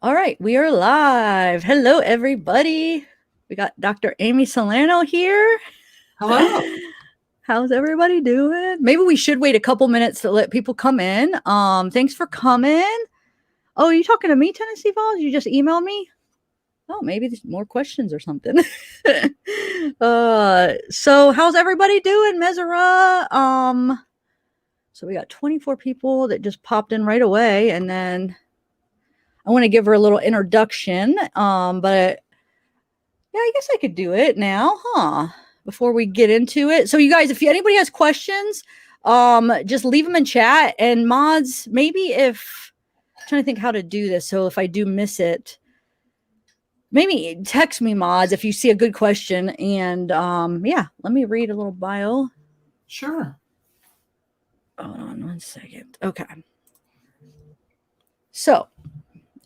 All right, we are live. Hello, everybody. We got Dr. Amy Salerno here. Hello. How's everybody doing? Maybe we should wait a couple minutes to let people come in. Thanks for coming. Oh, are you talking to me, Tennessee Falls? You just emailed me? Oh, maybe there's more questions or something. So how's everybody doing, Mesera? So we got 24 people that just popped in right away, and then I want to give her a little introduction. But yeah, I guess I could do it now, huh? Before we get into it. So you guys, if anybody has questions, just leave them in chat. And mods, maybe if I'm trying to think how to do this. So if I do miss it, maybe text me, mods, if you see a good question. And yeah, let me read a little bio. Sure. Hold on one second. Okay. So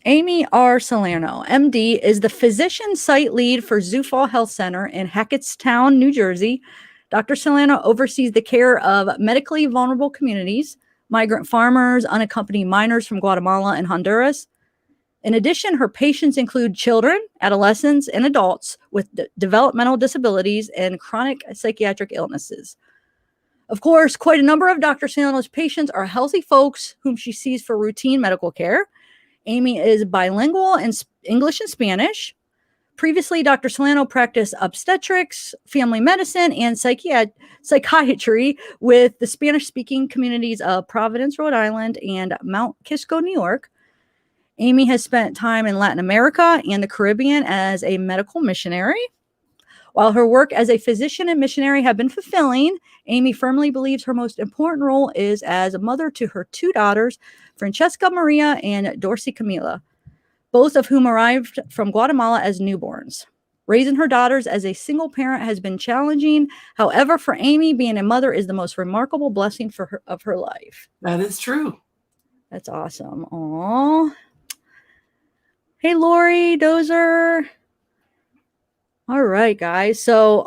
Amy R. Salerno, MD, is the physician site lead for Zufall Health Center in Hackettstown, New Jersey. Dr. Salerno oversees the care of medically vulnerable communities, migrant farmers, unaccompanied minors from Guatemala and Honduras. In addition, her patients include children, adolescents, and adults with developmental disabilities and chronic psychiatric illnesses. Of course, quite a number of Dr. Salerno's patients are healthy folks whom she sees for routine medical care. Amy is bilingual in English and Spanish. Previously, Dr. Salerno practiced obstetrics, family medicine, and psychiatry with the Spanish-speaking communities of Providence, Rhode Island, and Mount Kisco, New York. Amy has spent time in Latin America and the Caribbean as a medical missionary. While her work as a physician and missionary have been fulfilling, Amy firmly believes her most important role is as a mother to her two daughters, Francesca Maria and Dorsey Camila, both of whom arrived from Guatemala as newborns. Raising her daughters as a single parent has been challenging. However, for Amy, being a mother is the most remarkable blessing of her life. That is true. That's awesome. Aww. Hey, Lori, Dozer. All right, guys. So,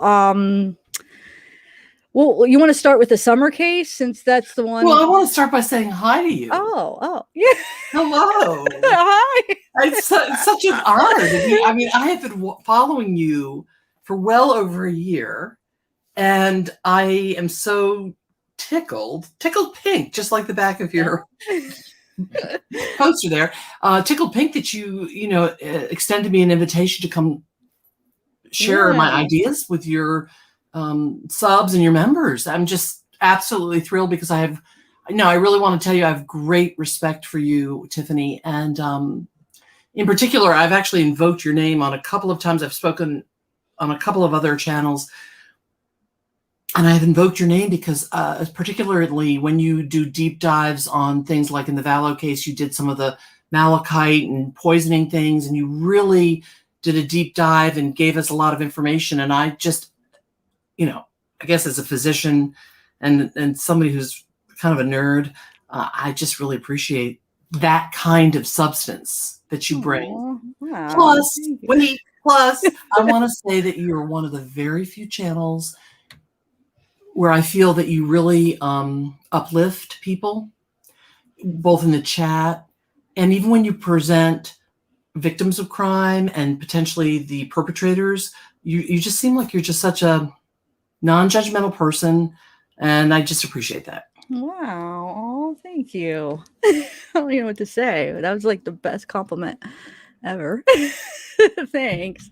well, you want to start with the summer case since that's the one. Well, I want to start by saying hi to you. Oh, yeah. Hello. Hi. It's such an honor. I mean, I have been following you for well over a year, and I am so tickled pink, just like the back of your poster there. Tickled pink that you extended me an invitation to come share my ideas with your subs and your members. I'm just absolutely thrilled because I really want to tell you I have great respect for you, Tiffany. And in particular, I've actually invoked your name on a couple of times. I've spoken on a couple of other channels. And I've invoked your name because particularly when you do deep dives on things like in the Valo case, you did some of the malachite and poisoning things, and you really did a deep dive and gave us a lot of information. And I just, I guess as a physician and somebody who's kind of a nerd, I just really appreciate that kind of substance that you bring. Wow. Plus, I want to say that you're one of the very few channels where I feel that you really uplift people, both in the chat and even when you present victims of crime and potentially the perpetrators. You just seem like you're just such a non-judgmental person, and I just appreciate that. Wow. Oh, thank you. I don't even know what to say. That was like the best compliment ever. Thanks.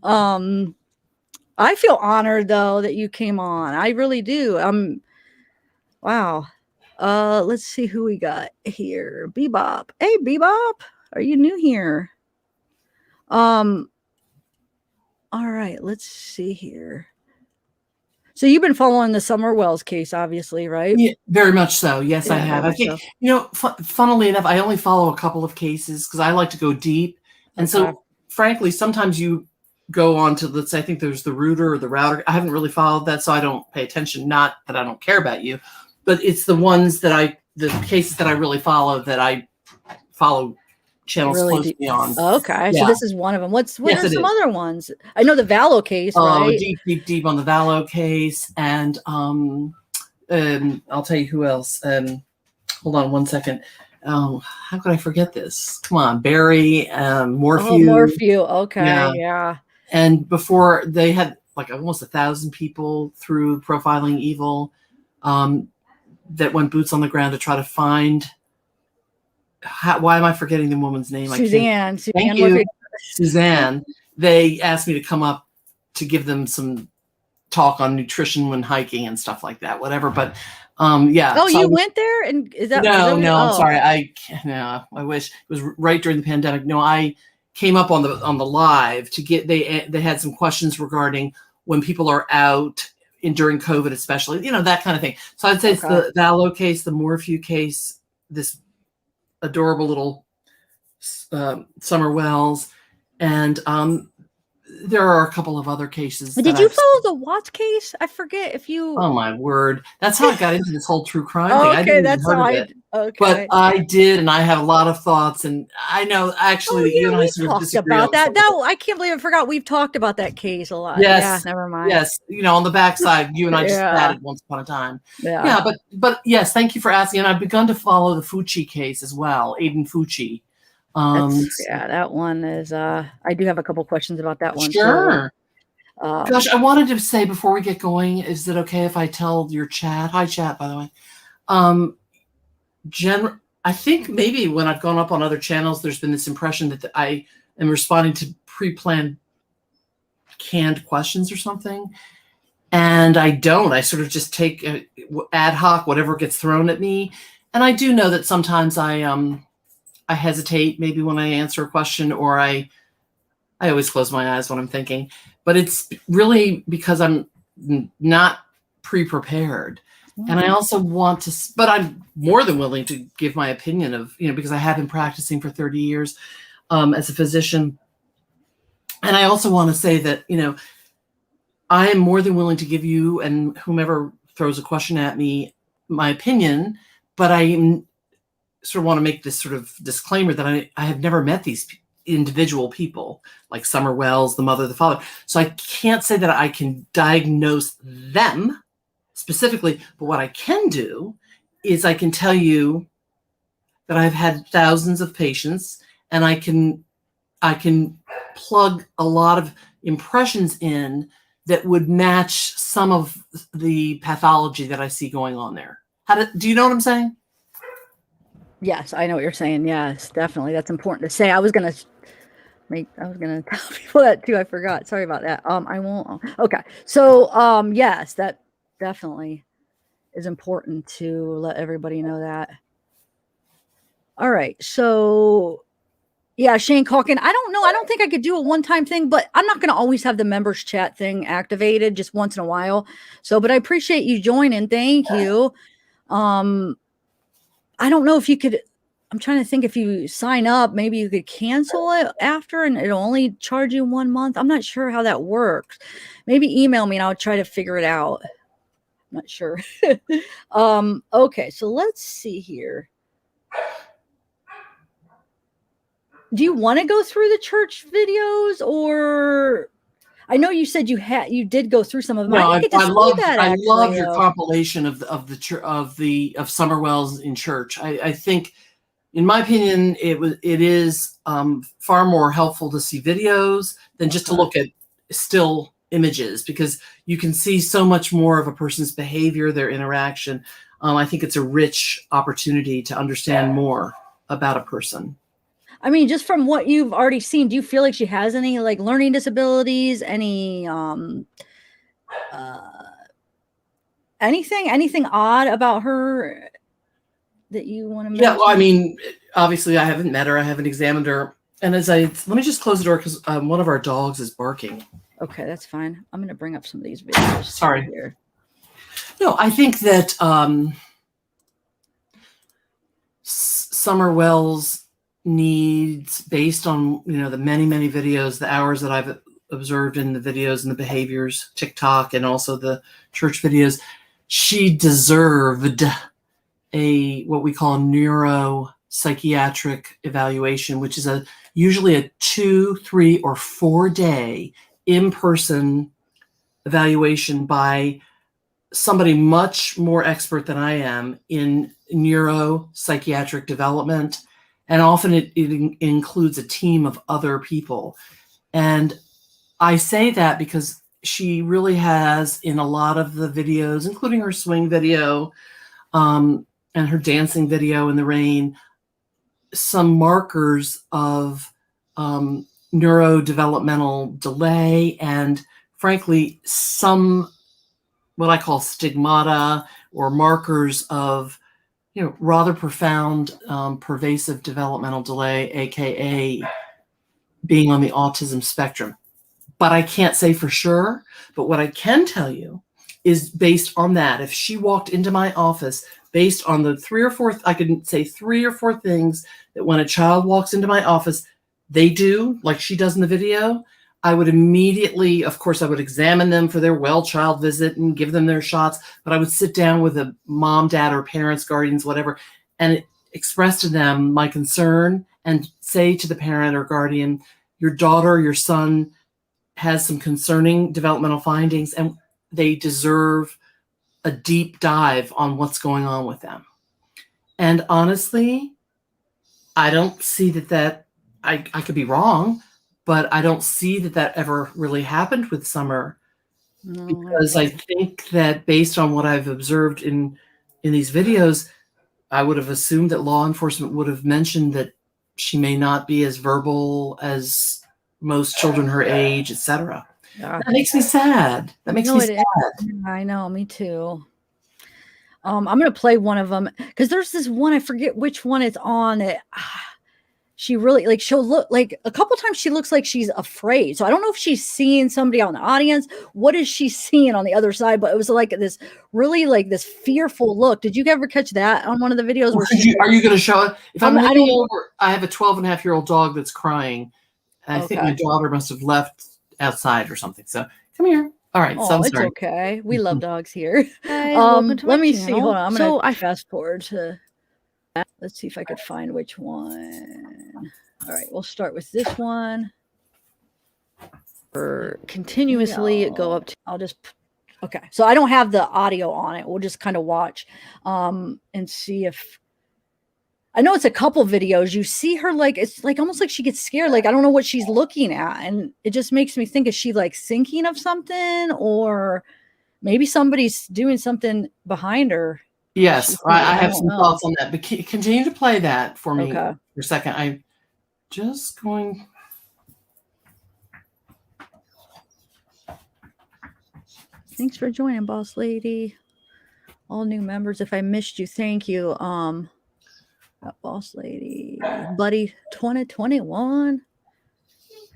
I feel honored though that you came on. I really do. Wow. Let's see who we got here. Bebop. Hey, Bebop. Are you new here? All right, let's see here. So you've been following the Summer Wells case, obviously, right? Yeah, very much so. Yes, yeah, I have. I think, funnily enough, I only follow a couple of cases because I like to go deep. And so, frankly, sometimes you go on to, let's say, I think there's the router or the router. I haven't really followed that, so I don't pay attention. Not that I don't care about you, but it's the ones that the cases that I really follow that I follow channels really closely on. Okay, yeah. So this is one of them. What are some other ones? I know the Valo case, right? Deep on the Valo case, and I'll tell you who else. Hold on one second. how could I forget this? Come on, Barry, Oh, Morphew. Morphew. Okay. Yeah. And before, they had like almost 1,000 people through Profiling Evil that went boots on the ground to try to find. Why am I forgetting the woman's name? Suzanne. Thank you, Suzanne. They asked me to come up to give them some talk on nutrition when hiking and stuff like that, whatever. But yeah. Oh, so you went there, and is that no? really? No, I'm sorry. I wish it was right during the pandemic. No, I came up on the live to get. They had some questions regarding when people are out during COVID, especially, that kind of thing. So I'd say it's the Valo case, the Morphew case, this adorable little Summer Wells, and there are a couple of other cases. Did you follow the Watts case? I forget if you. Oh my word! That's how I got into this whole true crime thing. I Okay, didn't that's heard how of it. But I did, and I have a lot of thoughts, and I know actually that you and I sort of disagree about that. No, I can't believe I forgot. We've talked about that case a lot. Yes, yeah, never mind. Yes, on the backside, you and I just chatted once upon a time. Yeah, but yes, thank you for asking. And I've begun to follow the Fucci case as well, Aiden Fucci. That one is. I do have a couple questions about that one. Sure. Gosh, I wanted to say before we get going, is it okay if I tell your chat? Hi, chat, by the way. I think maybe when I've gone up on other channels, there's been this impression that I am responding to pre-planned canned questions or something. And I don't. I sort of just take ad hoc, whatever gets thrown at me. And I do know that sometimes I hesitate maybe when I answer a question, or I always close my eyes when I'm thinking. But it's really because I'm not pre-prepared. And I also want to, but I'm more than willing to give my opinion of, because I have been practicing for 30 years as a physician. And I also want to say that, I am more than willing to give you and whomever throws a question at me my opinion, but I sort of want to make this sort of disclaimer that I have never met these individual people like Summer Wells, the mother, the father. So I can't say that I can diagnose them specifically, but what I can do is I can tell you that I've had thousands of patients, and I can plug a lot of impressions in that would match some of the pathology that I see going on there. Do you know what I'm saying? Yes, I know what you're saying. Yes, definitely. That's important to say. I was gonna tell people that too. I forgot. Sorry about that. I won't. Okay. So yes, that definitely is important to let everybody know that. All right. So yeah, Shane Calkin. I don't know. I don't think I could do a one-time thing, but I'm not going to always have the members chat thing activated, just once in a while. So, but I appreciate you joining. Thank you. I don't know if you could, I'm trying to think if you sign up, maybe you could cancel it after and it'll only charge you 1 month. I'm not sure how that works. Maybe email me and I'll try to figure it out. I'm not sure. Okay, so let's see here. Do you want to go through the church videos, or I know you said you did go through some of them. No, I love your compilation of Summer Wells in church. I think, in my opinion, it is far more helpful to see videos than just to look at still images, because you can see so much more of a person's behavior, their interaction. I think it's a rich opportunity to understand more about a person. I mean, just from what you've already seen, do you feel like she has any like learning disabilities, any anything odd about her that you want to mention? Yeah, well, I mean, obviously I haven't met her, I haven't examined her. And let me just close the door because one of our dogs is barking. Okay, that's fine. I'm going to bring up some of these videos. Sorry. Here. No, I think that Summer Wells needs, based on the many videos, the hours that I've observed in the videos and the behaviors, TikTok, and also the church videos, she deserved what we call a Neuropsychiatric evaluation, which is usually a 2, 3, or 4 day in-person evaluation by somebody much more expert than I am in neuropsychiatric development, and often it includes a team of other people. And I say that because she really has, in a lot of the videos, including her swing video and her dancing video in the rain, some markers of neurodevelopmental delay and, frankly, some what I call stigmata or markers of, rather profound, pervasive developmental delay, aka being on the autism spectrum. But I can't say for sure. But what I can tell you is, based on that, if she walked into my office, based on the I could say 3 or 4 things that when a child walks into my office, they do, like she does in the video, I would immediately, of course, I would examine them for their well child visit and give them their shots, but I would sit down with a mom, dad, or parents, guardians, whatever, and express to them my concern and say to the parent or guardian, your daughter, your son has some concerning developmental findings, and they deserve a deep dive on what's going on with them. And honestly, I don't see that I could be wrong, but I don't see that ever really happened with Summer, because I think that based on what I've observed in these videos, I would have assumed that law enforcement would have mentioned that she may not be as verbal as most children her age, etc. That makes me sad. That makes me sad. I know, me too. I'm going to play one of them because there's this one, I forget which one it's on. She really, like, she'll look like a couple times she looks like she's afraid. So I don't know if she's seeing somebody on the audience. What is she seeing on the other side? But it was like this really, like, this fearful look. Did you ever catch that on one of the videos? Where are you going to show it? If I have a 12-and-a-half-year-old dog that's crying. And I think my daughter must have left outside or something. So come here. All right. So I'm sorry. It's okay. We love dogs here. Let me see. Hold on. I'm going to fast forward to. Let's see if I could find which one. All right. We'll start with this one. Or continuously go up to. I'll just. Okay. So I don't have the audio on it. We'll just kind of watch and see if. I know it's a couple videos. You see her, like, it's like almost like she gets scared. Like, I don't know what she's looking at. And it just makes me think, is she like thinking of something, or maybe somebody's doing something behind her? Yes, I have some thoughts on that. But continue to play that for me for a second. I'm just going. Thanks for joining, boss lady. All new members. If I missed you, thank you. Boss lady, buddy, 2021.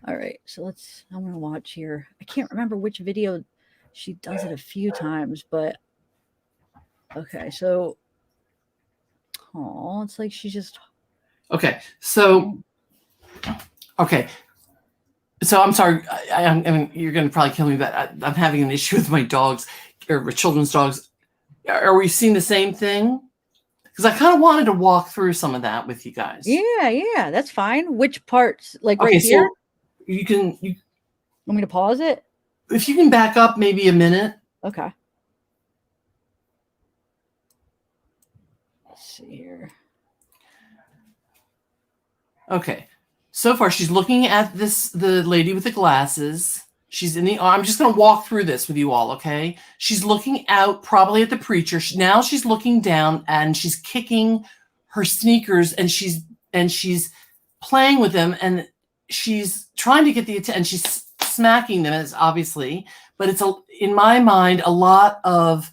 All right, so I'm gonna watch here. I can't remember which video. She does it a few times, but okay. So, it's like she's just. Okay, so I'm sorry. I mean, you're gonna probably kill me, but I'm having an issue with my dogs or children's dogs. Are we seeing the same thing? Because I kind of wanted to walk through some of that with you guys. Yeah, that's fine. Which parts? Like right here? So you want me to pause it? If you can back up maybe a minute. Okay. Let's see here. Okay. So far, she's looking at the lady with the glasses. She's I'm just going to walk through this with you all, okay? She's looking out probably at the preacher. Now she's looking down and she's kicking her sneakers and she's playing with them and she's trying to get the attention. She's smacking them, as obviously, but it's in my mind a lot of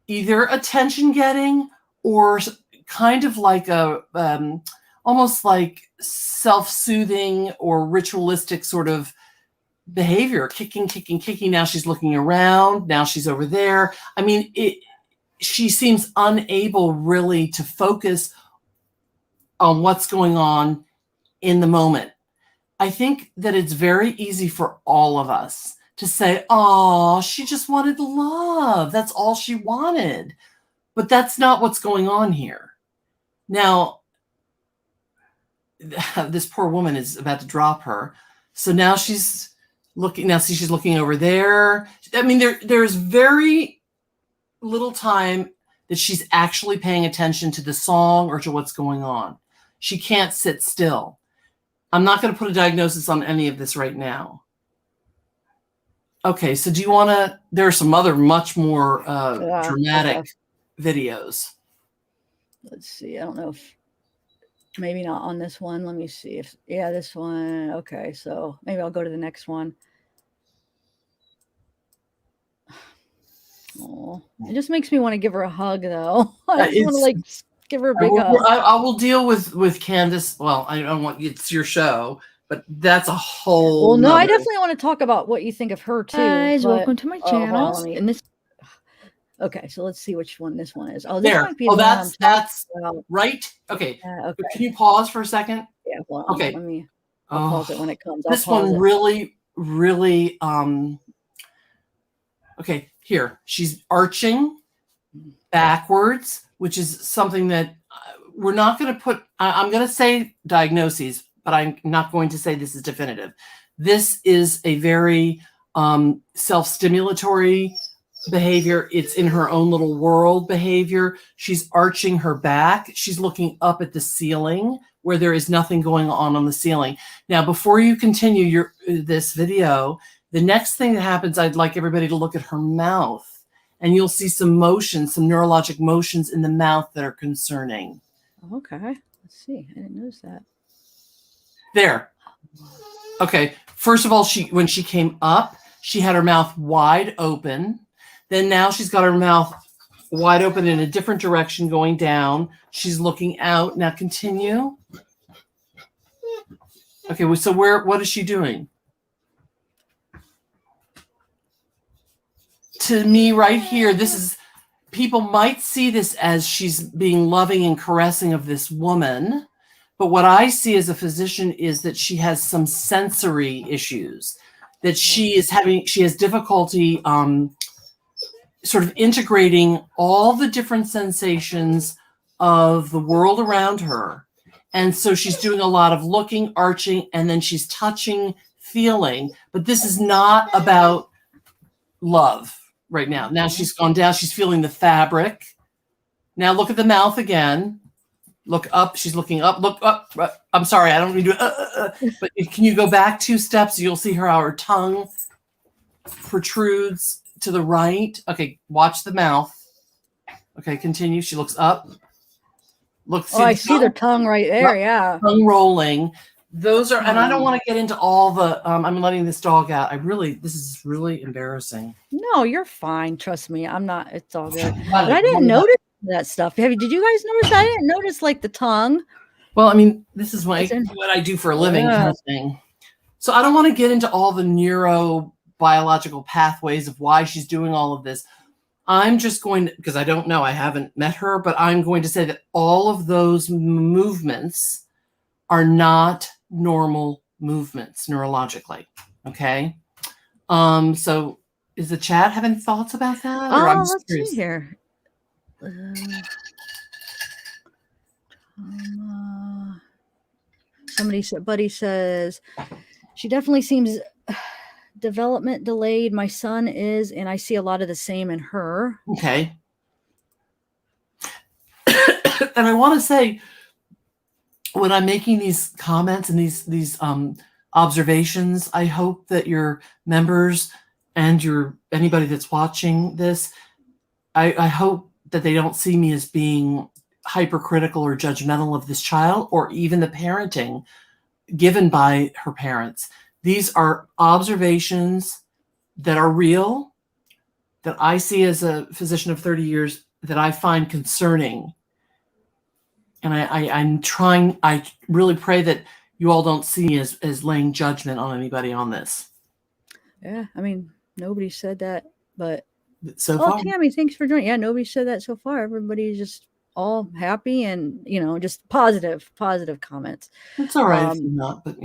either attention getting or kind of like a almost like self-soothing or ritualistic sort of behavior, kicking. Now she's looking around. Now she's over there. I mean, she seems unable really to focus on what's going on in the moment. I think that it's very easy for all of us to say, oh, she just wanted love. That's all she wanted. But that's not what's going on here. Now, this poor woman is about to drop her. So now she's looking. Now see, she's looking over there. I mean, there's very little time that she's actually paying attention to the song or to what's going on. She can't sit still. I'm not going to put a diagnosis on any of this right now. Okay, so do you want to, there are some other much more dramatic videos. Let's see. I don't know if, maybe not on this one. Let me see if, yeah, this one. Okay, so maybe I'll go to the next one. Oh, it just makes me want to give her a hug, though. I just want to like give her a big hug. I will deal with Candace. Well, I don't want, it's your show, but that's a whole. Well, no, I definitely want to talk about what you think of her too. Guys, welcome to my channel. And this. Okay, so let's see which one this one is. Oh, this there. might be Oh, the that's right. Okay. Okay. Can you pause for a second? Yeah. Well, okay. I'll pause it when it comes. This one really. Okay, here she's arching backwards, which is something that we're not going to put. I'm going to say diagnoses, but I'm not going to say this is definitive. This is a very self-stimulatory behavior. It's in her own little world behavior. She's arching her back. She's looking up at the ceiling where there is nothing going on the ceiling. Now, before you continue this video, the next thing that happens, I'd like everybody to look at her mouth, and you'll see some motions, some neurologic motions in the mouth that are concerning. Okay, let's see. I didn't notice that. There. Okay. First of all, when she came up, she had her mouth wide open. Then now she's got her mouth wide open in a different direction going down. She's looking out. Now continue. Okay, so what is she doing? To me right here, this is, people might see this as she's being loving and caressing of this woman. But what I see as a physician is that she has some sensory issues, that she has difficulty sort of integrating all the different sensations of the world around her. And so she's doing a lot of looking, arching, and then she's touching, feeling. But this is not about love right now. Now she's gone down. She's feeling the fabric. Now look at the mouth again. Look up. She's looking up. Look up. I'm sorry. I don't mean to. But can you go back 2 steps? You'll see how her tongue protrudes to the right. Okay, watch the mouth. Okay, continue. She looks up. Look. Oh, I see their tongue right there. Yeah. Tongue rolling. Those are, and I don't want to get into all the, I'm letting this dog out. This is really embarrassing. No, you're fine. Trust me. I'm not, it's all good. But I didn't notice that stuff. Did you guys notice that? I didn't notice like the tongue. Well, I mean, this is what I do for a living kind of thing. So I don't want to get into all the neurobiological pathways of why she's doing all of this. I'm just going to, because I don't know, I haven't met her, but I'm going to say that all of those movements are not normal movements neurologically. Okay. So is the chat having thoughts about that? Or let's see here. Somebody said, Buddy says, she definitely seems development delayed. My son is, and I see a lot of the same in her. Okay. And I want to say, when I'm making these comments and these observations, I hope that your members and anybody that's watching this, I hope that they don't see me as being hypercritical or judgmental of this child, or even the parenting given by her parents. These are observations that are real, that I see as a physician of 30 years, that I find concerning. And I really pray that you all don't see me as laying judgment on anybody on this. Yeah, I mean, nobody said that, but so far. Oh, Tammy, thanks for joining. Yeah, nobody said that so far. Everybody's just all happy and, just positive comments. It's all right if you're not, but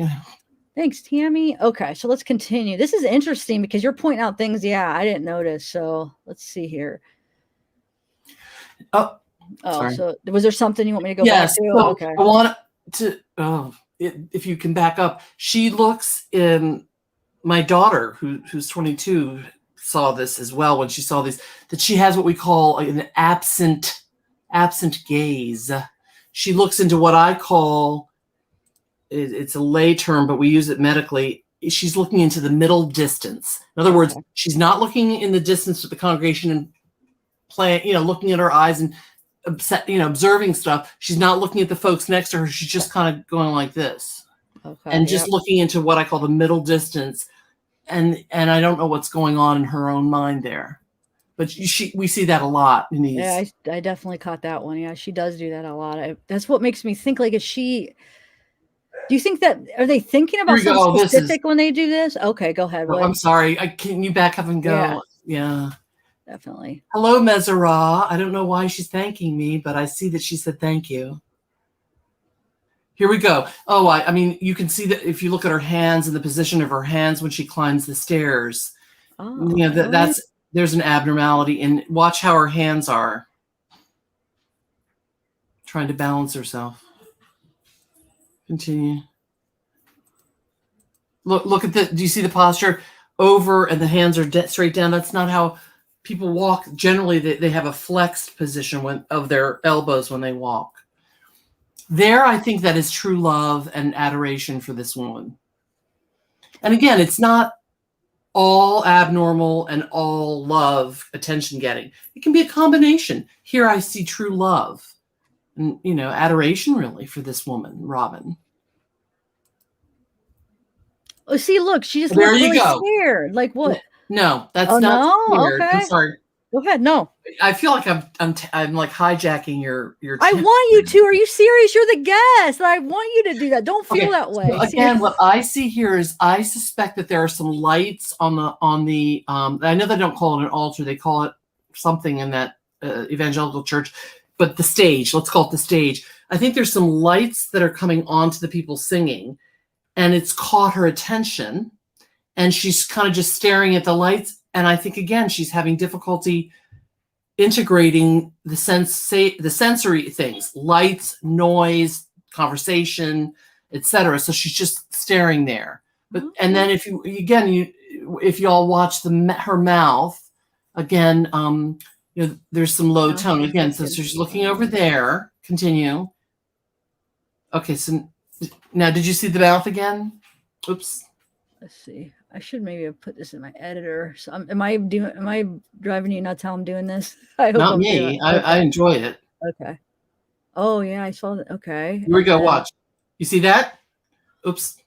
Thanks, Tammy. Okay, so let's continue. This is interesting because you're pointing out things, I didn't notice. So let's see here. Oh, so was there something you want me to go back to? So okay. I want to, if you can back up, she looks in my daughter, who's 22, saw this as well when she saw these, that she has what we call an absent gaze. She looks into what I call, it's a lay term, but we use it medically. She's looking into the middle distance. In other words, she's not looking in the distance of the congregation and playing, looking at her eyes and observing stuff. She's not looking at the folks next to her. She's just kind of going like this, and just looking into what I call the middle distance. And I don't know what's going on in her own mind there, but we see that a lot in these. Yeah, I definitely caught that one. Yeah, she does do that a lot. That's what makes me think, like, do you think that, are they thinking about something specific when they do this? Okay, go ahead. I'm sorry. Can you back up and go? Yeah. Definitely. Hello, Mesera. I don't know why she's thanking me, but I see that she said thank you. Here we go. Oh, I mean, you can see that if you look at her hands and the position of her hands when she climbs the stairs. Oh, there's an abnormality. And watch how her hands are. Trying to balance herself. Continue. Look at do you see the posture? Over and the hands are straight down. That's not how people walk. Generally, they have a flexed position of their elbows when they walk. There, I think that is true love and adoration for this woman. And again, it's not all abnormal and all love, attention getting. It can be a combination. Here I see true love and, adoration really for this woman, Robin. Oh, see, look, she just looks really scared. Like what? No, that's not scared. Okay. I'm sorry. Go ahead. No. I feel like I'm like hijacking your. I want you to. Are you serious? You're the guest. I want you to do that. Don't feel that way. So again, what I see here is I suspect that there are some lights on the. I know they don't call it an altar. They call it something in that evangelical church, but the stage. Let's call it the stage. I think there's some lights that are coming onto the people singing, and it's caught her attention, and she's kind of just staring at the lights. And I think, again, she's having difficulty integrating the sensory things, lights, noise, conversation, etc. So she's just staring there. But and then if you all watch her mouth, again, there's some low tone again. So she's looking over there. Continue. Okay, so now did you see the mouth again? Oops. Let's see. I should maybe have put this in my editor. So am I driving you nuts how I'm doing this? I hope Not me. I enjoy it. Okay. Oh yeah, I saw that. Okay. Here we go. Watch. You see that? Oops.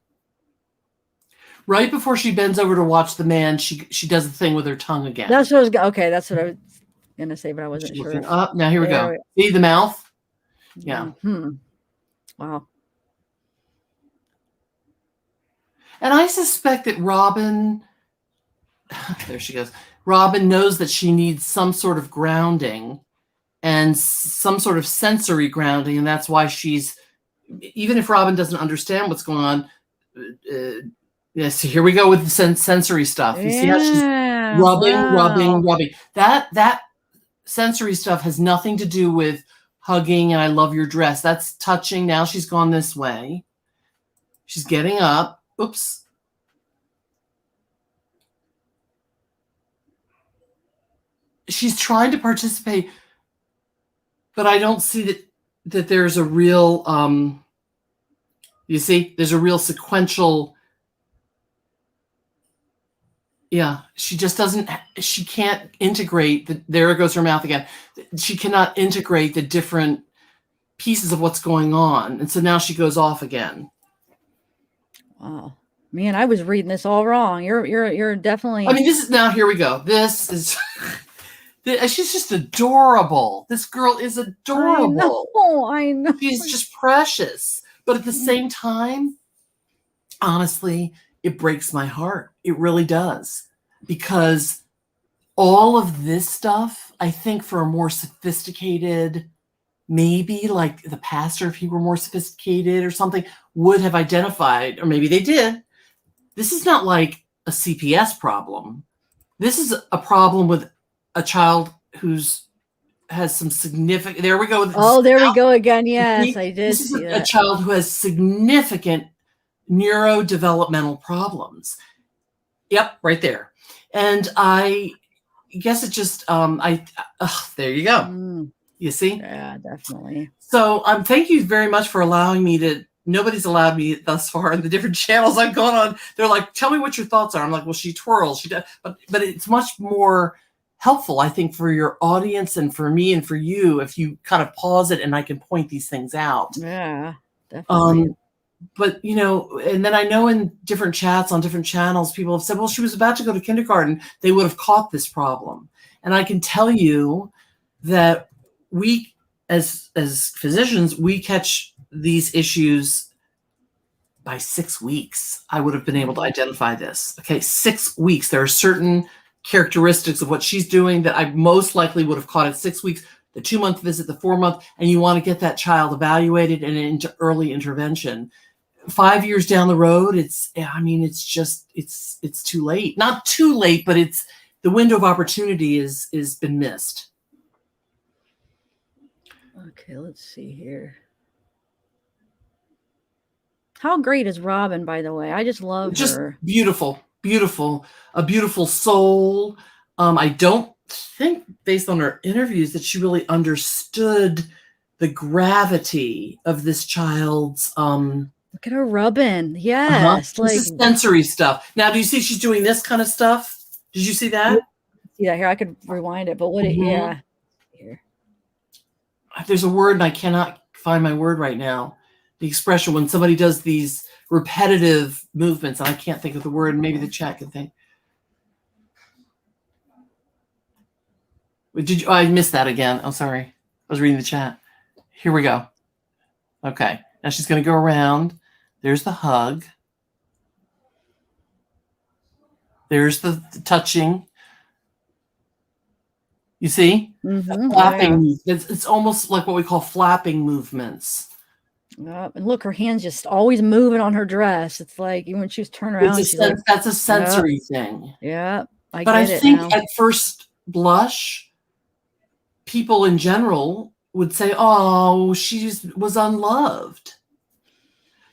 Right before she bends over to watch the man, she does the thing with her tongue again. That's what I was gonna say, but I wasn't She's sure. Looking up. Now here we go. See the mouth? Yeah. Wow. And I suspect that Robin, there she goes. Robin knows that she needs some sort of grounding and some sort of sensory grounding. And that's why even if Robin doesn't understand what's going on, so here we go with the sensory stuff. You see how she's rubbing. That sensory stuff has nothing to do with hugging and I love your dress. That's touching. Now she's gone this way. She's getting up. Oops. She's trying to participate, but I don't see that there's a real, you see, there's a real sequential. Yeah, she can't integrate there goes her mouth again. She cannot integrate the different pieces of what's going on. And so now she goes off again. Wow, man, I was reading this all wrong. You're definitely. I mean, here we go. This is, she's just adorable. This girl is adorable. I know. She's just precious. But at the same time, honestly, it breaks my heart. It really does. Because all of this stuff, I think for a more sophisticated, maybe like the pastor, if he were more sophisticated or something, would have identified, or maybe they did. This is not like a CPS problem. This is a problem with a child has some significant. There we go. There we go again. Yes, I did. This is a child who has significant neurodevelopmental problems. Yep, right there. And I guess it just, there you go. You see? Yeah, definitely. So thank you very much for allowing me to, nobody's allowed me thus far in the different channels I've gone on. They're like, tell me what your thoughts are. I'm like, well, she twirls. She does. But it's much more helpful, I think, for your audience and for me and for you if you kind of pause it and I can point these things out. Yeah, definitely. But, and then I know in different chats on different channels, people have said, well, she was about to go to kindergarten. They would have caught this problem. And I can tell you that we, as physicians, we catch these issues by 6 weeks. I would have been able to identify this. Okay, 6 weeks. There are certain characteristics of what she's doing that I most likely would have caught at 6 weeks, the 2-month visit, the 4-month, and you want to get that child evaluated and into early intervention. 5 years down the road, it's too late. Not too late, but it's the window of opportunity is been missed. Okay, let's see here. How great is Robin, by the way? I just love her. Beautiful, beautiful, a beautiful soul. I don't think, based on her interviews, that she really understood the gravity of this child's Look at her rubbing. Yes. This is sensory stuff. Now, do you see she's doing this kind of stuff? Did you see that? Yeah, here I could rewind it, but yeah. Here. There's a word and I cannot find my word right now. The expression when somebody does these repetitive movements, and I can't think of the word, maybe the chat can think. I missed that again. I'm sorry. I was reading the chat. Here we go. Okay. Now she's going to go around. There's the hug. There's the touching. You see? Flapping. Yeah. It's almost like what we call flapping movements. And look, her hand's just always moving on her dress. It's like even when she's turned around, that's a sensory thing. Yeah. I think at first blush, people in general would say, oh, she was unloved.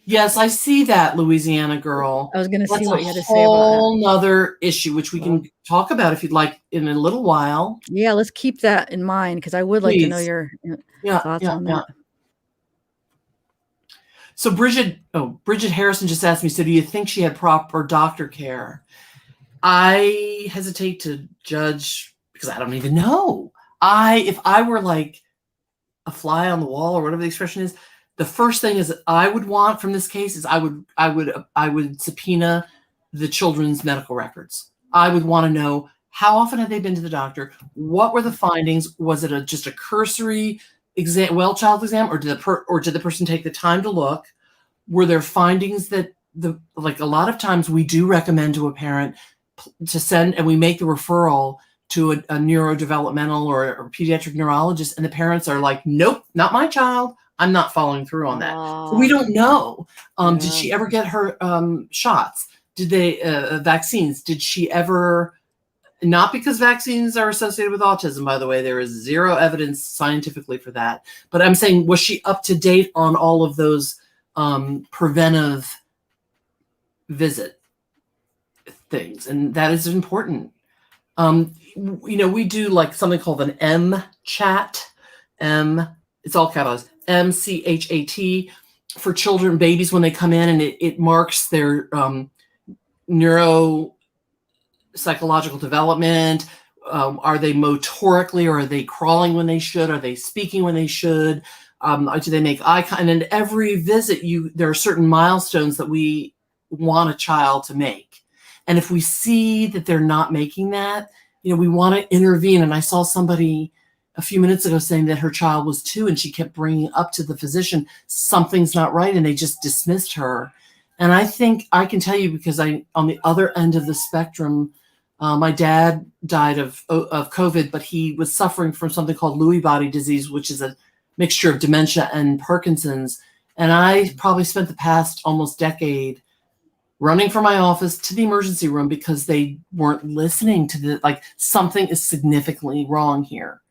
Yes, I see that, Louisiana girl. I was going to see what you had to say about that. That's a whole nother issue, which we can talk about if you'd like in a little while. Yeah, let's keep that in mind because I would like to know your thoughts on that. So Bridget Harrison just asked me, so do you think she had proper doctor care? I hesitate to judge because I don't even know. If I were like a fly on the wall or whatever the expression is, the first thing is I would want from this case is I would subpoena the children's medical records. I would want to know how often had they been to the doctor? What were the findings? Was it just a cursory exam, child exam, or did the person take the time to look? Were there findings that a lot of times we do recommend to a parent to send, and we make the referral to a neurodevelopmental or a pediatric neurologist, and the parents are like, nope, not my child. I'm not following through on that. So we don't know. Did she ever get her shots? Did they vaccines? Did she ever? Not because vaccines are associated with autism, by the way. There is zero evidence scientifically for that. But I'm saying, was she up to date on all of those preventive visit things? And that is important. We do like something called an M chat. It's all capitalized. MCHAT for children, babies when they come in, and it marks their neuropsychological development. Are they motorically, or are they crawling when they should? Are they speaking when they should? Do they make eye contact? And in every visit, there are certain milestones that we want a child to make. And if we see that they're not making that, we want to intervene. And I saw somebody a few minutes ago saying that her child was 2 and she kept bringing up to the physician, something's not right. And they just dismissed her. And I think I can tell you, because on the other end of the spectrum, my dad died of COVID, but he was suffering from something called Lewy body disease, which is a mixture of dementia and Parkinson's. And I probably spent the past almost decade running from my office to the emergency room because they weren't listening to something is significantly wrong here.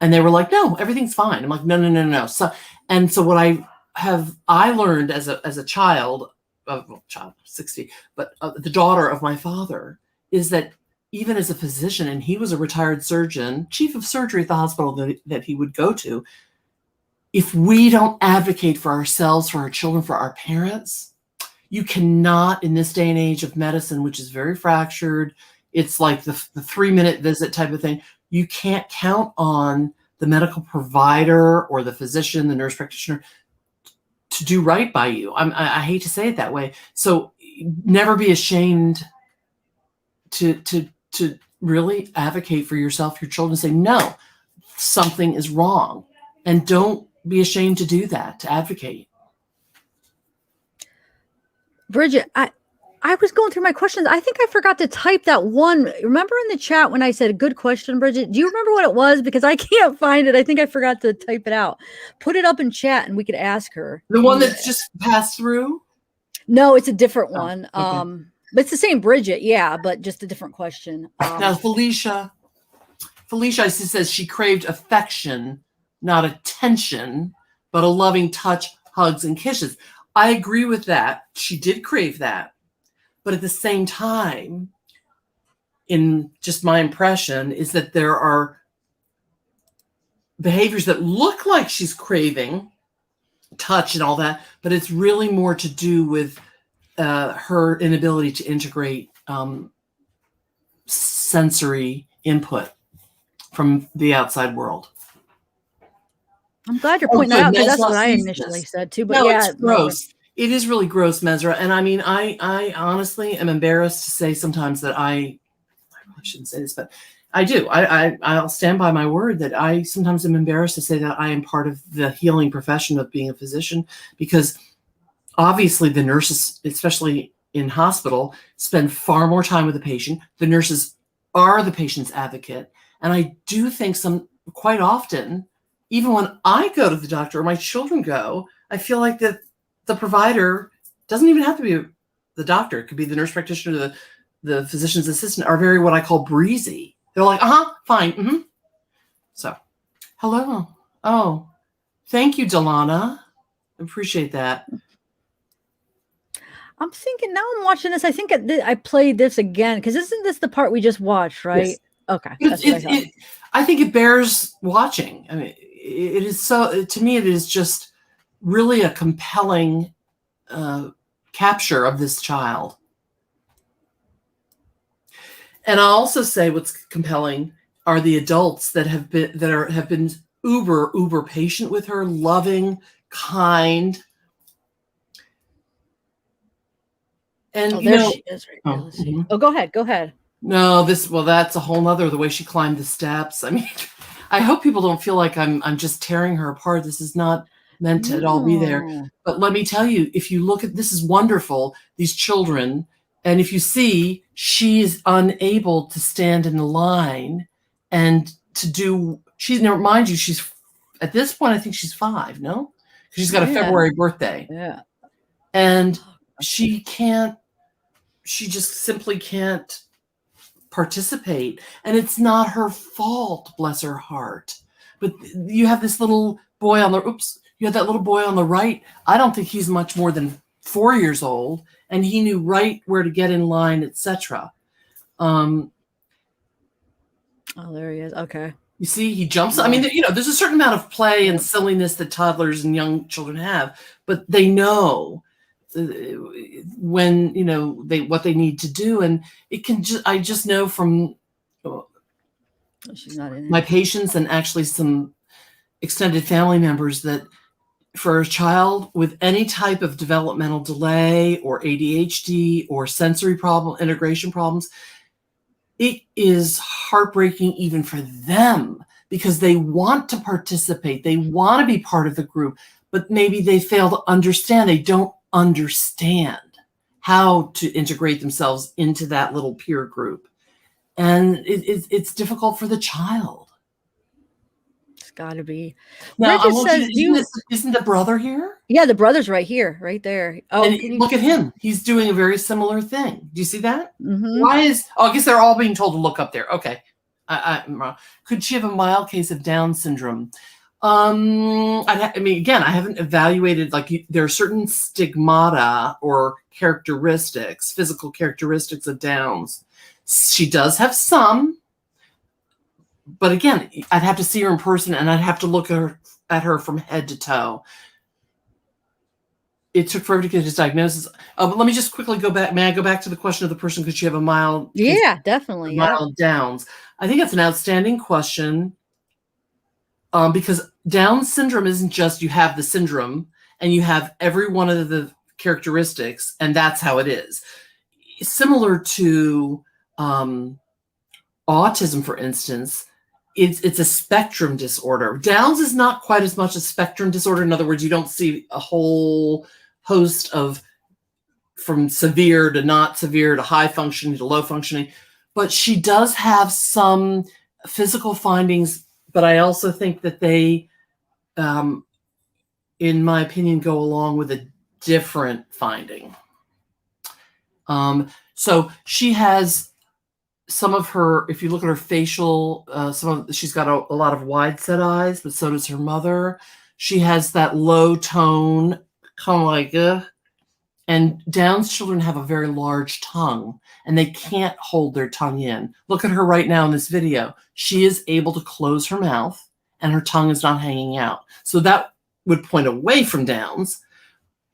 And they were like, no, everything's fine. I'm like, no. So what I learned as a child, 60, but the daughter of my father, is that even as a physician, and he was a retired surgeon, chief of surgery at the hospital that he would go to, if we don't advocate for ourselves, for our children, for our parents, you cannot, in this day and age of medicine, which is very fractured, it's like the 3-minute visit type of thing, you can't count on the medical provider or the physician, the nurse practitioner, to do right by you. I hate to say it that way. So never be ashamed to really advocate for yourself, your children, say, no, something is wrong. And don't be ashamed to do that, to advocate. Bridget, I was going through my questions. I think I forgot to type that one. Remember in the chat when I said, good question, Bridget? Do you remember what it was? Because I can't find it. I think I forgot to type it out. Put it up in chat and we could ask her. The one that just passed through? No, it's a different one. Okay. But it's the same Bridget, yeah, but just a different question. Now, Felicia says she craved affection, not attention, but a loving touch, hugs, and kisses. I agree with that. She did crave that. But at the same time, in just my impression, is that there are behaviors that look like she's craving touch and all that, but it's really more to do with her inability to integrate sensory input from the outside world. I'm glad you're pointing that out because that's what I Mesra initially sees said too. But No, yeah, it's gross. It is really gross, Mesra. And I mean, I honestly am embarrassed to say sometimes that I really shouldn't say this, but I do. I'll stand by my word that I sometimes am embarrassed to say that I am part of the healing profession of being a physician, because obviously the nurses, especially in hospital, spend far more time with the patient. The nurses are the patient's advocate. And I do think quite often, even when I go to the doctor or my children go, I feel like that the provider doesn't even have to be the doctor. It could be the nurse practitioner, the physician's assistant, are very what I call breezy. They're like, fine. Mm-hmm. So, hello. Oh, thank you, Delana. Appreciate that. I'm thinking now I'm watching this. I think I played this again because isn't this the part we just watched, right? Yes. Okay. I think it bears watching. I mean, it is so, to me, it is just really a compelling capture of this child. And I'll also say what's compelling are the adults that have been uber patient with her, loving, kind. And she is right there. Oh, go ahead. No, that's a whole nother, the way she climbed the steps. I mean, I hope people don't feel like I'm just tearing her apart. This is not meant to at all be there. But let me tell you, if you look at, this is wonderful, these children, and if you see, she's unable to stand in the line and to do, now mind you, she's, at this point, I think she's 5, no? She's got a February birthday. Yeah. And she just simply can't participate. And it's not her fault, bless her heart. But you have this little boy you have that little boy on the right. I don't think he's much more than 4 years old, and he knew right where to get in line, etc. Oh, there he is. Okay. You see, he jumps. I mean, there's a certain amount of play and silliness that toddlers and young children have, but they know when, what they need to do. And it can I just know from she's not in my patients and actually some extended family members that for a child with any type of developmental delay or ADHD or sensory integration problems, it is heartbreaking even for them because they want to participate. They want to be part of the group, but maybe they fail to understand. They don't understand how to integrate themselves into that little peer group. And it's difficult for the child. It's got to be. Now, Bridget says, isn't the brother here? Yeah, the brother's right here, right there. Oh, look at him. He's doing a very similar thing. Do you see that? Mm-hmm. I guess they're all being told to look up there. Okay. Could she have a mild case of Down syndrome? Again, I haven't evaluated, there are certain stigmata or characteristics, physical characteristics of Downs She does have some, but again, I'd have to see her in person and I'd have to look at her from head to toe. It took forever to get his diagnosis. But let me just quickly go back. May I go back to the question of the person? Could she have a mild? Yeah, definitely. Mild Downs. I think that's an outstanding question. Because Down syndrome isn't just you have the syndrome and you have every one of the characteristics, and that's how it is. Similar to autism, for instance, it's a spectrum disorder. Downs is not quite as much a spectrum disorder. In other words, you don't see a whole host of from severe to not severe to high functioning to low functioning, but she does have some physical findings. But I also think that they, in my opinion, go along with a different finding. So she has some of her, if you look at her facial, she's got a lot of wide set eyes, but so does her mother. She has that low tone, kind of like, and Down's children have a very large tongue and they can't hold their tongue in. Look at her right now in this video. She is able to close her mouth and her tongue is not hanging out. So that would point away from Down's.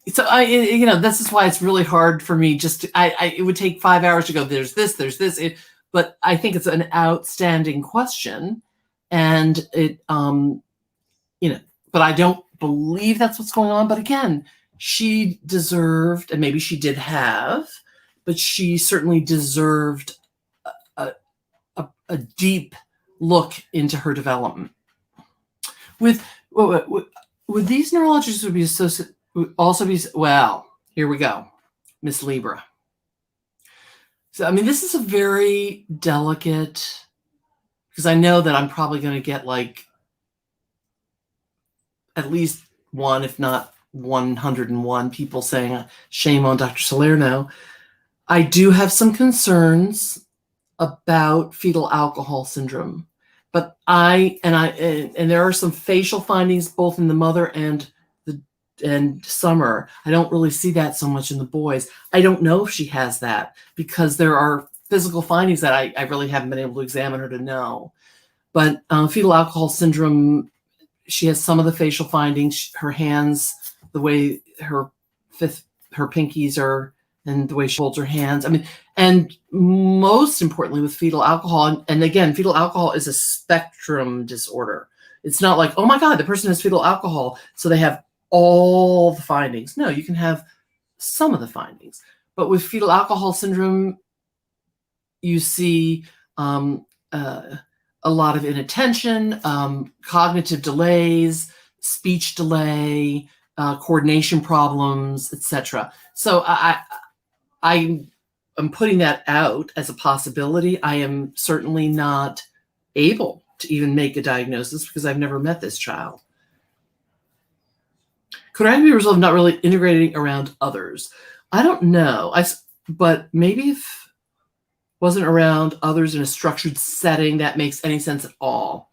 So this is why it's really hard for me it would take 5 hours to go, there's this. But I think it's an outstanding question. And but I don't believe that's what's going on. But again, she deserved, and maybe she did have, but she certainly deserved a deep look into her development. With these neurologists would be associated, would also be, well, here we go, Miss Libra. So, I mean, this is a very delicate, because I know that I'm probably going to get like at least one, if not 101 people saying shame on Dr. Salerno. I do have some concerns about fetal alcohol syndrome, but there are some facial findings both in the mother and Summer. I don't really see that so much in the boys. I don't know if she has that because there are physical findings that I really haven't been able to examine her to know. But fetal alcohol syndrome, she has some of the facial findings, her hands, the way her pinkies are, and the way she holds her hands. I mean, and most importantly with fetal alcohol, and again, fetal alcohol is a spectrum disorder. It's not like, oh my God, the person has fetal alcohol, so they have all the findings. No, you can have some of the findings. But with fetal alcohol syndrome, you see a lot of inattention, cognitive delays, speech delay, coordination problems, etc. So I am putting that out as a possibility. I am certainly not able to even make a diagnosis because I've never met this child. Could I be a result of not really integrating around others? I don't know. But maybe if wasn't around others in a structured setting, that makes any sense at all.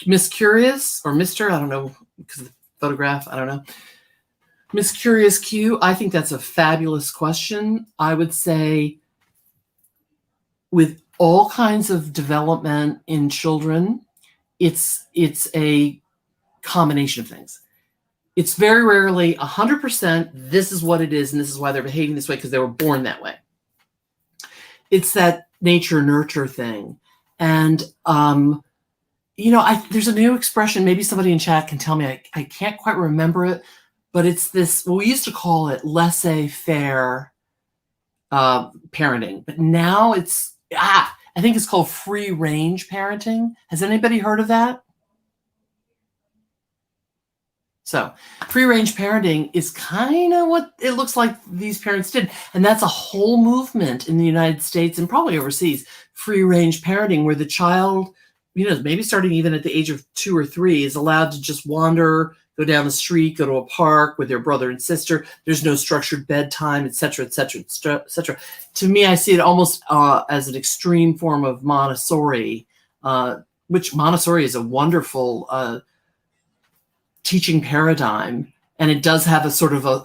Miss Curious or Mr. I don't know because of the photograph. I don't know. Miss Curious Q, I think that's a fabulous question. I would say with all kinds of development in children, it's a combination of things. It's very rarely 100%, this is what it is, and this is why they're behaving this way because they were born that way. It's that nature-nurture thing. And, there's a new expression, maybe somebody in chat can tell me, I can't quite remember it, but it's this, we used to call it laissez-faire parenting, but now it's, I think it's called free-range parenting. Has anybody heard of that? So free-range parenting is kind of what it looks like these parents did. And that's a whole movement in the United States and probably overseas, free-range parenting, where the child, maybe starting even at the age of 2 or 3, is allowed to just wander, go down the street, go to a park with their brother and sister. There's no structured bedtime, et cetera, et cetera, et cetera. To me, I see it almost as an extreme form of Montessori, which Montessori is a wonderful teaching paradigm, and it does have a sort of a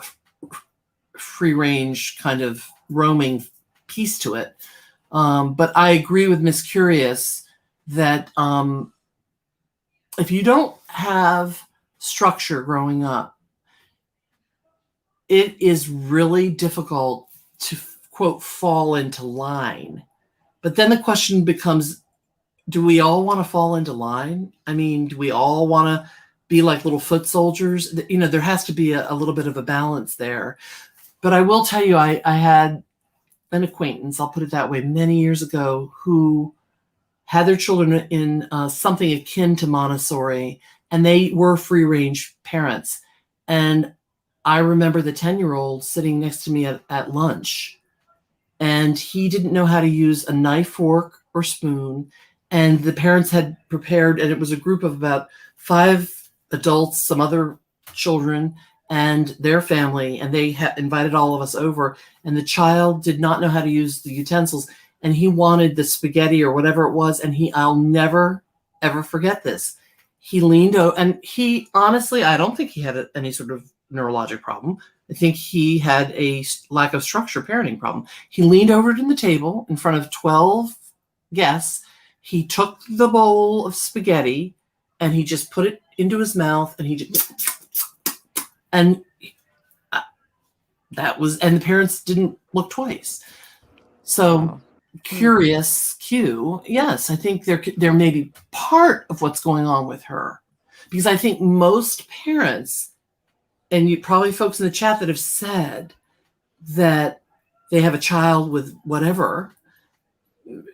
free range kind of roaming piece to it. But I agree with Miss Curious that if you don't have structure growing up, it is really difficult to, quote, fall into line. But then the question becomes, do we all want to fall into line? I mean, do we all want to be like little foot soldiers? There has to be a little bit of a balance there. But I will tell you, I had an acquaintance, I'll put it that way, many years ago, who had their children in something akin to Montessori, and they were free-range parents. And I remember the 10-year-old sitting next to me at lunch, and he didn't know how to use a knife, fork, or spoon. And the parents had prepared, and it was a group of about 5 adults, some other children, and their family, and they invited all of us over. And the child did not know how to use the utensils, and he wanted the spaghetti or whatever it was. And I'll never, ever forget this. He leaned over, and he, honestly, I don't think he had any sort of neurologic problem. I think he had a lack of structure parenting problem. He leaned over to the table in front of 12 guests. He took the bowl of spaghetti and he just put it into his mouth, and and the parents didn't look twice. So curious cue. Yes, I think there may be part of what's going on with her, because I think most parents, and you probably folks in the chat that have said that they have a child with whatever,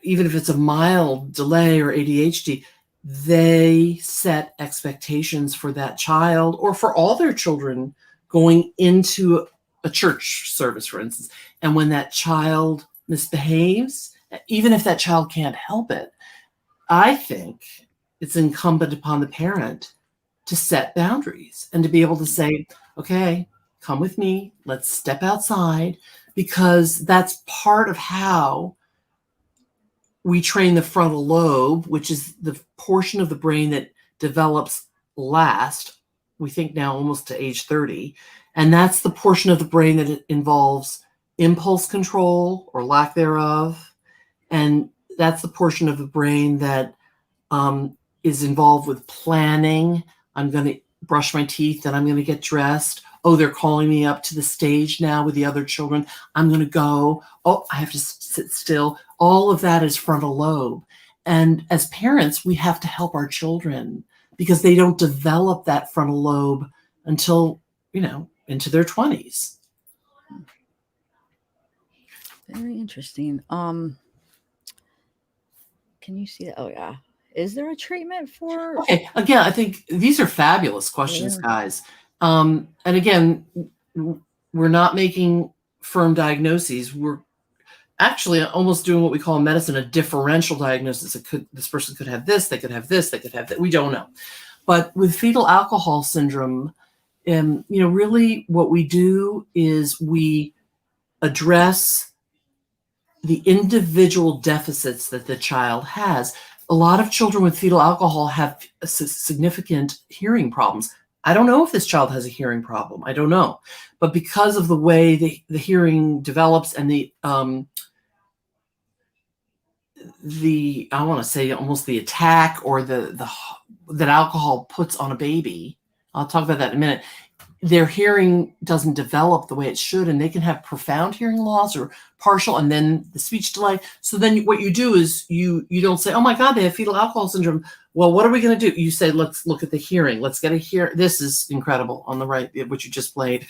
even if it's a mild delay or ADHD, they set expectations for that child or for all their children going into a church service, for instance. And when that child misbehaves, even if that child can't help it, I think it's incumbent upon the parent to set boundaries and to be able to say, okay, come with me, let's step outside, because that's part of how we train the frontal lobe, which is the portion of the brain that develops last, we think now almost to age 30. And that's the portion of the brain that involves impulse control or lack thereof. And that's the portion of the brain that is involved with planning. I'm going to brush my teeth and I'm going to get dressed. Oh, they're calling me up to the stage now with the other children. I'm going to go. Oh, I have to sit still. All of that is frontal lobe. And as parents, we have to help our children because they don't develop that frontal lobe until, into their 20s. Very interesting. Can you see that? Oh, yeah. Is there a treatment for? Okay. Again, I think these are fabulous questions, guys. And again, we're not making firm diagnoses. We're actually almost doing what we call in medicine a differential diagnosis. This person could have this, they could have this, they could have that. We don't know. But with fetal alcohol syndrome, really what we do is we address the individual deficits that the child has. A lot of children with fetal alcohol have significant hearing problems. I don't know if this child has a hearing problem. I don't know. But because of the way the hearing develops and I want to say almost the attack or that alcohol puts on a baby, I'll talk about that in a minute, their hearing doesn't develop the way it should, and they can have profound hearing loss or partial, and then the speech delay. So then what you do is you don't say, oh my God, they have fetal alcohol syndrome. Well, what are we going to do? You say, let's look at the hearing. Let's get a hearing. This is incredible on the right, which you just played.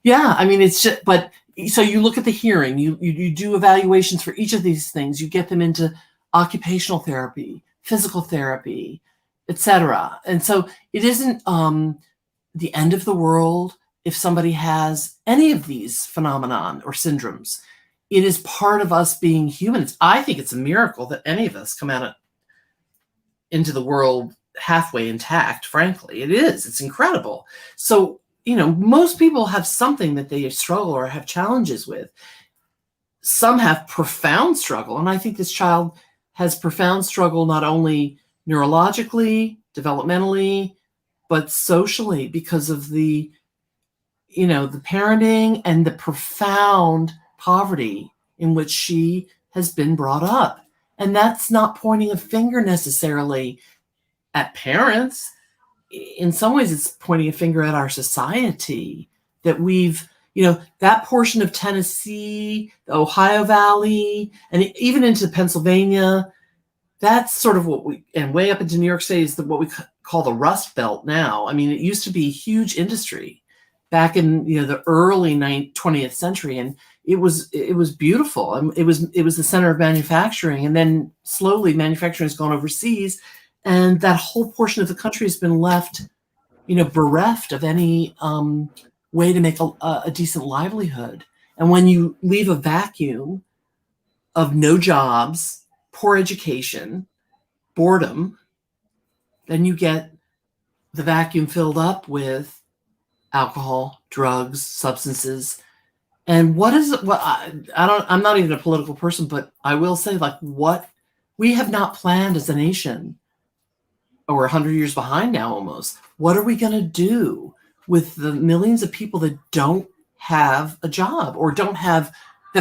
Yeah, I mean, it's just, but so you look at the hearing, you do evaluations for each of these things. You get them into occupational therapy, physical therapy, etc. And so it isn't the end of the world if somebody has any of these phenomenon or syndromes. It is part of us being human. I think it's a miracle that any of us come out into the world halfway intact, frankly. It is. It's incredible. So, most people have something that they struggle or have challenges with. Some have profound struggle. And I think this child has profound struggle not only neurologically, developmentally, but socially because of the parenting and the profound poverty in which she has been brought up. And that's not pointing a finger necessarily at parents. In some ways, it's pointing a finger at our society that we've, that portion of Tennessee, the Ohio Valley, and even into Pennsylvania, that's sort of and way up into New York State is what we call the Rust Belt now. I mean, it used to be a huge industry back in, the early 20th century. And it was beautiful. It was the center of manufacturing. And then slowly manufacturing has gone overseas. And that whole portion of the country has been left, bereft of any way to make a decent livelihood. And when you leave a vacuum of no jobs, poor education, boredom, then you get the vacuum filled up with alcohol, drugs, substances. And I'm not even a political person, but I will say, what we have not planned as a nation. Or 100 years behind now almost. What are we going to do with the millions of people that don't have a job or that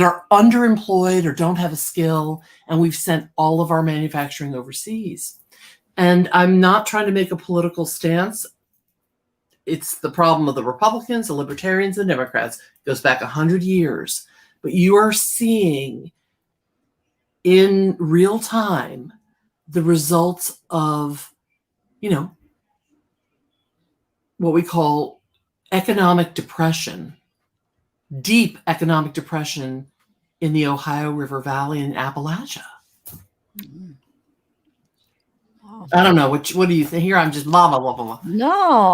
are underemployed or don't have a skill, and we've sent all of our manufacturing overseas? And I'm not trying to make a political stance. It's the problem of the Republicans, the Libertarians, the Democrats. It goes back 100 years. But you are seeing in real time the results of what we call economic depression, deep economic depression in the Ohio River Valley and Appalachia. Wow. I don't know. What do you think? Here I'm just blah, blah, blah, blah. No,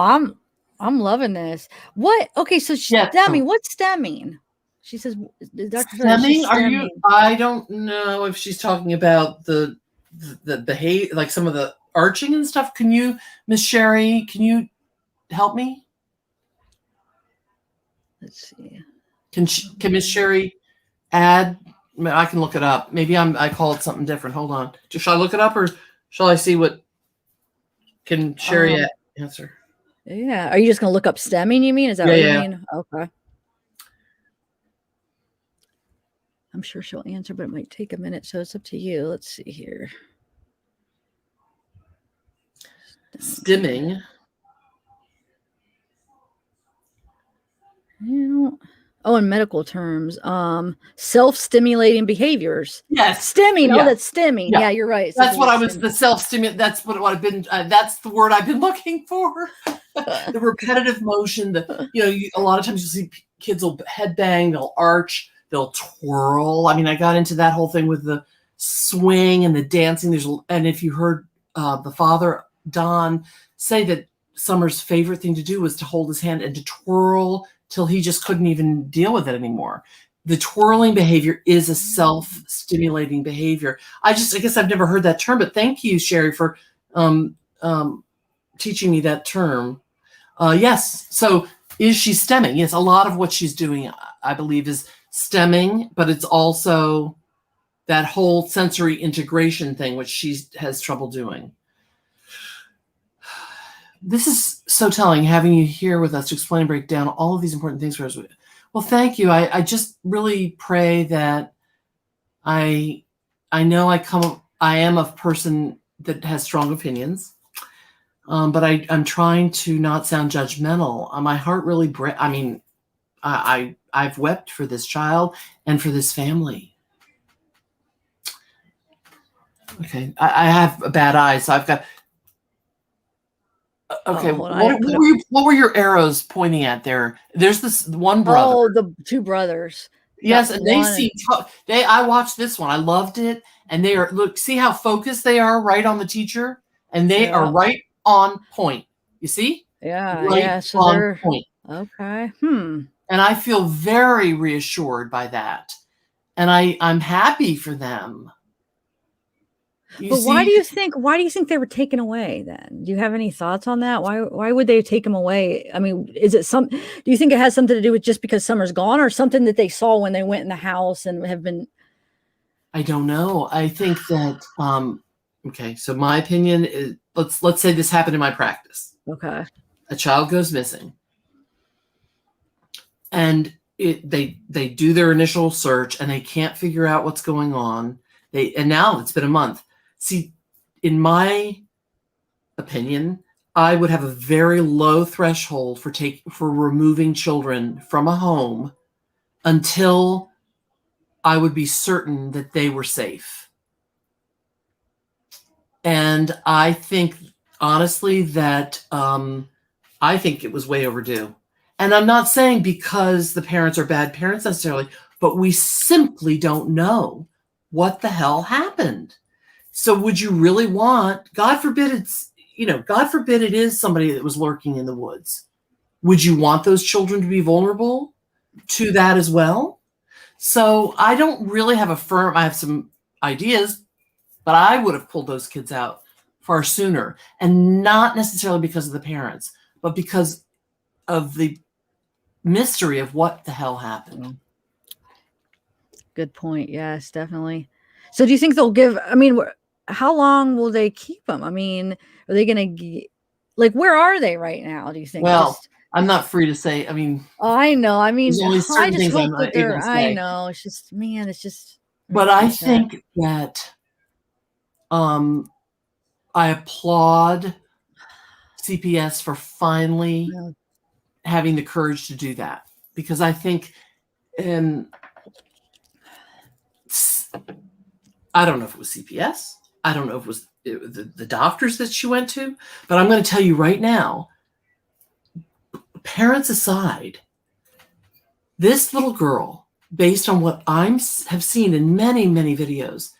I'm loving this. What? Okay, so stemming. What's stemming? She says, stemming? I don't know if she's talking about the behavior, like some of the arching and stuff. Can you, Miss Sherry, can you help me? Let's see. Can Miss Sherry add? I can look it up. Maybe I call it something different. Hold on. Shall I look it up, or shall I see what can Sherry answer? Yeah. Are you just going to look up stemming, you mean? Is that what you mean? Okay. I'm sure she'll answer, but it might take a minute, so it's up to you. Let's see here. Stimming. In medical terms, self-stimulating behaviors. Yes. Stimming. Yeah. Oh, that's stimming. Yeah, you're right. That's what I was, the self-stimulate. That's what I've been, that's the word I've been looking for. The repetitive motion, a lot of times you see kids will headbang, they'll arch, they'll twirl. I mean, I got into that whole thing with the swing and the dancing. And if you heard the father, Don, say that Summer's favorite thing to do was to hold his hand and to twirl till he just couldn't even deal with it anymore. The twirling behavior is a self-stimulating behavior. I guess I've never heard that term, but thank you, Sherry, for teaching me that term. Yes. So is she stemming? Yes. A lot of what she's doing, I believe, is stemming, but it's also that whole sensory integration thing, which she has trouble doing. This is so telling, having you here with us to explain and break down all of these important things for us. Well, thank you. I just really pray that I know I am a person that has strong opinions, but I'm trying to not sound judgmental. My heart really I've wept for this child and for this family. Okay, I have a bad eye, so I've got. Okay, what were your arrows pointing at there? There's this one brother. Oh, the two brothers. Yes, and I watched this one. I loved it. And they are, see how focused they are right on the teacher? And they are right on point. You see? Yeah, right so on they're point. Okay. And I feel very reassured by that. And I'm happy for them. But why do you think they were taken away then? Do you have any thoughts on that? Why would they take them away? I mean, do you think it has something to do with just because Summer's gone, or something that they saw when they went in the house and have been? I don't know. I think that okay, so my opinion is, let's say this happened in my practice. Okay. A child goes missing. And they do their initial search and they can't figure out what's going on. And now it's been a month. See, in my opinion, I would have a very low threshold for removing children from a home until I would be certain that they were safe. And I think, honestly, that I think it was way overdue. And I'm not saying because the parents are bad parents necessarily, but we simply don't know what the hell happened. So would you really want, God forbid it is somebody that was lurking in the woods. Would you want those children to be vulnerable to that as well? So I don't really have I have some ideas, but I would have pulled those kids out far sooner, and not necessarily because of the parents, but because of the mystery of what the hell happened. Good point. Yes, definitely. So do you think they'll give, I mean, how long will they keep them? I mean, are they going to, like, where are they right now, do you think? Well, I'm not free to say. I mean, I know. I mean, I just hope that they're, I know. It's just, man, it's just. But I think that I applaud CPS for finally having the courage to do that, because I think, I don't know if it was CPS. I don't know if it was the doctors that she went to, but I'm going to tell you right now, parents aside, this little girl, based on what I have seen in many, many videos,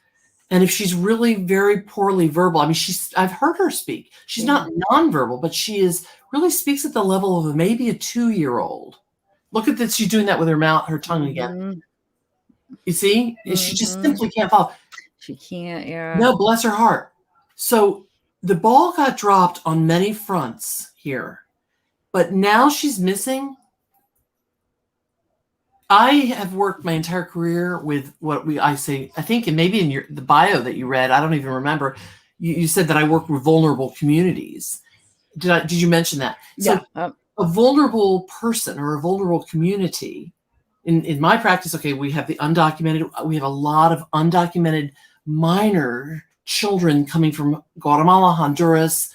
and if she's really very poorly verbal, I mean, I've heard her speak. She's not nonverbal, but she really speaks at the level of maybe a 2-year-old. Look at this. She's doing that with her tongue again. You see? She just simply can't follow. She can't, yeah. No, bless her heart. So the ball got dropped on many fronts here, but now she's missing. I have worked my entire career with I think, and maybe in the bio that you read, I don't even remember, you said that I work with vulnerable communities. Did you mention that? Yeah. So a vulnerable person or a vulnerable community, in my practice, okay, we have we have a lot of undocumented minor children coming from Guatemala, Honduras,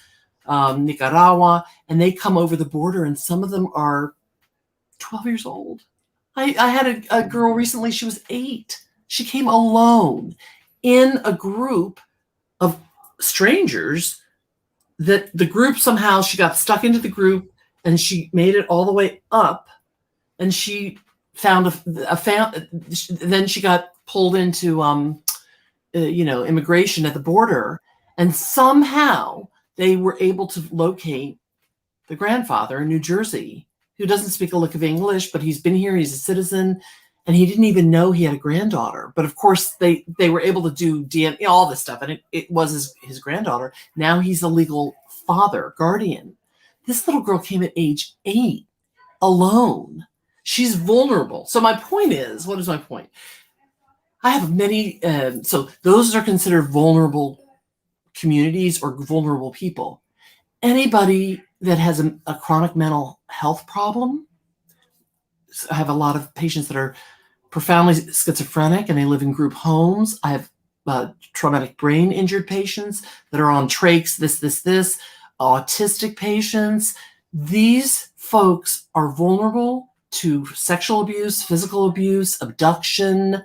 Nicaragua, and they come over the border, and some of them are 12 years old. I had a girl recently, she was 8. She came alone in a group of strangers that the group somehow, she got stuck into the group and she made it all the way up, and she found then she got pulled into, immigration at the border, and somehow they were able to locate the grandfather in New Jersey, who doesn't speak a lick of English, but he's been here, he's a citizen, and he didn't even know he had a granddaughter. But of course, they were able to do DNA, all this stuff, and it was his granddaughter. Now he's a legal father, guardian. This little girl came at age 8, alone. She's vulnerable. So my point is, what is my point? I have many, so those are considered vulnerable communities or vulnerable people. Anybody that has a chronic mental health problem. I have a lot of patients that are profoundly schizophrenic and they live in group homes. I have traumatic brain injured patients that are on trachs, this, autistic patients. These folks are vulnerable to sexual abuse, physical abuse, abduction,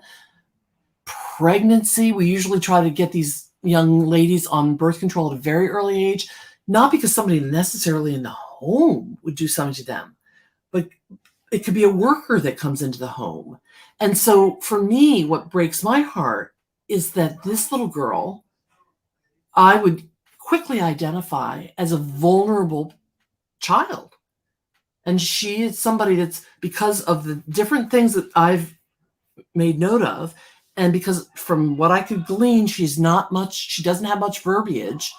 pregnancy. We usually try to get these young ladies on birth control at a very early age, not because somebody necessarily in the home would do something to them, but it could be a worker that comes into the home. And so for me, what breaks my heart is that this little girl, I would quickly identify as a vulnerable child. And she is somebody that's, because of the different things that I've made note of, and because from what I could glean, she doesn't have much verbiage.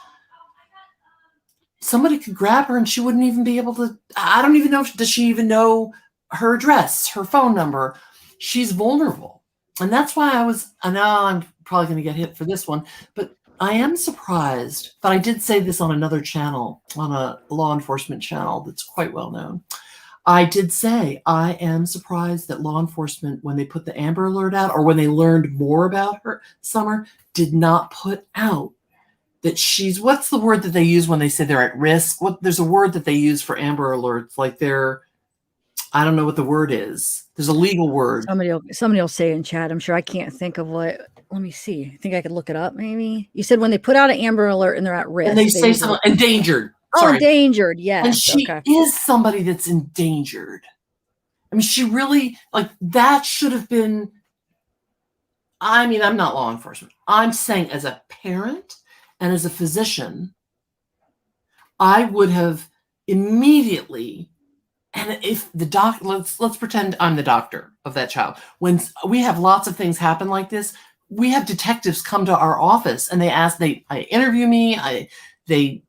Somebody could grab her and she wouldn't even be able to, I don't even know, does she even know her address, her phone number? She's vulnerable. And that's why I know I'm probably going to get hit for this one, but I am surprised, but I did say this on another channel, on a law enforcement channel that's quite well known. I did say I am surprised that law enforcement, when they put the Amber Alert out or when they learned more about her, Summer, did not put out that she's, what's the word that they use when they say they're at risk? There's a word that they use for Amber Alerts, like they're, I don't know what the word is. There's a legal word. Somebody will say in chat. I'm sure I can't think of what. Let me see. I think I could look it up. Maybe you said when they put out an Amber Alert and they're at risk, And they say something endangered. Oh, endangered. Yes. And she is somebody that's endangered. I mean, she really, like, that should have been. I mean, I'm not law enforcement. I'm saying as a parent and as a physician, I would have immediately. And if the let's pretend I'm the doctor of that child. When we have lots of things happen like this, we have detectives come to our office and they interview me. They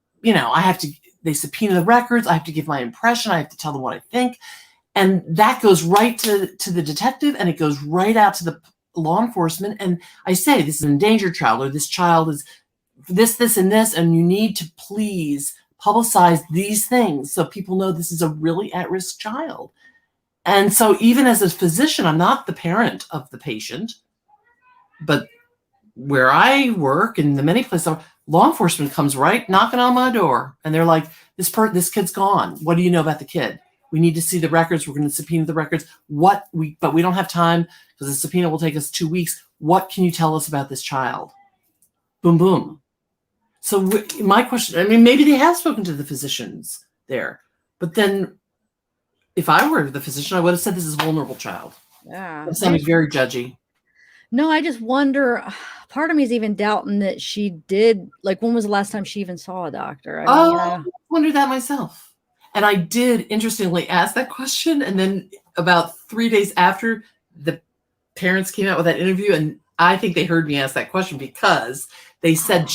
subpoena the records. I have to give my impression. I have to tell them what I think. And that goes right to the detective, and it goes right out to the law enforcement. And I say, this is an endangered child, or this child is this, and this, and you need to please publicize these things so people know this is a really at-risk child. And so even as a physician, I'm not the parent of the patient, but where I work in the many places, law enforcement comes right knocking on my door, and they're like, this kid's gone. What do you know about the kid? We need to see the records. We're going to subpoena the records. But we don't have time because the subpoena will take us 2 weeks. What can you tell us about this child? Boom, boom. So my question, I mean, maybe they have spoken to the physicians there, but then if I were the physician, I would have said this is a vulnerable child. Yeah. I'm sounding very judgy. No, I just wonder, part of me is even doubting that she did, like, when was the last time she even saw a doctor? I wondered that myself. And I did, interestingly, ask that question. And then about 3 days after, the parents came out with that interview, and I think they heard me ask that question because they said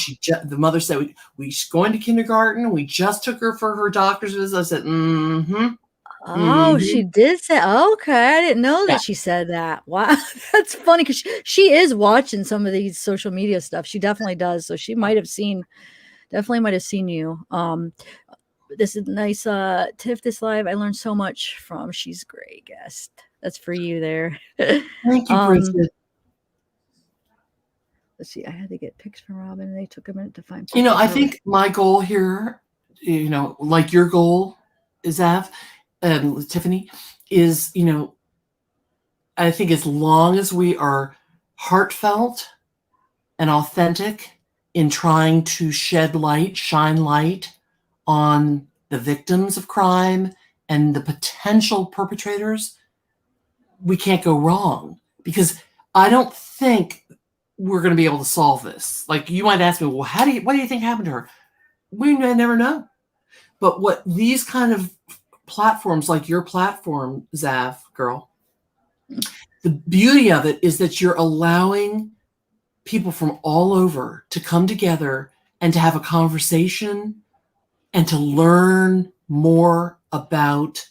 the mother said, she's going to kindergarten. We just took her for her doctor's visit. I said, mm-hmm. Oh, she did say, okay. I didn't know that she said that. Wow. That's funny because she is watching some of these social media stuff. She definitely does. So she definitely might have seen you. This is nice. Tiff, this live, I learned so much from. She's a great guest. That's for you there. Thank you, Bridget. Let's see. I had to get pics from Robin, and they took a minute to find. I think my goal here, like your goal, Zav, Tiffany, is, I think as long as we are heartfelt and authentic in trying to shine light on the victims of crime and the potential perpetrators, we can't go wrong. Because I don't think we're going to be able to solve this. Like, you might ask me, well, what do you think happened to her? We never know. But what these kind of platforms, like your platform, Zavgirl, the beauty of it is that you're allowing people from all over to come together and to have a conversation and to learn more about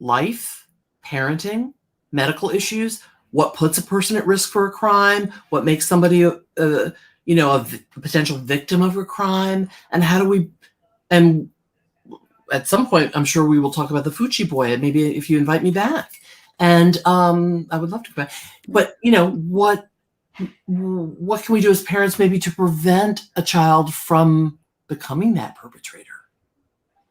life, parenting, medical issues, what puts a person at risk for a crime, what makes somebody a potential victim of a crime, and how do we, and at some point, I'm sure we will talk about the Fuchi boy, and maybe if you invite me back. And I would love to come back. But, what can we do as parents maybe to prevent a child from becoming that perpetrator?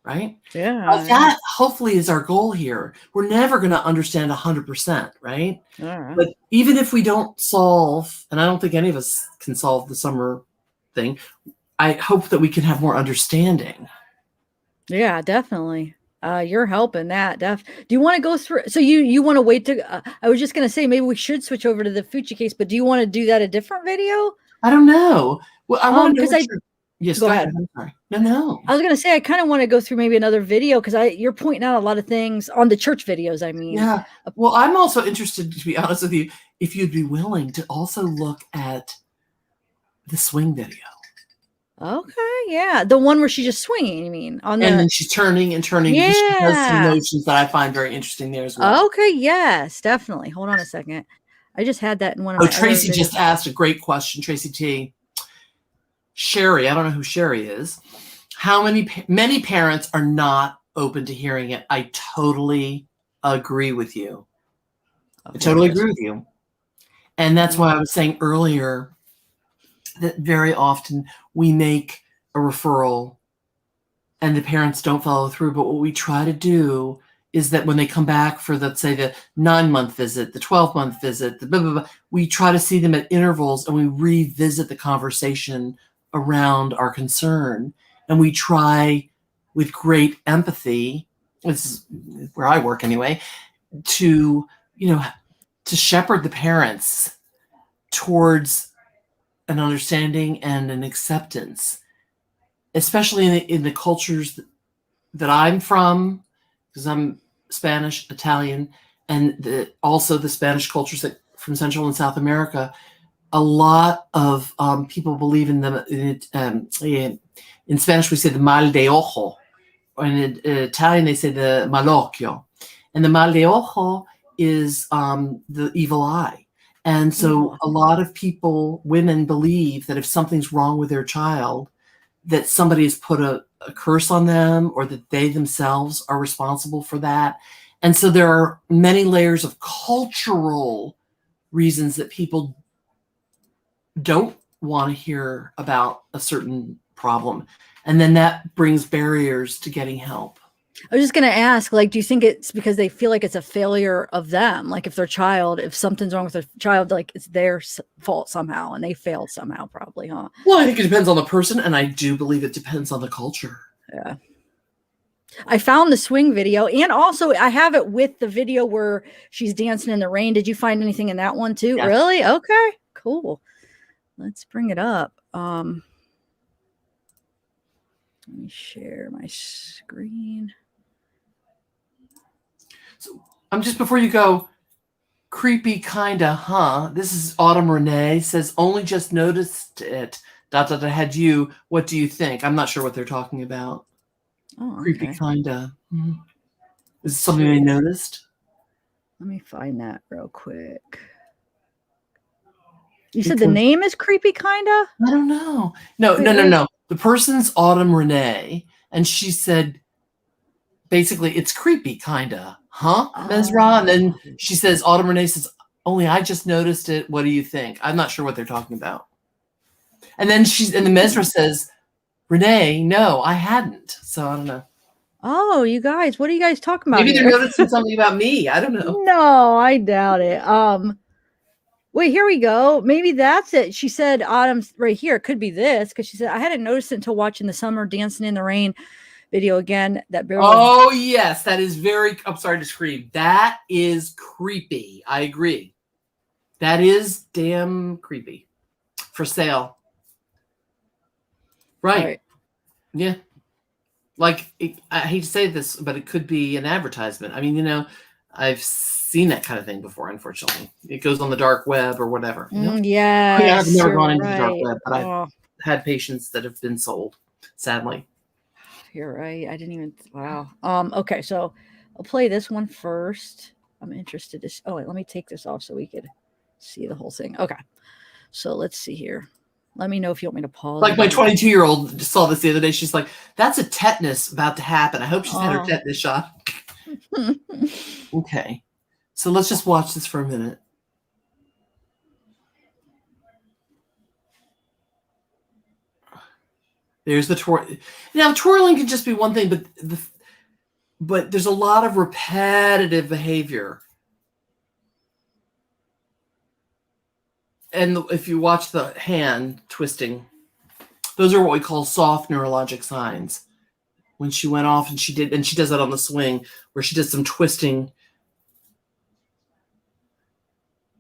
Right? Yeah. That hopefully is our goal here. We're never going to understand 100%, right? Right. But even if we don't solve, and I don't think any of us can solve the summer thing, I hope that we can have more understanding. Yeah, definitely. You're helping that. Do you want to go through? So you want to wait to? I was just going to say maybe we should switch over to the Fuchi case, but do you want to do that a different video? I don't know. Well, I want to know. Yes, go ahead. I'm sorry. No. I was going to say I kind of want to go through maybe another video because you're pointing out a lot of things on the church videos. I mean, yeah. Well, I'm also interested, to be honest with you, if you'd be willing to also look at the swing video. Okay, yeah, the one where she's just swinging. You mean and then she's turning and turning. Yeah, she does some motions that I find very interesting there as well. Okay, yes, definitely. Hold on a second. I just had that in one of my. Tracy just asked a great question. Tracy T. Sherry, I don't know who Sherry is. How many parents are not open to hearing it? I totally agree with you. I totally agree with you. And that's why I was saying earlier that very often we make a referral and the parents don't follow through. But what we try to do is that when they come back for, let's say, the 9-month visit, the 12-month visit, the blah, blah, blah, we try to see them at intervals and we revisit the conversation around our concern. And we try with great empathy, this is where I work anyway, to shepherd the parents towards an understanding and an acceptance, especially in the cultures that I'm from, because I'm Spanish, Italian, and also the Spanish cultures from Central and South America. A lot of people believe in in Spanish we say the mal de ojo, or in Italian they say the malocchio, and the mal de ojo is the evil eye. And so a lot of women believe that if something's wrong with their child, that somebody has put a curse on them, or that they themselves are responsible for that. And so there are many layers of cultural reasons that people don't want to hear about a certain problem. And then that brings barriers to getting help. I was just going to ask, do you think it's because they feel like it's a failure of them? Like if something's wrong with their child, it's their fault somehow and they failed somehow, probably, huh? Well, I think it depends on the person. And I do believe it depends on the culture. Yeah. I found the swing video, and also I have it with the video where she's dancing in the rain. Did you find anything in that one too? Yes. Really? Okay, cool. Let's bring it up. Let me share my screen. So just before you go, creepy kinda, huh? This is Autumn Renee, says only just noticed it. ... had you. What do you think? I'm not sure what they're talking about. Oh, okay. Creepy kinda. Is it something they noticed? Let me find that real quick. You said the name is creepy kinda? I don't know. No. The person's Autumn Renee, and she said basically it's creepy kinda, huh, Mesra? And then she says, Autumn Renee says, only I just noticed it. What do you think? I'm not sure what they're talking about. And then the Mesra says, Renee, no, I hadn't. So I don't know. Oh, you guys, what are you guys talking about? Maybe they're noticing something about me. I don't know. No, I doubt it. Wait, here we go. Maybe that's it. She said Autumn's right here. It could be this, because she said I hadn't noticed it until watching the Summer Dancing in the Rain video again. Oh, yes, that is I'm sorry to scream. That is creepy. I agree. That is damn creepy. For sale. Right. Yeah. I hate to say this, but it could be an advertisement. I mean, I've seen that kind of thing before, unfortunately. It goes on the dark web or whatever. Yeah. I've never gone into the dark web, but I've had patients that have been sold, sadly. You're right. I didn't even. Wow. Okay, so I'll play this one first. I'm interested to. Oh, wait, let me take this off so we could see the whole thing. Okay. So let's see here. Let me know if you want me to pause. Like my 22-year-old just saw this the other day. She's like, that's a tetanus about to happen. I hope she's had her tetanus shot. Okay. So let's just watch this for a minute. There's the twirl. Now, twirling can just be one thing, but there's a lot of repetitive behavior. And if you watch the hand twisting, those are what we call soft neurologic signs. When she went off and she does that on the swing, where she does some twisting.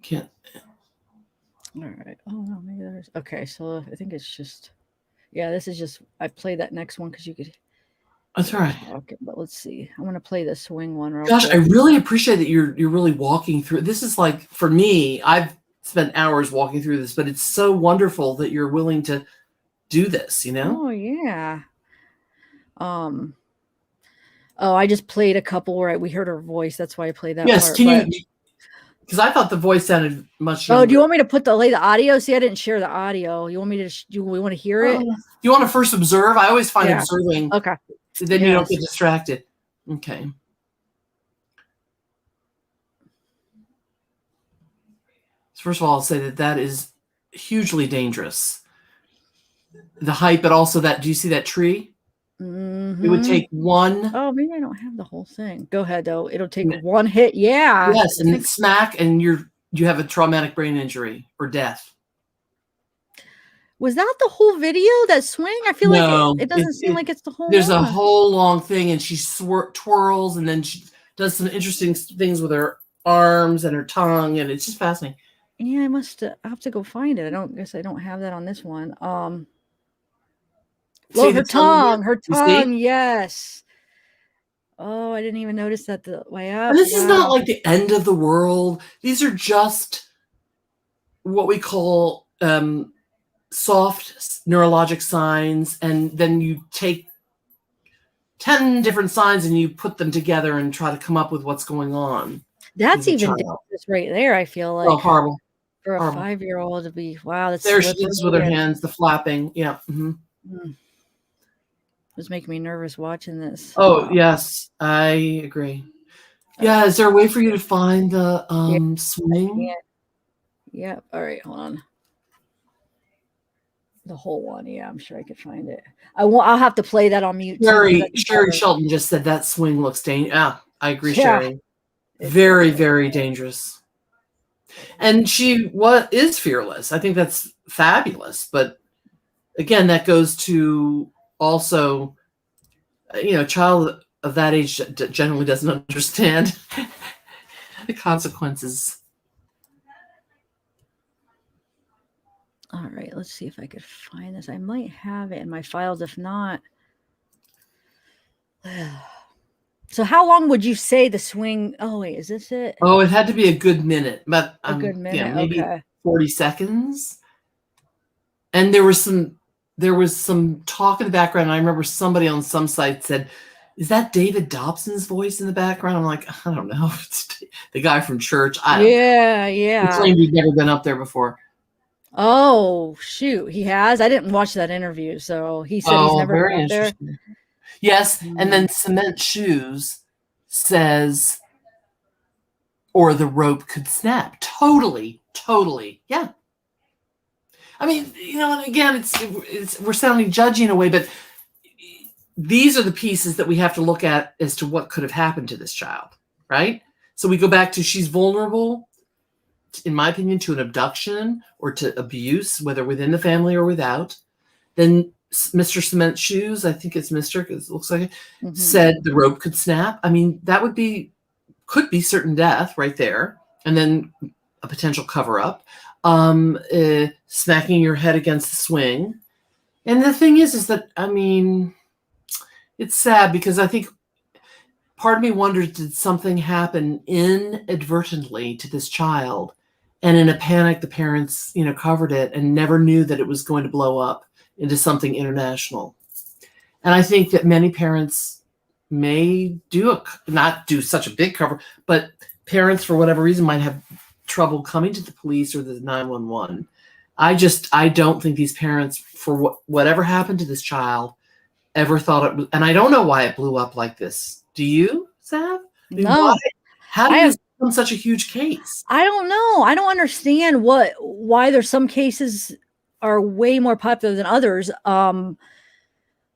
Can't. All right. Oh, no, maybe there's. Okay, so I think it's just. Yeah, this is just. I played that next one because you could. That's all right. Okay, but let's see. I'm gonna play the swing one. Gosh, quick. I really appreciate that you're really walking through. This is like, for me, I've spent hours walking through this, but it's so wonderful that you're willing to do this. Oh yeah. Oh, I just played a couple where we heard her voice. That's why I played that. Yes, part, can you? Because I thought the voice sounded much. Oh, do you want me to play the audio? See, I didn't share the audio. You want me to? Do we want to hear it? You want to first observe? I always find observing. Okay. Then you don't get distracted. Okay. First of all, I'll say that is hugely dangerous. The height, but also that, do you see that tree? Mm-hmm. It would take one. Oh, maybe I don't have the whole thing. Go ahead, though. It'll take one hit. Yeah. Yes, and smack, and you have a traumatic brain injury or death. Was that the whole video, that swing? I feel like it doesn't seem like it's the whole There's one. a whole long thing, and she twirls, and then she does some interesting things with her arms and her tongue, and it's just fascinating. Yeah, I have to go find it. I guess I don't have that on this one. Well, her tongue, yes. Oh, I didn't even notice that the way up. And this is not like the end of the world. These are just what we call soft neurologic signs, and then you take 10 different signs and you put them together and try to come up with what's going on. That's even dangerous right there, I feel like. Oh, horrible. For a 5-year-old to be, wow. That's there she is with her hands, the flapping. Yeah. Mm-hmm. It was making me nervous watching this. Oh, yes. I agree. Yeah. Is there a way for you to find the swing? Yeah. All right. Hold on. The whole one. Yeah, I'm sure I could find it. I'll have to play that on mute. Sherry Shelton just said that swing looks dangerous. Yeah, I agree, Sherry. Very, very dangerous. And she is fearless. I think that's fabulous. But again, that goes to also, a child of that age generally doesn't understand the consequences. All right, let's see if I could find this. I might have it in my files. If not, so how long would you say the swing? Oh wait, is this it? Oh, it had to be a good minute, but a good minute. Yeah, maybe 40 seconds. And there was some talk in the background. I remember somebody on some site said, "Is that David Dobson's voice in the background?" I'm like, I don't know. It's the guy from church. Yeah. He claimed he'd never been up there before. Oh shoot, he has. I didn't watch that interview, so he said he's never been up there. Yes, and then Cement Shoes says, or the rope could snap. Totally. Yeah. I mean, and again, we're sounding judgy in a way, but these are the pieces that we have to look at as to what could have happened to this child, right? So we go back to she's vulnerable, in my opinion, to an abduction or to abuse, whether within the family or without. Then Mr. Cement Shoes, I think it's Mr. because it looks like it, said the rope could snap. I mean, that could be certain death right there. And then a potential cover up, smacking your head against the swing. And the thing is that, I mean, it's sad because I think part of me wonders, did something happen inadvertently to this child? And in a panic, the parents, covered it and never knew that it was going to blow up into something international. And I think that many parents may not do such a big cover, but parents, for whatever reason, might have trouble coming to the police or the 911. I don't think these parents, for whatever happened to this child, ever thought it was, and I don't know why it blew up like this. Do you, Sav? No. How did this become such a huge case? I don't know. I don't understand why there's some cases are way more popular than others.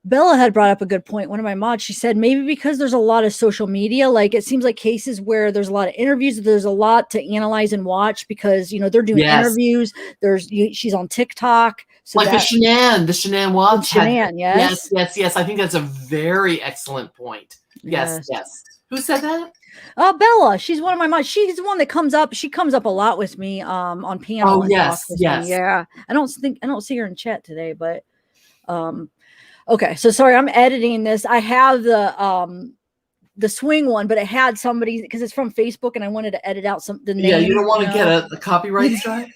Bella had brought up a good point. One of my mods, she said maybe because there's a lot of social media, like it seems like cases where there's a lot of interviews, there's a lot to analyze and watch because they're doing interviews. She's on TikTok, so like the Shanann Watts. Yes. I think that's a very excellent point. Yes. Who said that? Bella. She's one of my mods. She's the one that comes up. She comes up a lot with me on panel. Oh, yes. Me. Yeah. I don't see her in chat today, but okay. So sorry, I'm editing this. I have the swing one, but it had somebody because it's from Facebook, and I wanted to edit out the name. Yeah, you don't want to get a copyright strike.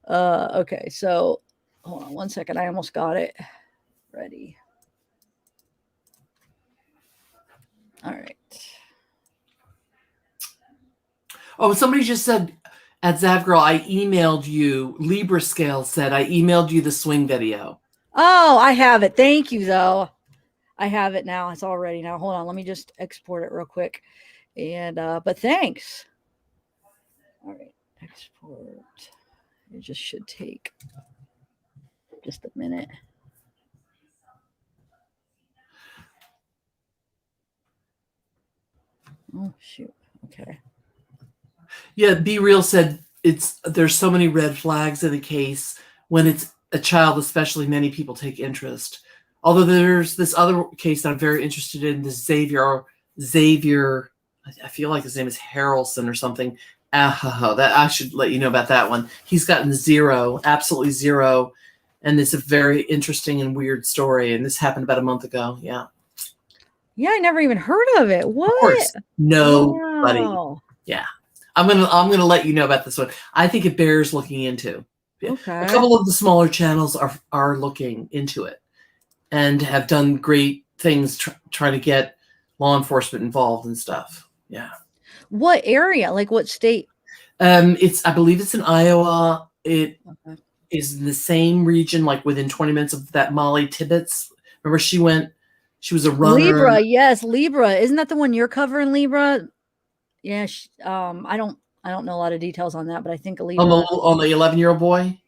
Okay. So hold on one second. I almost got it ready. All right. Oh, somebody just said at zavgirl, I emailed you. Libra Scale said I emailed you the swing video. Oh, I have it. Thank you, though. I have it now. It's all ready now. Hold on. Let me just export it real quick. And but thanks. All right. Export. It just should take just a minute. Oh shoot. Okay. Yeah, Be Real said there's so many red flags in the case. When it's a child, especially, many people take interest. Although there's this other case that I'm very interested in, this Xavier, I feel like his name is Harrelson or something. That I should let you know about that one. He's gotten 0, absolutely 0. And it's a very interesting and weird story. And this happened about a month ago. Yeah. Yeah, I never even heard of it. What? Of course. Nobody. Wow. Yeah. I'm gonna let you know about this one. I think it bears looking into. Okay. A couple of the smaller channels are looking into it and have done great things trying to get law enforcement involved and stuff. Yeah. What area? Like what state? I believe it's in Iowa. It Okay. is in the same region, like within 20 minutes of that Molly Tibbetts. Remember she was a runner. Libra, yes, Libra. Isn't that the one you're covering, Libra? Yeah, I don't know a lot of details on that, but I think Libra. On the 11-year-old boy.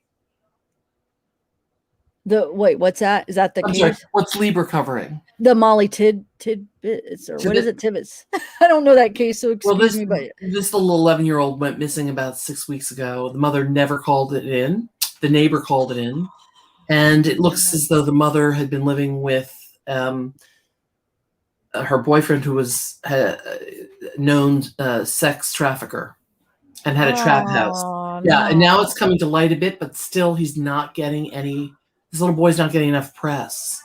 Wait, what's that? Is that the case? Sorry, what's Libra covering? The Molly Tidbits, or what is it? Tibbetts. I don't know that case, so excuse me. But this little 11-year-old went missing about 6 weeks ago. The mother never called it in. The neighbor called it in, and it looks as though the mother had been living with her boyfriend, who was a known sex trafficker and had a trap house. Yeah, and now it's coming to light a bit, but still he's not getting any. This little boy's not getting enough press.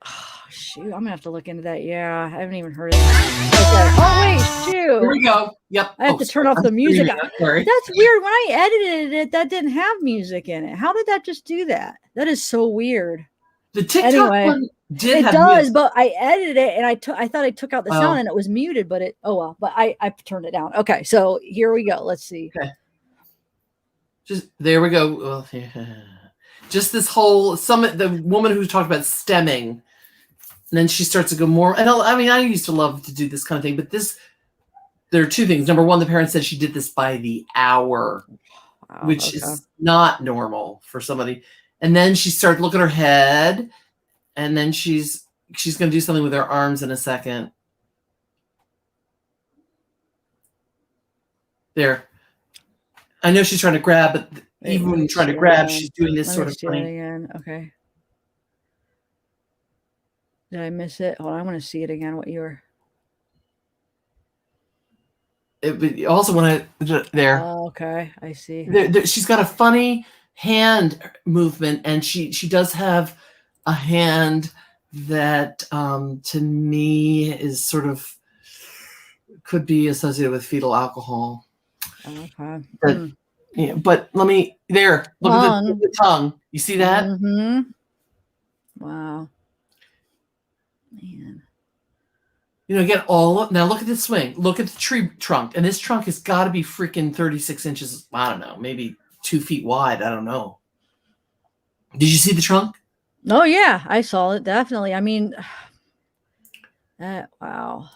Oh, shoot, I'm gonna have to look into that. Yeah, I haven't even heard of that. Okay. Oh wait, shoot. Here we go. Yep. I have to turn off the music. That's weird. When I edited it, that didn't have music in it. How did that just do that? That is so weird. The TikTok one did have does, music. but I edited it and I thought I took out the sound and it was muted, but I turned it down. Okay, so here we go. Let's see. Okay. Just there we go. Well, yeah. Just this whole the woman who talked about stemming, and then she starts to go more. And I used to love to do this kind of thing, but there are two things. Number one, the parents said she did this by the hour, which is not normal for somebody. And then she started looking at her head, and then she's going to do something with her arms in a second. There. I know she's trying to grab, but even when trying to grab, she's doing this sort of thing. Again. Okay. Did I miss it? Hold on, I want to see it again. What you were. Also, when I there. Oh, okay, I see. She's got a funny hand movement, and she does have a hand that to me is sort of could be associated with fetal alcohol. Okay. But, yeah, but let me look at the tongue. You see that? Mm-hmm. Wow. Man. Get now look at this swing. Look at the tree trunk. And this trunk has got to be freaking 36 inches. I don't know, maybe 2 feet wide. I don't know. Did you see the trunk? Oh yeah, I saw it. Definitely. I mean, wow.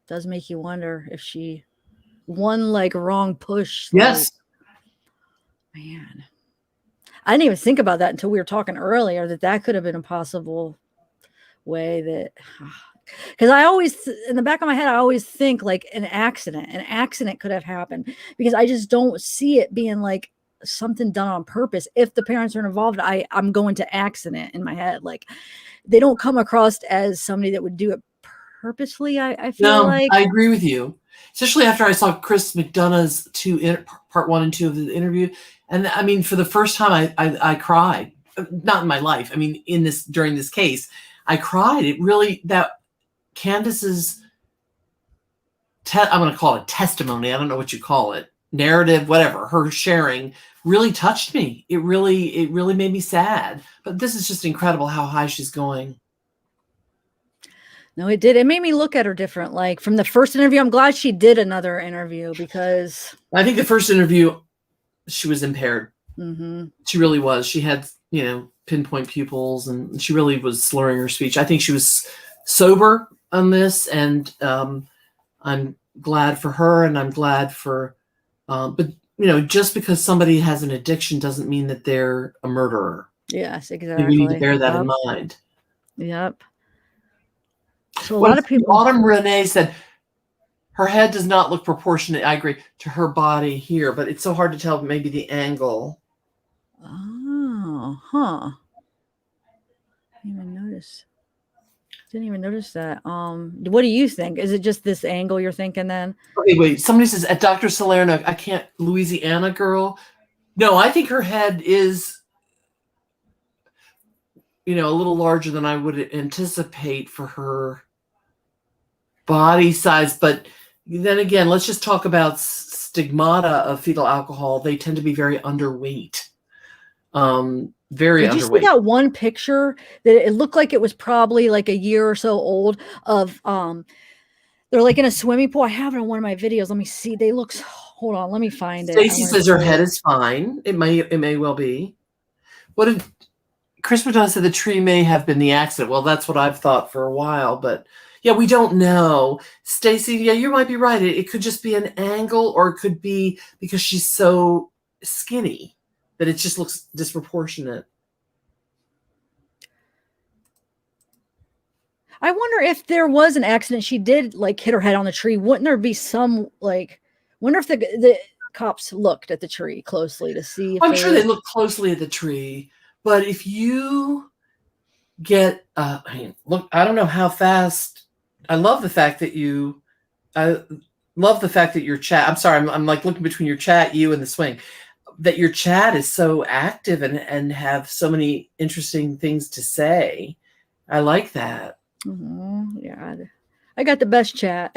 Does make you wonder if she one wrong push. Yes. Man. I didn't even think about that until we were talking earlier, that could have been a possible way that, because I always, in the back of my head, I always think an accident could have happened, because I just don't see it being something done on purpose. If the parents are involved, I'm going to accident in my head. They don't come across as somebody that would do it purposely. I feel I agree with you, especially after I saw Chris McDonough's part 1 and 2 of the interview. And I mean, for the first time, I cried. Not in my life. I mean, during this case, I cried. It really, that Candace's, I'm going to call it testimony. I don't know what you call it. Narrative, whatever. Her sharing really touched me. It really made me sad. But this is just incredible how high she's going. No, it did. It made me look at her different. From the first interview, I'm glad she did another interview, because I think the first interview, she was impaired. Mm-hmm. She really was. She had, pinpoint pupils, and she really was slurring her speech. I think she was sober on this, and I'm glad for her, and I'm glad for, but just because somebody has an addiction doesn't mean that they're a murderer. Yes, exactly. We need to bear that in mind. Yep. So a lot of people. Autumn Renee said her head does not look proportionate. I agree, to her body here, but it's so hard to tell. Maybe the angle. Oh, huh. Didn't even notice that. What do you think? Is it just this angle you're thinking then? Okay, wait. Somebody says at Dr. Salerno, I can't. Louisiana girl. No, I think her head is, a little larger than I would anticipate for her body size. But then again, let's just talk about stigmata of fetal alcohol. They tend to be very underweight. Very Did underweight. You see that one picture that it looked like it was probably like a year or so old of they're like in a swimming pool. I have it on one of my videos. Let me see. Hold on, let me find it. Stacy says her head is fine. It may well be. What did Chris McDonough said? The tree may have been the accident. Well, that's what I've thought for a while, but yeah, we don't know. Stacy, yeah, you might be right. It could just be an angle, or it could be because she's so skinny that it just looks disproportionate. I wonder if there was an accident. She did like hit her head on the tree. Wouldn't there be some wonder if the cops looked at the tree closely to see if I'm sure they looked closely at the tree, but if you get look, I don't know how fast. I love the fact that your chat. I'm sorry, I'm like looking between your chat, you and the swing. That your chat is so active and have so many interesting things to say. I like that. Mm-hmm. Yeah, I got the best chat.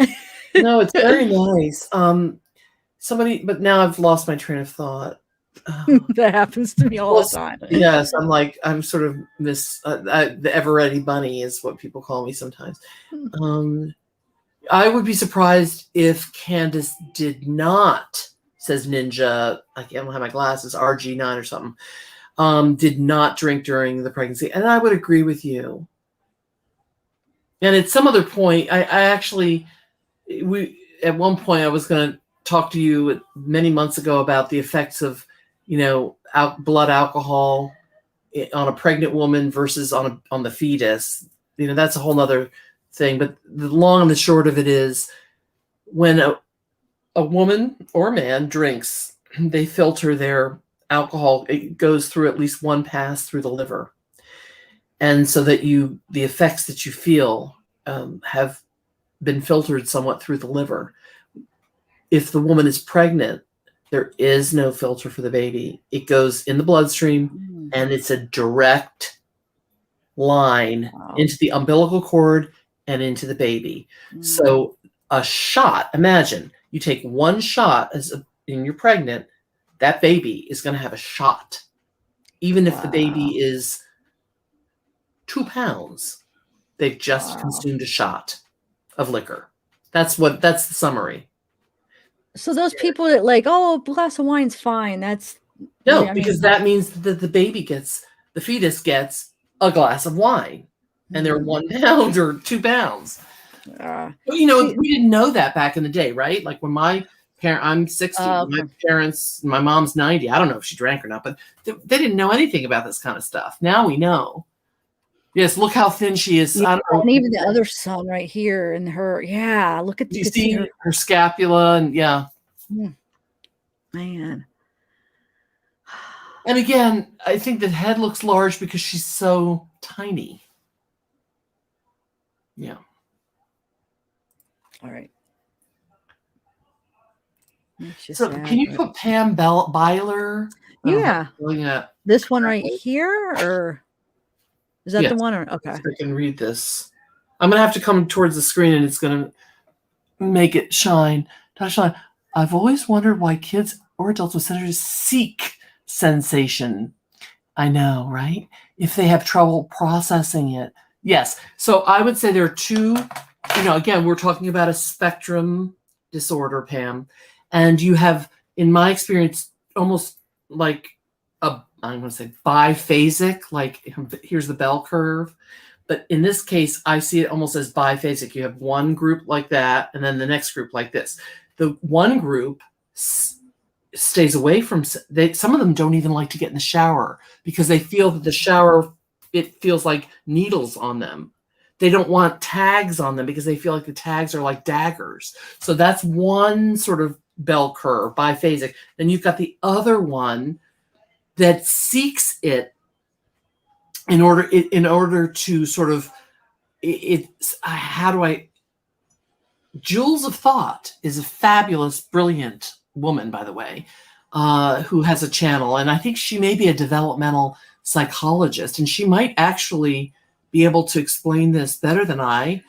No, it's very nice. But now I've lost my train of thought. That happens to me all the time. Yes, I'm sort of the ever ready bunny is what people call me sometimes. I would be surprised if Candace did not, says Ninja, I don't have my glasses, RG9 or something, did not drink during the pregnancy. And I would agree with you. And at some other point, at one point I was going to talk to you many months ago about the effects of, blood alcohol on a pregnant woman versus on the fetus. That's a whole nother thing. But the long and the short of it is, when a woman or a man drinks, they filter their alcohol. It goes through at least one pass through the liver. And so that the effects that you feel have been filtered somewhat through the liver. If the woman is pregnant, there is no filter for the baby. It goes in the bloodstream, and it's a direct line into the umbilical cord and into the baby. So a shot, imagine you take one shot and you're pregnant, that baby is going to have a shot. Even if the baby is 2 pounds, they've just consumed a shot of liquor. That's the summary. So those people that a glass of wine's fine. Because that means that the fetus gets a glass of wine, and they're 1 pound or 2 pounds. We didn't know that back in the day, right? Like when I'm 60, my mom's 90. I don't know if she drank or not, but they didn't know anything about this kind of stuff. Now we know. Yes, look how thin she is. Yeah, and even the other son right here, and her. Yeah, look at. You see her scapula, and yeah. Man. And again, I think the head looks large because she's so tiny. Yeah. All right. So can you put Pam Byler? Yeah. This one right here, or is that the one? Or okay. I can read this. I'm gonna have to come towards the screen, and it's gonna make it shine. Tasha, I've always wondered why kids or adults with seizures seek sensation. I know, right? If they have trouble processing it. Yes. So I would say there are two, again, we're talking about a spectrum disorder, Pam. And you have, in my experience, almost like I'm going to say biphasic, like here's the bell curve. But in this case, I see it almost as biphasic. You have one group like that, and then the next group like this. The one group stays away from, some of them don't even like to get in the shower because they feel that the shower, it feels like needles on them. They don't want tags on them because they feel like the tags are like daggers. So that's one sort of bell curve, biphasic. Then you've got the other one that seeks it in order to sort of, Jules of Thought is a fabulous, brilliant woman, by the way, who has a channel. And I think she may be a developmental psychologist, and she might actually be able to explain this better than I.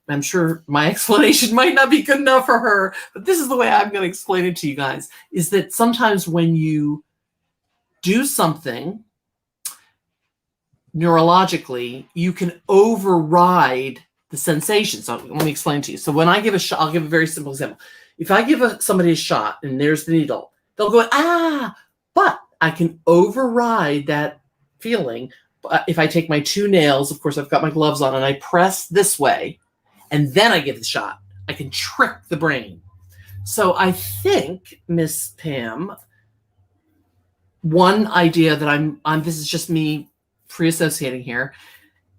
I'm sure my explanation might not be good enough for her, but this is the way I'm going to explain it to you guys, is that sometimes when you do something neurologically, you can override the sensation. So let me explain to you. So when I give a shot, I'll give a very simple example. If I give somebody a shot and there's the needle, they'll go, but I can override that feeling. If I take my two nails, of course, I've got my gloves on, and I press this way, and then I give the shot, I can trick the brain. So I think, Miss Pam, one idea that I'm this is just me pre-associating here,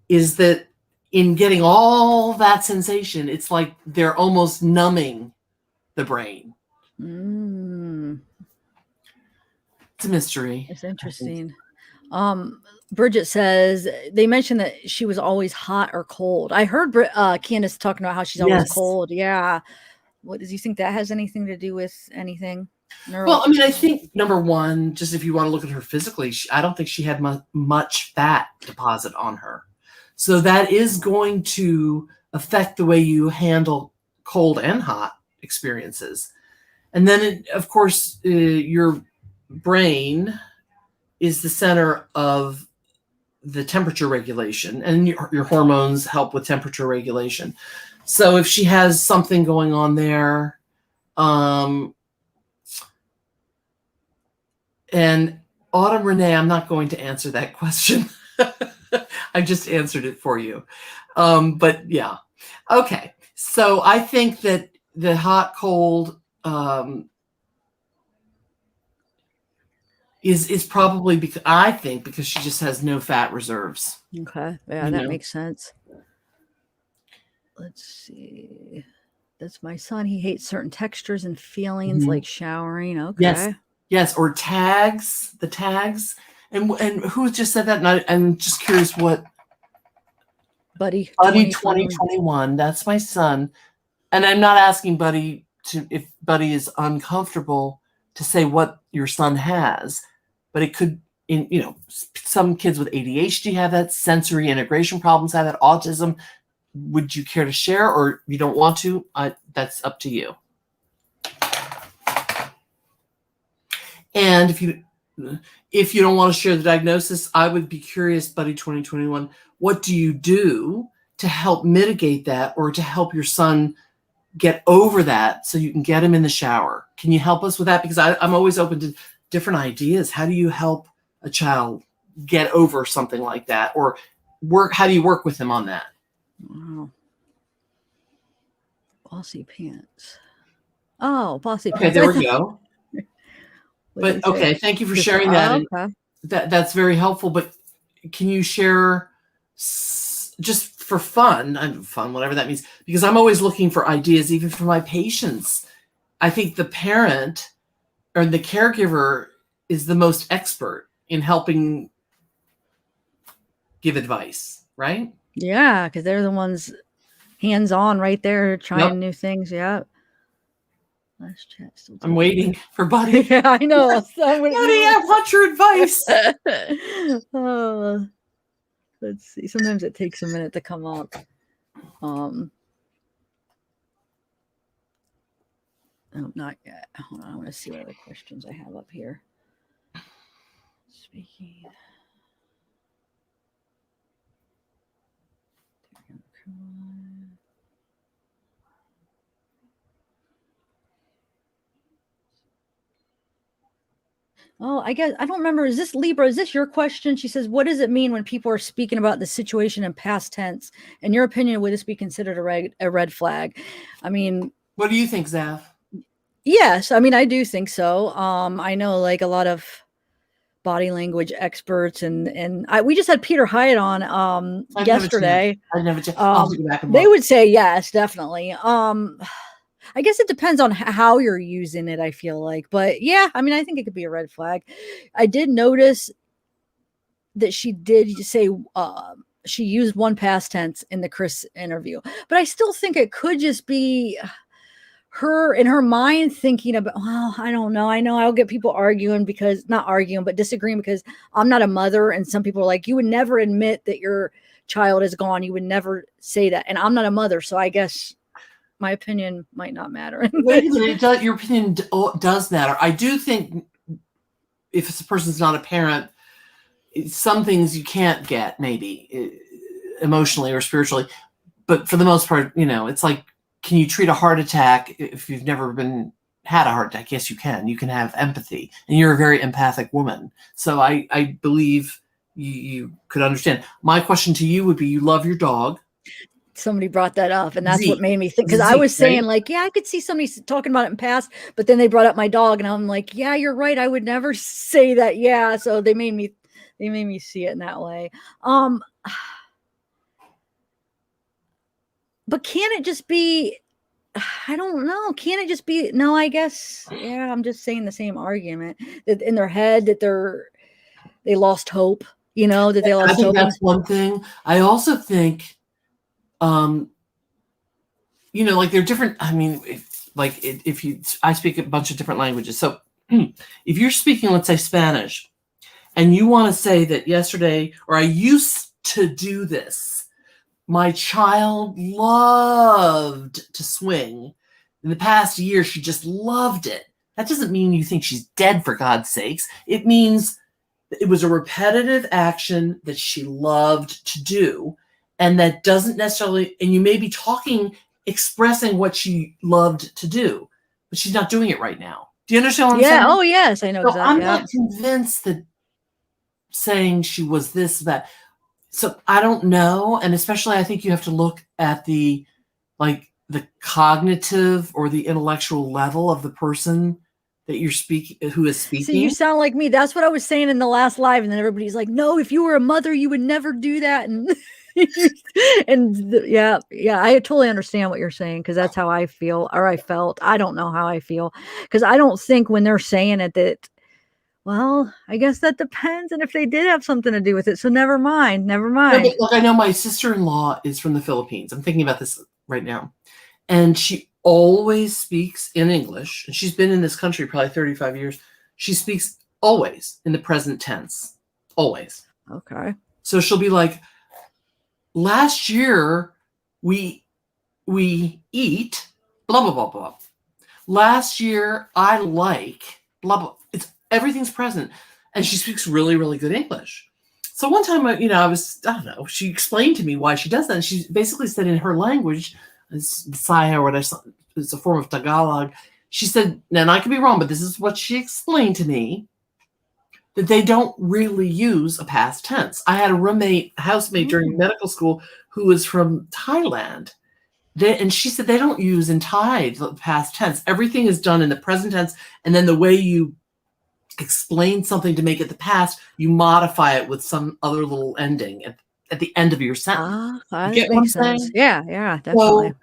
is that in getting all that sensation, it's like they're almost numbing the brain. It's a mystery. It's interesting. Bridget says they mentioned that she was always hot or cold. I heard Candace talking about how she's always cold. Yeah. What does you think that has anything to do with anything? Well, I mean, I think number one, just if you want to look at her physically, I don't think she had much fat deposit on her. So that is going to affect the way you handle cold and hot experiences. And then, of course, your brain is the center of the temperature regulation, and your hormones help with temperature regulation. So if she has something going on there, and Autumn Renee, I'm not going to answer that question. I just answered it for you. But yeah. Okay. So I think that the hot, cold is probably because she just has no fat reserves. Okay. Yeah, that makes sense. Let's see. That's my son. He hates certain textures and feelings like showering. Okay. Yes. Or tags, the tags. And who just said that? And I'm just curious what. Buddy 2021. That's my son. And I'm not asking Buddy if Buddy is uncomfortable to say what your son has, but it could, some kids with ADHD have that, sensory integration problems have that, autism. Would you care to share, or you don't want to? That's up to you. And if you don't want to share the diagnosis, I would be curious, Buddy 2021, what do you do to help mitigate that, or to help your son get over that so you can get him in the shower? Can you help us with that? Because I'm always open to different ideas. How do you help a child get over something like that, or how do you work with him on that? Wow. Bossy pants. Oh, bossy pants. Okay, there we go. But okay, thank you for sharing that. Okay. That's very helpful. But can you share, just for fun, whatever that means, because I'm always looking for ideas, even for my patients. I think the parent or the caregiver is the most expert in helping give advice, right? Yeah, because they're the ones hands-on right there trying new things. Yeah. Last chat. I'm waiting for Buddy. Yeah, I know. Buddy, I want your advice. Let's see. Sometimes it takes a minute to come up. Oh, not yet. Hold on. I want to see what other questions I have up here. Speaking. Oh, I guess I don't remember. Is this Libra? Is this your question? She says, what does it mean when people are speaking about the situation in past tense? In your opinion, would this be considered a red flag? I mean, What do you think, Zav? yes. I mean, I do think so. I know like a lot of body language experts and we just had Peter Hyatt on yesterday. I'd never checked. I'll have to go back and They look. would say yes, definitely. I guess it depends on how you're using it, I feel like. But yeah, I mean, I think it could be a red flag. I did notice that she did say she used one past tense in the Chris interview, but I still think it could just be her in her mind thinking about, well, I don't know. I know I'll get people arguing because not arguing, but disagreeing because I'm not a mother. And some people are like, you would never admit that your child is gone. You would never say that. And I'm not a mother. So I guess my opinion might not matter. Wait a minute, your opinion does matter. I do think if a person's not a parent, some things you can't get maybe emotionally or spiritually, but for the most part, it's like, can you treat a heart attack if you've never had a heart attack? Yes, you can. You can have empathy, and you're a very empathic woman. So I believe you could understand. My question to you would be, you love your dog. Somebody brought that up, and that's Zeke. what made me think, because I was saying like, yeah, I could see somebody talking about it in past, but then they brought up my dog, and I'm like, yeah, you're right. I would never say that. Yeah. So they made me see it in that way. But can it just be, I don't know. Can it just be, no, I guess, yeah, I'm just saying the same argument that in their head that they lost hope, that they lost hope. I think that's one thing. I also think, like they're different. I mean, I speak a bunch of different languages. So if you're speaking, let's say Spanish, and you want to say that yesterday, or I used to do this, my child loved to swing. In the past year, she just loved it. That doesn't mean you think she's dead, for God's sakes. It means it was a repetitive action that she loved to do. And that doesn't necessarily, and you may be expressing what she loved to do, but she's not doing it right now. Do you understand what I'm saying? Oh, yes, I know So exactly. I'm not convinced that saying she was this, that. So I don't know. And especially I think you have to look at the cognitive or the intellectual level of the person that you're who is speaking. See, you sound like me. That's what I was saying in the last live. And then everybody's like, no, if you were a mother, you would never do that. And yeah, I totally understand what you're saying, because that's how I feel, or I felt. I don't know how I feel, because I don't think when they're saying it that, well, I guess that depends. And if they did have something to do with it, so never mind. No, but look, I know my sister-in-law is from the Philippines. I'm thinking about this right now. And she always speaks in English. And she's been in this country probably 35 years. She speaks always in the present tense. Always. Okay. So she'll be like, last year we eat, blah, blah, blah, blah. Last year I like, blah, blah. Everything's present. And she speaks really, really good English. So one time, I don't know, she explained to me why she does that. And she basically said in her language, Bisaya or whatever, it's a form of Tagalog. She said, and I could be wrong, but this is what she explained to me, that they don't really use a past tense. I had a housemate during medical school who was from Thailand. And she said they don't use in Thai the past tense. Everything is done in the present tense. And then the way you explain something to make it the past, you modify it with some other little ending at the end of your sentence. That makes sense. Yeah, definitely. So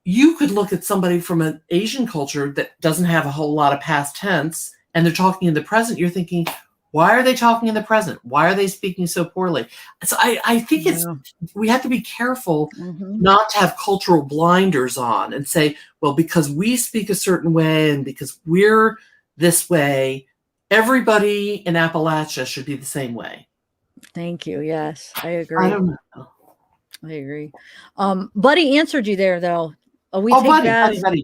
you could look at somebody from an Asian culture that doesn't have a whole lot of past tense, and they're talking in the present. You're thinking, why are they talking in the present? Why are they speaking so poorly? So I think we have to be careful not to have cultural blinders on and say, well, because we speak a certain way and because we're this way, everybody in Appalachia should be the same way. Thank you. Yes, I agree. I don't know. I agree. Buddy answered you there, though. Buddy.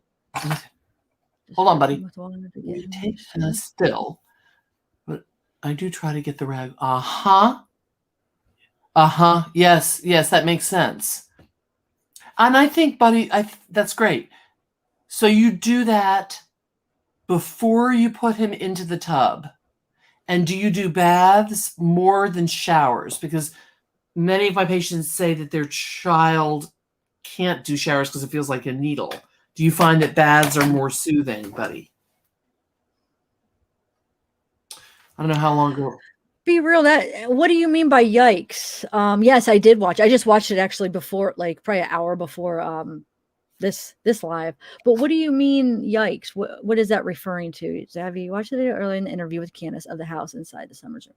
Hold on, buddy. We take still, but I do try to get the rag. Yes, that makes sense. And I think, buddy, that's great. So you do that before you put him into the tub. And do you do baths more than showers? Because many of my patients say that their child can't do showers because it feels like a needle. Do you find that baths are more soothing, buddy? I don't know how long ago. Be real. What do you mean by yikes? Yes, I did watch. I just watched it actually before, like probably an hour before this live. But what do you mean yikes? What is that referring to? Have you watched the video earlier in the interview with Candace of the house inside the Summers room?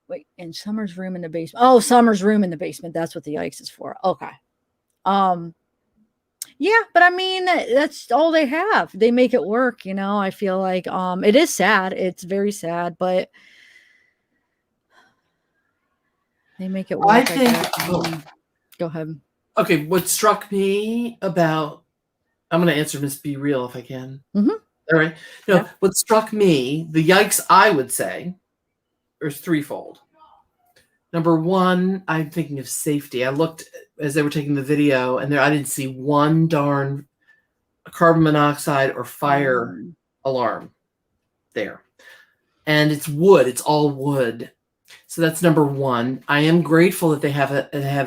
Wait, in Summers' room in the basement. Oh, Summers' room in the basement. That's what the yikes is for. Okay. Yeah, but I mean that's all they have. They make it work, you know. I feel like it is sad. It's very sad, but they make it work. I think. Go ahead. Okay, what struck me about, I'm going to answer Miss Be Real if I can. Mm-hmm. All right. No, what struck me, the yikes I would say, is threefold. Number one, I'm thinking of safety. I looked as they were taking the video, and I didn't see one darn carbon monoxide or fire alarm there. And it's wood. It's all wood. So that's number one. I am grateful that they have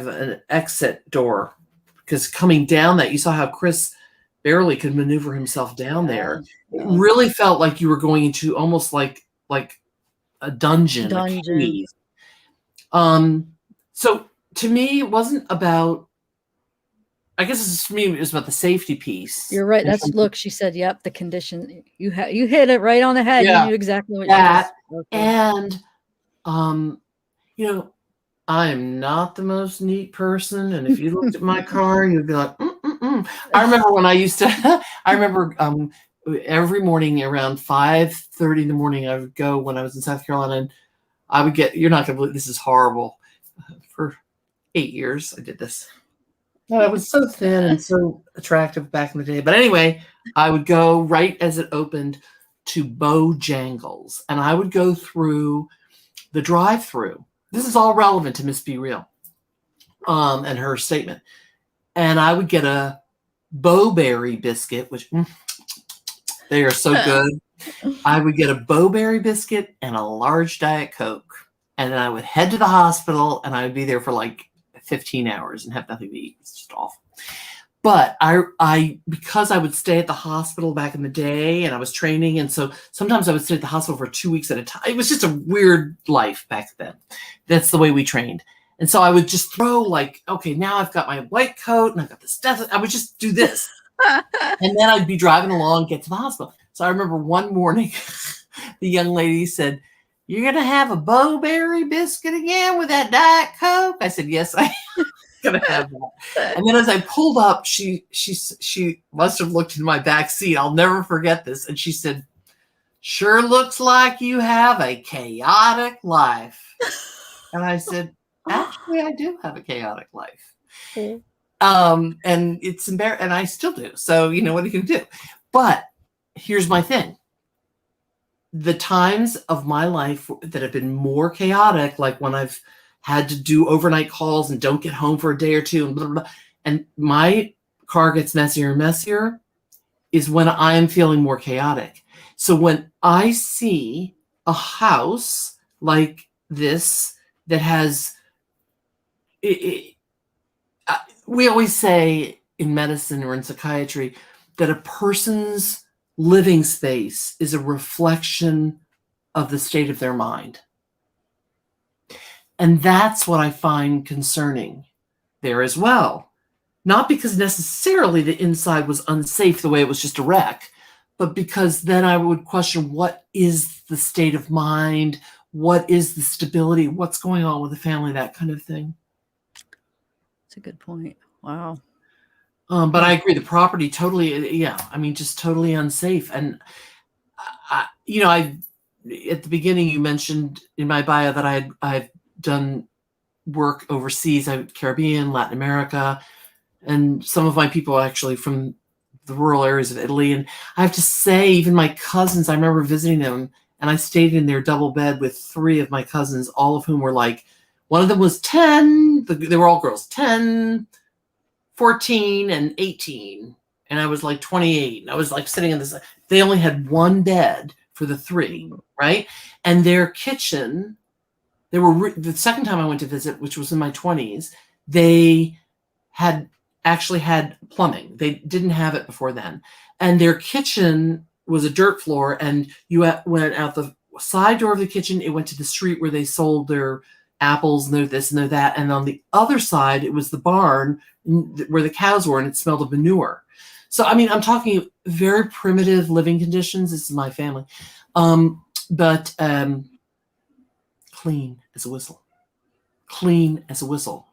an exit door, because coming down that, you saw how Chris barely could maneuver himself down there. It really felt like you were going into almost like a dungeon. A cave. So to me, it wasn't about, I guess for me, it was about the safety piece. You're right. Look, she said, yep, the condition. You hit it right on the head. Yeah, you knew exactly what that, you just, and, you know, I am not the most neat person. And if you looked at my car, you'd be like, I remember when I used to, every morning around 5:30 in the morning, I would go when I was in South Carolina, and I would get, you're not going to believe this is horrible. For 8 years, I did this. I was so thin and so attractive back in the day. But anyway, I would go right as it opened to Bojangles, and I would go through the drive-through. This is all relevant to Miss Be Real and her statement. And I would get a Bowberry biscuit, which they are so good. I would get a Bowberry biscuit and a large Diet Coke. And then I would head to the hospital, and I would be there for like 15 hours and have nothing to eat. It's just awful. But I because I would stay at the hospital back in the day, and I was training, and so sometimes I would stay at the hospital for 2 weeks at a time. It was just a weird life back then. That's the way we trained. And so I would just throw like, okay, now I've got my white coat and I've got this stuff. I would just do this. And then I'd be driving along, get to the hospital. So I remember one morning, the young lady said, "You're going to have a Bowberry biscuit again with that Diet Coke?" I said, "Yes, I am going to have that." And then as I pulled up, she must have looked in my back seat. I'll never forget this. And she said, "Sure looks like you have a chaotic life." And I said, "Actually, I do have a chaotic life." Okay. And it's embarrassing, and I still do. So, you know, what are you going to do? But here's my thing. The times of my life that have been more chaotic, like when I've had to do overnight calls and don't get home for a day or two, and blah, blah, blah, and my car gets messier and messier, is when I'm feeling more chaotic. So when I see a house like this that has, we always say in medicine or in psychiatry that a person's living space is a reflection of the state of their mind. And that's what I find concerning there as well. Not because necessarily the inside was unsafe the way it was just a wreck, but because then I would question, what is the state of mind? What is the stability? What's going on with the family? That kind of thing. That's a good point. Wow. But I agree. The property totally, yeah. I mean, just totally unsafe. And at the beginning, you mentioned in my bio that I've done work overseas, Caribbean, Latin America, and some of my people are actually from the rural areas of Italy. And I have to say, even my cousins, I remember visiting them, and I stayed in their double bed with 3 of my cousins, all of whom were like, one of them was 10. They were all girls, 10, 14, and 18. And I was like 28. And I was like sitting in this, they only had one bed for the three, right? And their kitchen, the second time I went to visit, which was in my 20s, they had actually had plumbing. They didn't have it before then. And their kitchen was a dirt floor, and you went out the side door of the kitchen, it went to the street where they sold their apples and their this and their that. And on the other side, it was the barn where the cows were, and it smelled of manure. So, I mean, I'm talking very primitive living conditions. This is my family. But clean as a whistle. Clean as a whistle.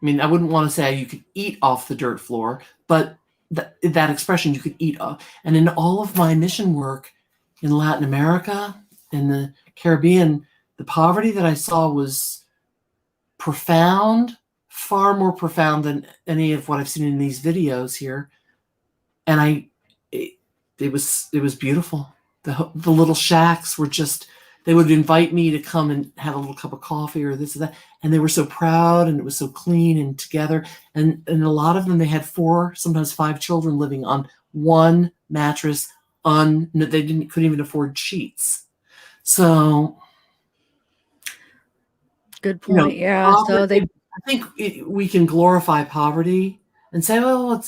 I mean, I wouldn't want to say you could eat off the dirt floor, but that expression, you could eat off. And in all of my mission work in Latin America, in the Caribbean, the poverty that I saw was profound, far more profound than any of what I've seen in these videos here. And it was beautiful. The little shacks were just, they would invite me to come and have a little cup of coffee or this or that. And they were so proud, and it was so clean and together. And a lot of them, they had 4, sometimes 5 children living on one mattress. They couldn't even afford sheets. So good point. Yeah. Poverty, I think we can glorify poverty and say, well,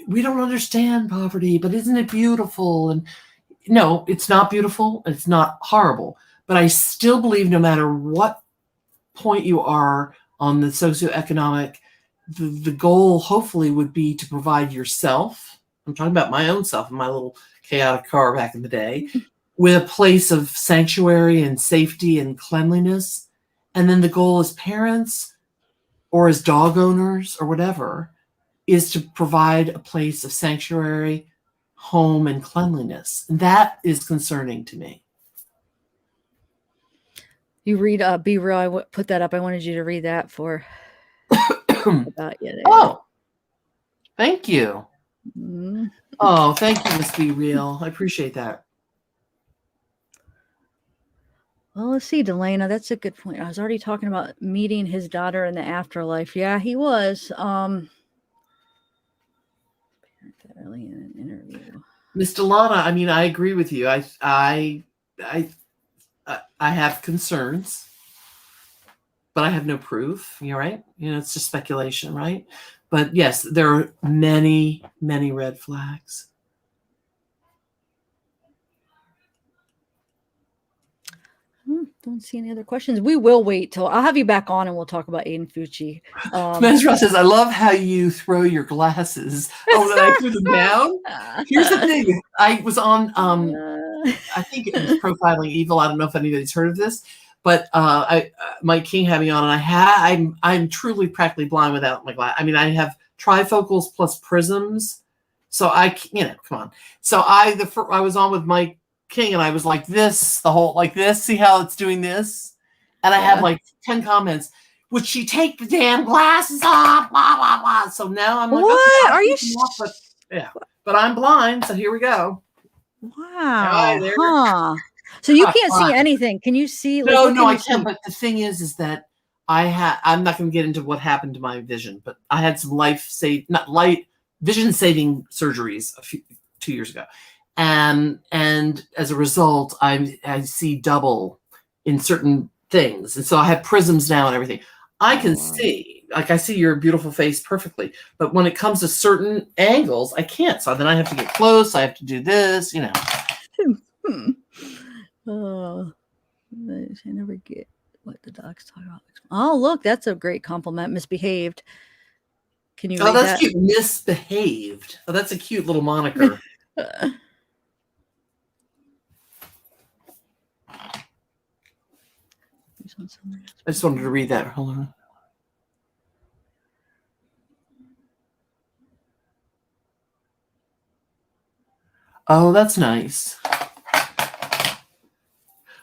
we don't understand poverty, but isn't it beautiful? And no, it's not beautiful. It's not horrible. But I still believe no matter what point you are on the socioeconomic, the goal hopefully would be to provide yourself. I'm talking about my own self in my little chaotic car back in the day, with a place of sanctuary and safety and cleanliness. And then the goal as parents or as dog owners or whatever is to provide a place of sanctuary, home, and cleanliness. And that is concerning to me. You read Be Real. I put that up. I wanted you to read that for about you there. Oh, thank you. Mm-hmm. Oh, thank you, Miss Be Real. I appreciate that. Well, let's see, Delana. That's a good point. I was already talking about meeting his daughter in the afterlife. Yeah, he was. Early in an interview. Miss Delana, I mean, I agree with you. I have concerns, but I have no proof. You're right. It's just speculation, right? But yes, there are many, many red flags. Don't see any other questions. We will wait till I'll have you back on, and we'll talk about Aiden Fucci. Mesra says, I love how you throw your glasses. Oh, that I threw them down? Here's the thing. I was on, I think it was Profiling Evil. I don't know if anybody's heard of this, but Mike King had me on, and I'm truly practically blind without my glass. I mean, I have trifocals plus prisms. So come on. So I was on with Mike King, and I was like this, see how it's doing this? And I have like 10 comments. Would she take the damn glasses off? Blah, blah, blah. So now I'm like, what? Okay, are you? But I'm blind, so here we go. Wow. Huh. So you can't see anything. Can you see? No, I can't. But the thing is that I'm not going to get into what happened to my vision, but I had some vision-saving surgeries 2 years ago. And as a result, I see double in certain things. And so I have prisms now and everything. I can see, I see your beautiful face perfectly. But when it comes to certain angles, I can't. So then I have to get close. I have to do this, Oh, I never get what the docs talk about. Oh, look, that's a great compliment. Misbehaved. Can you read that's that? Cute. Misbehaved. Oh, that's a cute little moniker. I just wanted to read that. Hold on. Oh, that's nice.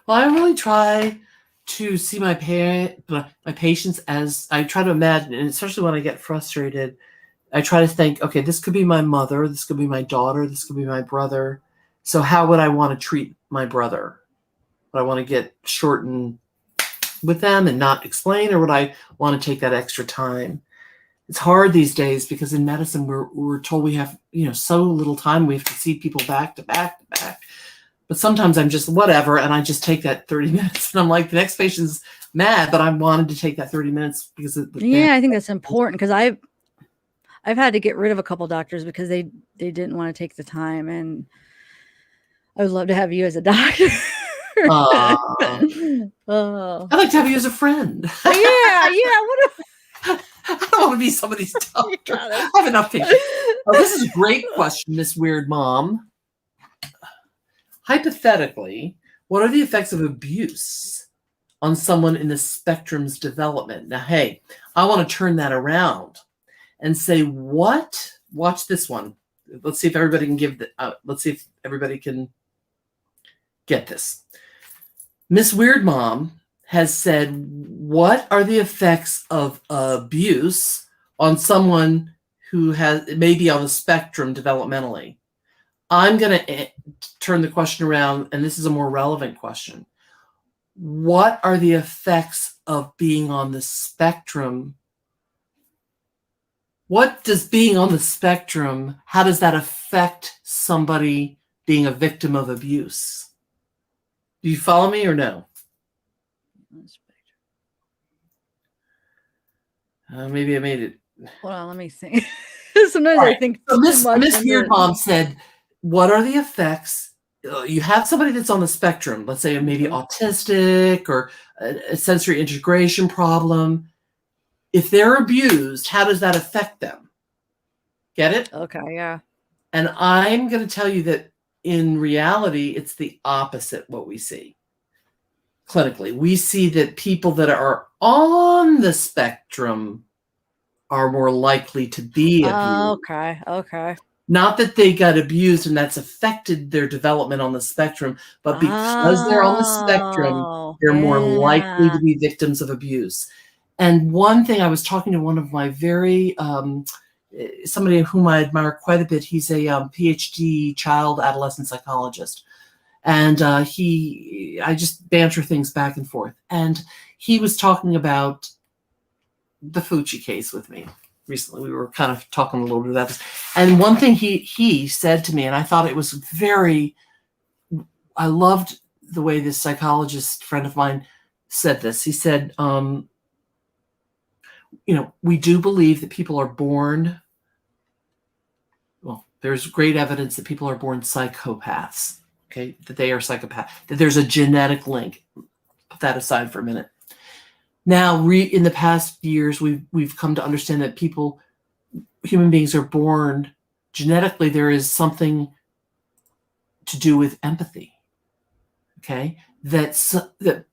Well, I really try to see my patients as I try to imagine, and especially when I get frustrated, I try to think, okay, this could be my mother, this could be my daughter, this could be my brother. So how would I want to treat my brother? Would I want to get short and with them and not explain, or would I want to take that extra time? it's hard these days because in medicine we're told we have, so little time. We have to see people back to back to back. But sometimes I'm just whatever, and I just take that 30 minutes, and I'm like, the next patient's mad, but I wanted to take that 30 minutes because I think that's important because I've had to get rid of a couple doctors because they didn't want to take the time, and I would love to have you as a doctor. I'd like to have you as a friend. Yeah. What I don't want to be somebody's doctor. I have enough patients. Oh, this is a great question, Miss Weird Mom. Hypothetically, what are the effects of abuse on someone in the spectrum's development? Now, hey, I want to turn that around and say, watch this one. Let's see if everybody can let's see if everybody can get this. Miss Weird Mom has said, what are the effects of abuse on someone who may be on the spectrum developmentally? I'm going to turn the question around, and this is a more relevant question. What are the effects of being on the spectrum? What does being on the spectrum, how does that affect somebody being a victim of abuse? Do you follow me or no? Maybe I made it. Hold on, let me think. Sometimes I think so Miss Weird Mom said, what are the effects? You have somebody that's on the spectrum, let's say maybe autistic or a sensory integration problem. If they're abused, how does that affect them? Get it? Okay, yeah. And I'm going to tell you that in reality, it's the opposite what we see. Clinically, we see that people that are on the spectrum are more likely to be abused. Okay. Not that they got abused and that's affected their development on the spectrum, but because they're on the spectrum, they're more likely to be victims of abuse. And one thing, I was talking to one of my somebody whom I admire quite a bit. He's a PhD child adolescent psychologist. And I just banter things back and forth. And he was talking about the Fucci case with me recently. We were kind of talking a little bit about this. And one thing he said to me, and I thought it was I loved the way this psychologist friend of mine said this. He said, we do believe that people are born, well, there's great evidence that people are born psychopaths. Okay, that they are psychopaths, that there's a genetic link. Put that aside for a minute. Now, in the past years, we've come to understand that human beings are born genetically. There is something to do with empathy. Okay, that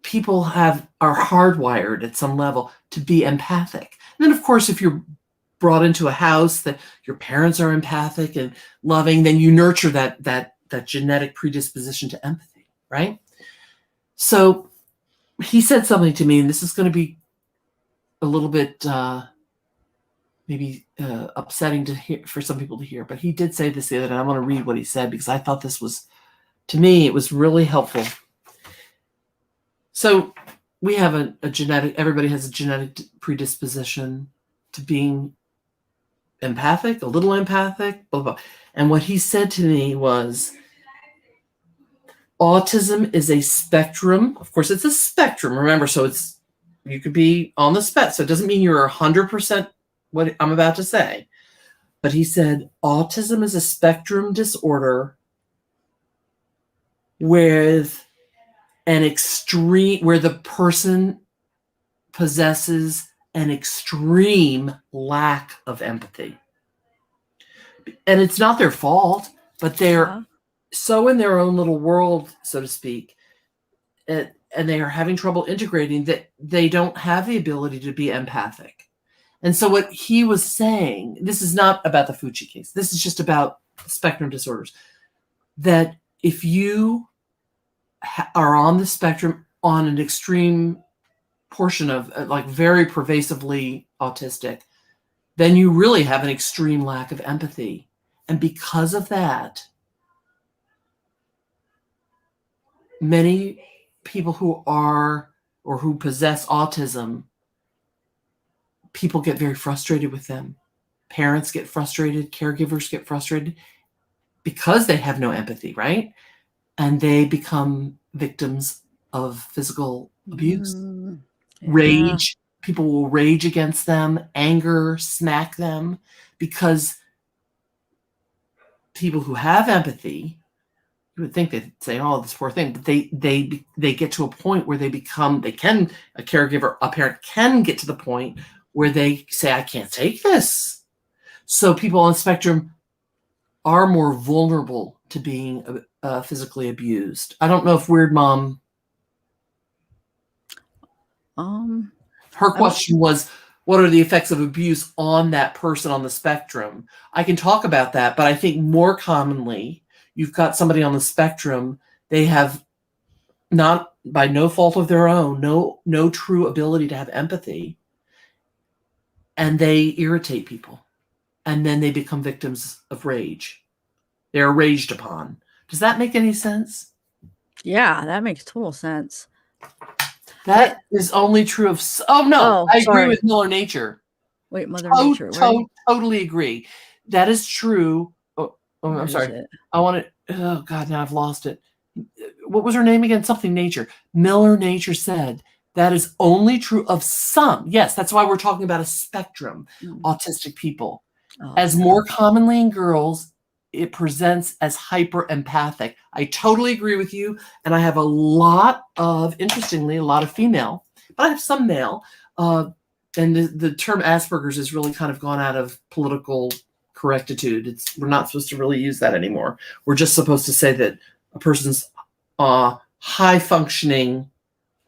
people are hardwired at some level to be empathic. And then, of course, if you're brought into a house that your parents are empathic and loving, then you nurture that genetic predisposition to empathy, right? So he said something to me, and this is going to be a little bit maybe upsetting to hear for some people to hear, but he did say this the other day. I want to read what he said because I thought this was, to me, it was really helpful. So we have a genetic, everybody has a genetic predisposition to being empathic, a little empathic, blah, blah. And what he said to me was, autism is a spectrum. Of course, it's a spectrum. Remember, so you could be on the spectrum. So it doesn't mean you're 100% what I'm about to say. But he said, autism is a spectrum disorder with where the person possesses an extreme lack of empathy. And it's not their fault, but they're so in their own little world, so to speak, and they are having trouble integrating that they don't have the ability to be empathic. And so what he was saying, this is not about the Fucci case. This is just about spectrum disorders. That if you are on the spectrum on an extreme portion of like very pervasively autistic, then you really have an extreme lack of empathy. And because of that, many people who are or who possess autism people get very frustrated with them. Parents get frustrated, caregivers get frustrated because they have no empathy, right? And they become victims of physical abuse. Yeah. Rage, people will rage against them, anger, smack them, because people who have empathy, you would think they'd say, oh, this poor thing, but they get to a point where a caregiver, a parent can get to the point where they say, I can't take this. So people on the spectrum are more vulnerable to being physically abused. I don't know if Weird Mom. Her question was, what are the effects of abuse on that person on the spectrum? I can talk about that, but I think more commonly, you've got somebody on the spectrum, they have not, by no fault of their own, no true ability to have empathy, and they irritate people, and then they become victims of rage. They're raged upon. Does that make any sense? Yeah, that makes total sense. That is only true of... I agree with Miller Nature. Wait, Mother Nature. Totally agree. That is true. I'm sorry. I want it. Oh, God, now I've lost it. What was her name again? Something Nature. Miller Nature said that is only true of some. Yes, that's why we're talking about a spectrum, autistic people. As more commonly in girls, it presents as hyper empathic. I totally agree with you. And I have interestingly, a lot of female, but I have some male. And the term Asperger's has really kind of gone out of political correctitude. We're not supposed to really use that anymore. We're just supposed to say that a person's high functioning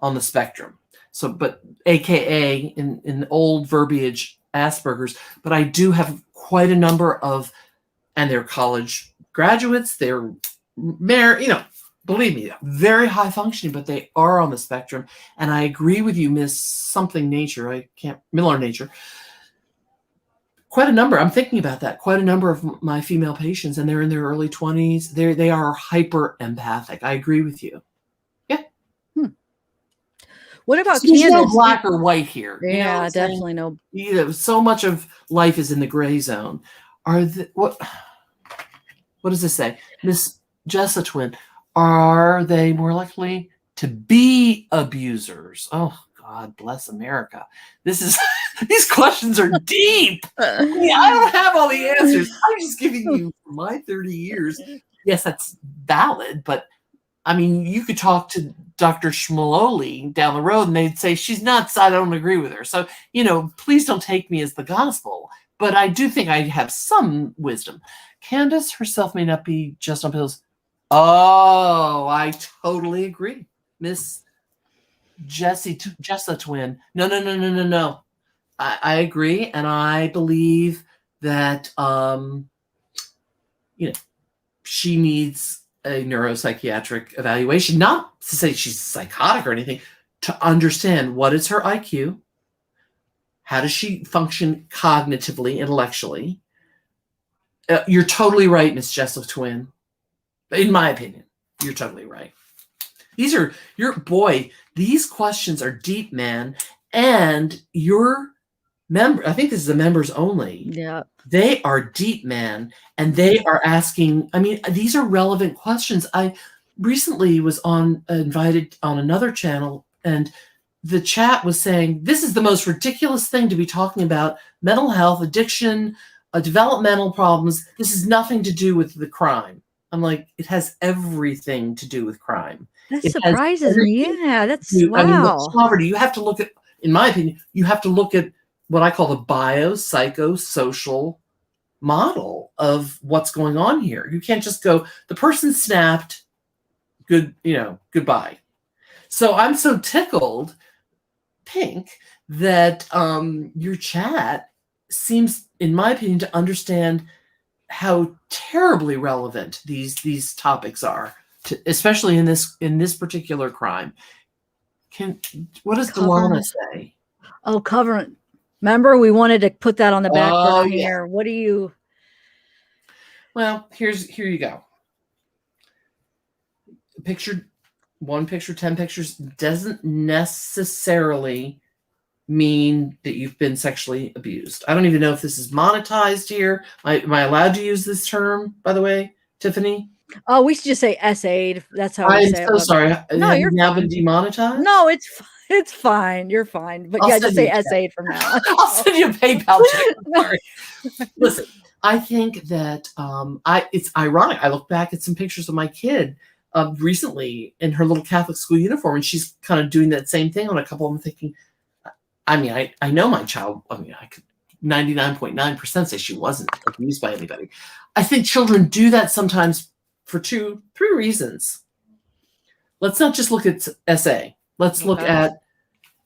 on the spectrum. So, but AKA in old verbiage, Asperger's. But I do have quite a number of, and they're college graduates, they're married, believe me, very high functioning, but they are on the spectrum. And I agree with you, Miss Something Nature. Miller Nature. Quite a number. I'm thinking about that. Quite a number of my female patients, and they're in their early 20s. They are hyper empathic. I agree with you. Yeah. What about Candace? There's no black or white here. Yeah, definitely no. So much of life is in the gray zone. What does this say? Miss Jessa Twin, are they more likely to be abusers? Oh, God bless America. These questions are deep. I don't have all the answers. I'm just giving you my 30 years. Yes, that's valid, but I mean, you could talk to Dr. Schmaloli down the road and they'd say, she's nuts. I don't agree with her. So, please don't take me as the gospel. But I do think I have some wisdom. Candace herself may not be just on pills. Oh, I totally agree. Miss Jessa Twin. No. I agree. And I believe that, she needs a neuropsychiatric evaluation, not to say she's psychotic or anything, to understand what is her IQ, how does she function cognitively, intellectually. You're totally right, Miss Jessa Twin. In my opinion, you're totally right. These questions are deep, man. And your member, I think this is the members only. Yeah. They are deep, man. And they are asking, these are relevant questions. I recently was invited on another channel, and the chat was saying, this is the most ridiculous thing to be talking about mental health, addiction, developmental problems. This has nothing to do with the crime. I'm like, it has everything to do with crime. That surprises me. Yeah, that's wow. Poverty. You have to look at, in my opinion, you have to look at what I call the biopsychosocial model of what's going on here. You can't just go, the person snapped, goodbye. So I'm so tickled, Pink, that your chat seems, in my opinion, to understand how terribly relevant these topics are, especially in this particular crime. What does Delana say? Oh, Covenant. Remember, we wanted to put that on the back burner here. What do you? Well, here you go. One picture, 10 pictures doesn't necessarily mean that you've been sexually abused. I don't even know if this is monetized here. Am I allowed to use this term, by the way, Tiffany? Oh, we should just say SA'd. That's how we I'm say it. so sorry. No, Have you're you now fine. been demonetized? No, it's fine. You're fine. But I'll yeah, send just you say a check. SA'd from now on. I'll send you a PayPal check. I'm sorry. Listen, I think that it's ironic. I look back at some pictures of my kid recently in her little Catholic school uniform, and she's kind of doing that same thing on a couple of them, thinking, I mean, I know my child, I mean, I could 99.9% say she wasn't abused by anybody. I think children do that sometimes for 3 reasons. Let's not just look at SA. Let's look at,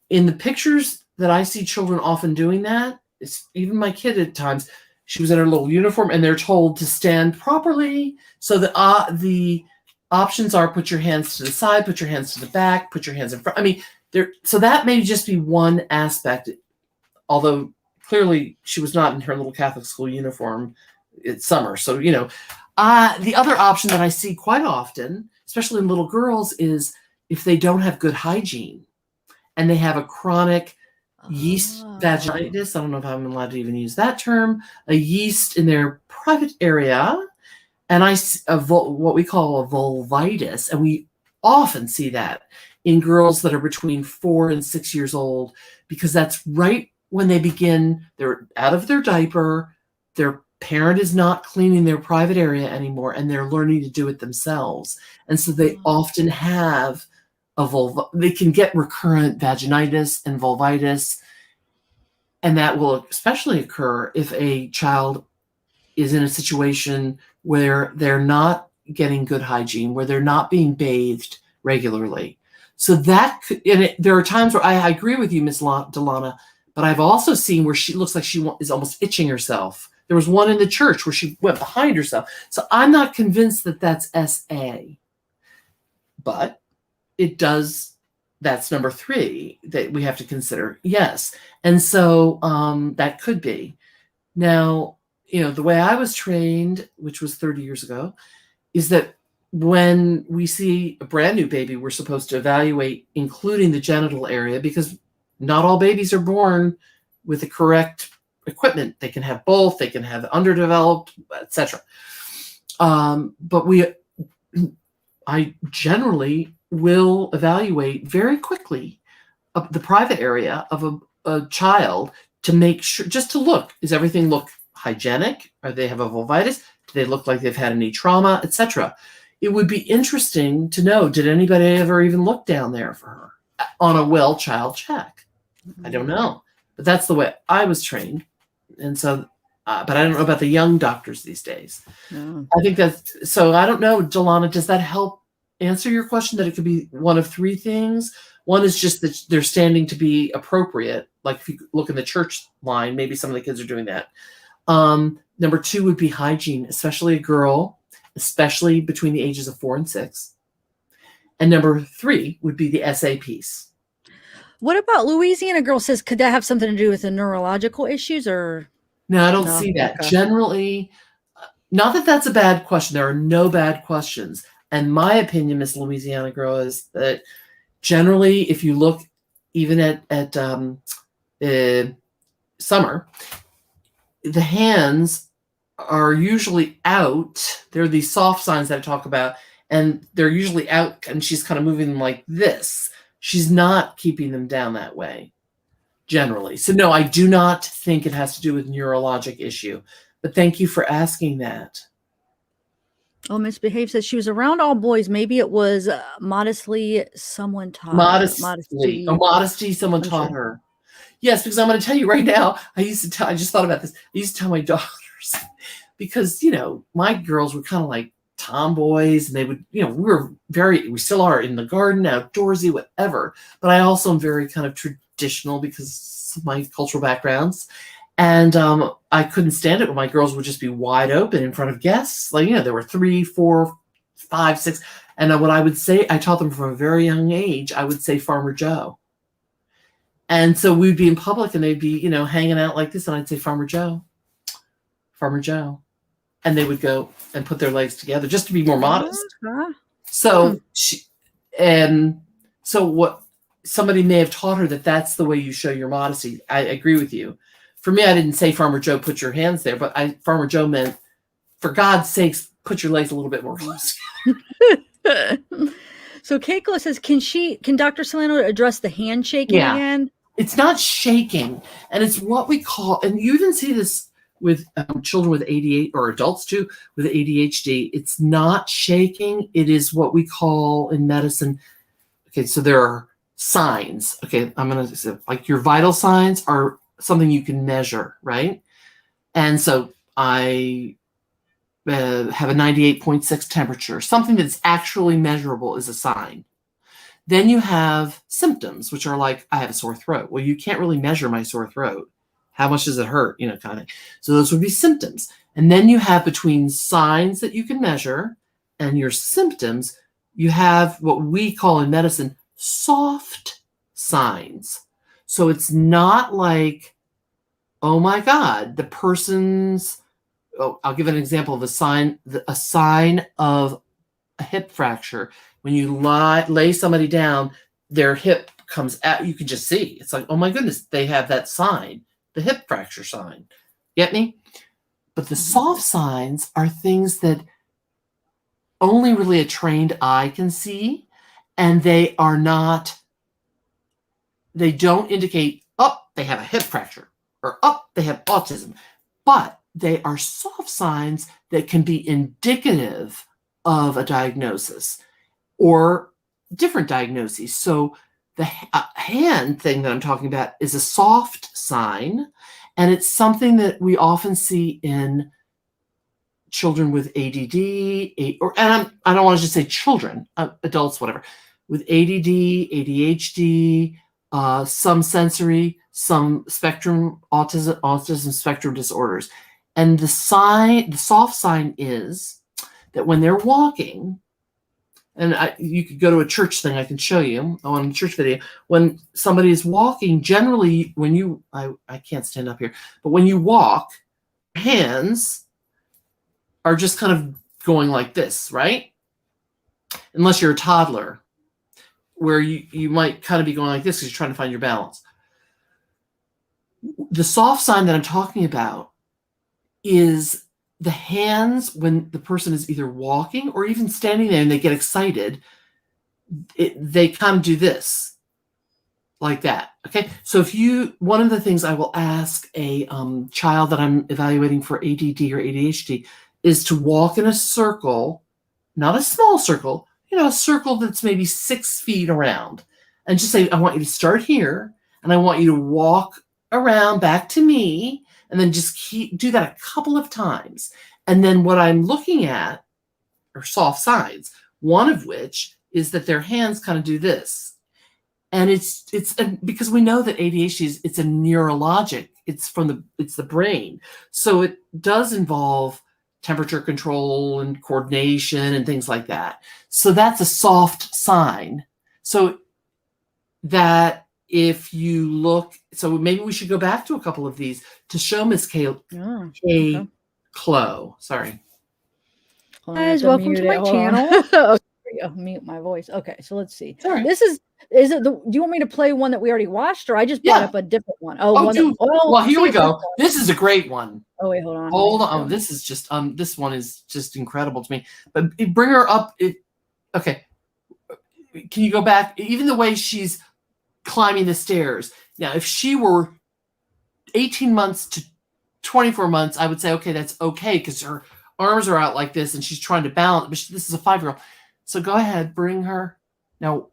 in the pictures that I see children often doing that, it's even my kid at times, she was in her little uniform and they're told to stand properly. So the options are put your hands to the side, put your hands to the back, put your hands in front. I mean, so that may just be one aspect, although clearly she was not in her little Catholic school uniform. It's summer. So, the other option that I see quite often, especially in little girls, is if they don't have good hygiene and they have a chronic yeast vaginitis. I don't know if I'm allowed to even use that term, a yeast in their private area. And what we call a vulvitis. And we often see that in girls that are between 4 and 6 years old, because that's right when they're out of their diaper, their parent is not cleaning their private area anymore, and they're learning to do it themselves. And so they often have they can get recurrent vaginitis and vulvitis, and that will especially occur if a child is in a situation where they're not getting good hygiene, where they're not being bathed regularly. So there are times where I agree with you, Miss Delana, but I've also seen where she looks like she is almost itching herself. There was one in the church where she went behind herself. So I'm not convinced that that's SA, but it does. That's number 3 that we have to consider. Yes. And so that could be. Now, the way I was trained, which was 30 years ago, is that when we see a brand new baby, we're supposed to evaluate, including the genital area, because not all babies are born with the correct equipment. They can have both, they can have underdeveloped, etc. But I generally will evaluate very quickly the private area of a child to make sure, just to look, does everything look hygienic? Or they have a vulvitis? Do they look like they've had any trauma, etc.? It would be interesting to know, did anybody ever even look down there for her on a well child check? I don't know, but that's the way I was trained. And so, but I don't know about the young doctors these days. No. I think so I don't know, Delana, does that help answer your question, that it could be one of 3 things? One is just that they're standing to be appropriate. Like if you look in the church line, maybe some of the kids are doing that. Number 2 would be hygiene, especially a girl, especially between the ages of 4 and 6. And number 3 would be the SA piece. What about Louisiana girl says, could that have something to do with the neurological issues or? No, I don't see that. Okay. Generally, not that that's a bad question. There are no bad questions. And my opinion, Miss Louisiana girl, is that generally, if you look even at summer, the hands are usually out. There are these soft signs that I talk about, and they're usually out, and she's kind of moving them like this. She's not keeping them down that way, generally. So no, I do not think it has to do with neurologic issue. But thank you for asking that. Oh, Miss Behave says she was around all boys. Maybe it was modestly someone taught modesty. her. Modesty someone taught her. Yes, because I'm going to tell you right now, I just thought about this. I used to tell my daughters, because, my girls were kind of like tomboys, and they would, we still are in the garden, outdoorsy, whatever. But I also am very kind of traditional because of my cultural backgrounds. And I couldn't stand it when my girls would just be wide open in front of guests. Like, there were 3, 4, 5, 6. And what I would say, I taught them from a very young age, I would say Farmer Joe. And so we'd be in public and they'd be, hanging out like this. And I'd say, Farmer Joe, Farmer Joe. And they would go and put their legs together just to be more modest. So what somebody may have taught her that that's the way you show your modesty. I agree with you. For me, I didn't say, Farmer Joe, put your hands there, but Farmer Joe meant, for God's sakes, put your legs a little bit more close. So Keiko says, can Dr. Salerno address the handshaking again? It's not shaking, and it's what we call, and you even see this with children with ADHD, or adults too with ADHD. It's not shaking. It is what we call in medicine. Okay, so there are signs. Okay, I'm going to say, like, your vital signs are something you can measure, right? And so I have a 98.6 temperature. Something that's actually measurable is a sign. Then you have symptoms, which are like, I have a sore throat. Well, you can't really measure my sore throat. How much does it hurt? You know, kind of. So those would be symptoms. And then you have, between signs that you can measure and your symptoms, you have what we call in medicine soft signs. So it's not like, oh my God, the person's, I'll give an example of a sign of a hip fracture. When you lay somebody down, their hip comes out, you can just see. It's like, oh my goodness, they have that sign, the hip fracture sign. Get me? But the soft signs are things that only really a trained eye can see, and they don't indicate, oh, they have a hip fracture, or oh, they have autism. But they are soft signs that can be indicative of a diagnosis or different diagnoses. So the hand thing that I'm talking about is a soft sign, and it's something that we often see in children with ADD, and I don't want to just say children, adults, whatever, with ADD, ADHD, some sensory, some spectrum, autism spectrum disorders. And the soft sign is that when they're walking, and you could go to a church thing, I can show you on a church video, when somebody is walking, generally when you, I can't stand up here, but when you walk, hands are just kind of going like this, right? Unless you're a toddler, where you might kind of be going like this because you're trying to find your balance. The soft sign that I'm talking about is the hands when the person is either walking or even standing there and they get excited, they kind of do this, like that. Okay, so one of the things I will ask a child that I'm evaluating for ADD or ADHD is to walk in a circle, not a small circle, a circle that's maybe 6 feet around, and just say, I want you to start here, and I want you to walk around back to me, and then just do that a couple of times. And then what I'm looking at are soft signs, one of which is that their hands kind of do this. And it's because we know that ADHD it's a neurologic, it's the brain. So it does involve temperature control and coordination and things like that. So that's a soft sign. So that if you look, so maybe we should go back to a couple of these to show Miss Klo. Sorry. Guys, welcome to my channel. Mute my voice. Okay, so let's see. Sorry. This is it do you want me to play one that we already watched, or I just brought up a different one? Well, here we go. This is a great one. Oh wait, hold on. Oh, this is just this one is just incredible to me. But bring her up. Okay. Can you go back? Even the way she's climbing the stairs. Now, if she were 18 months to 24 months, I would say, okay, that's okay, because her arms are out like this and she's trying to balance. But this is a 5-year-old. So go ahead, bring her. Now,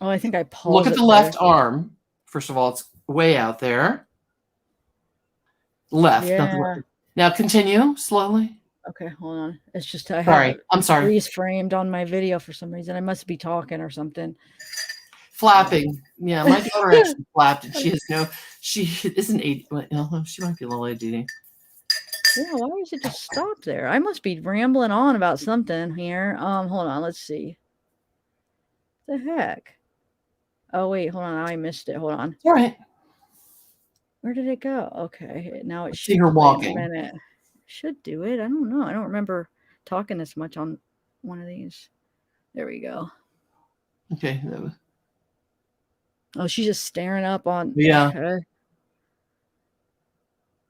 I think I paused. Look at the left arm. First of all, it's way out there. Left. Yeah. Now continue slowly. Okay, hold on. It's just I'm sorry. Freeze framed on my video for some reason. I must be talking or something. Flapping. Yeah, my daughter actually flapped, and she isn't 8. No, she might be a little ADD. Yeah, why was it just stop there? I must be rambling on about something here. Hold on, let's see. What the heck? Oh wait, hold on. I missed it. Hold on. All right. Where did it go? Okay, now it should see her walking. A minute. Should do it. I don't know. I don't remember talking this much on one of these. There we go. Okay. Oh, she's just staring up on. Yeah. Okay.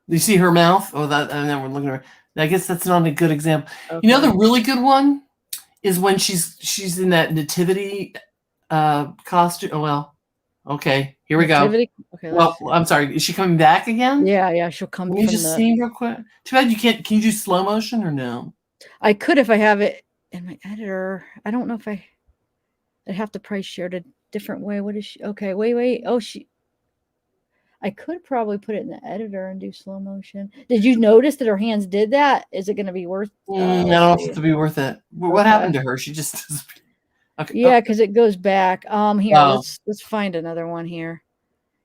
You see her mouth? Oh, that. And then we're looking at her. I guess that's not a good example. Okay. You know, the really good one is when she's in that nativity costume. Oh, well, okay, here we Nativity? go. Okay. Well, I'm sorry. Is she coming back again? Yeah, she'll come. Let me just see real quick. Too bad you can't. Can you do slow motion or no? I could if I have it in my editor. I don't know if I'd have to probably share it a different way. What is she? Okay, wait. Oh, I could probably put it in the editor and do slow motion. Did you notice that her hands did that? Is it going to be worth? I don't know if it'll be worth it. What happened to her? She just. Okay. Yeah, because it goes back. Here, Oh. let's find another one here.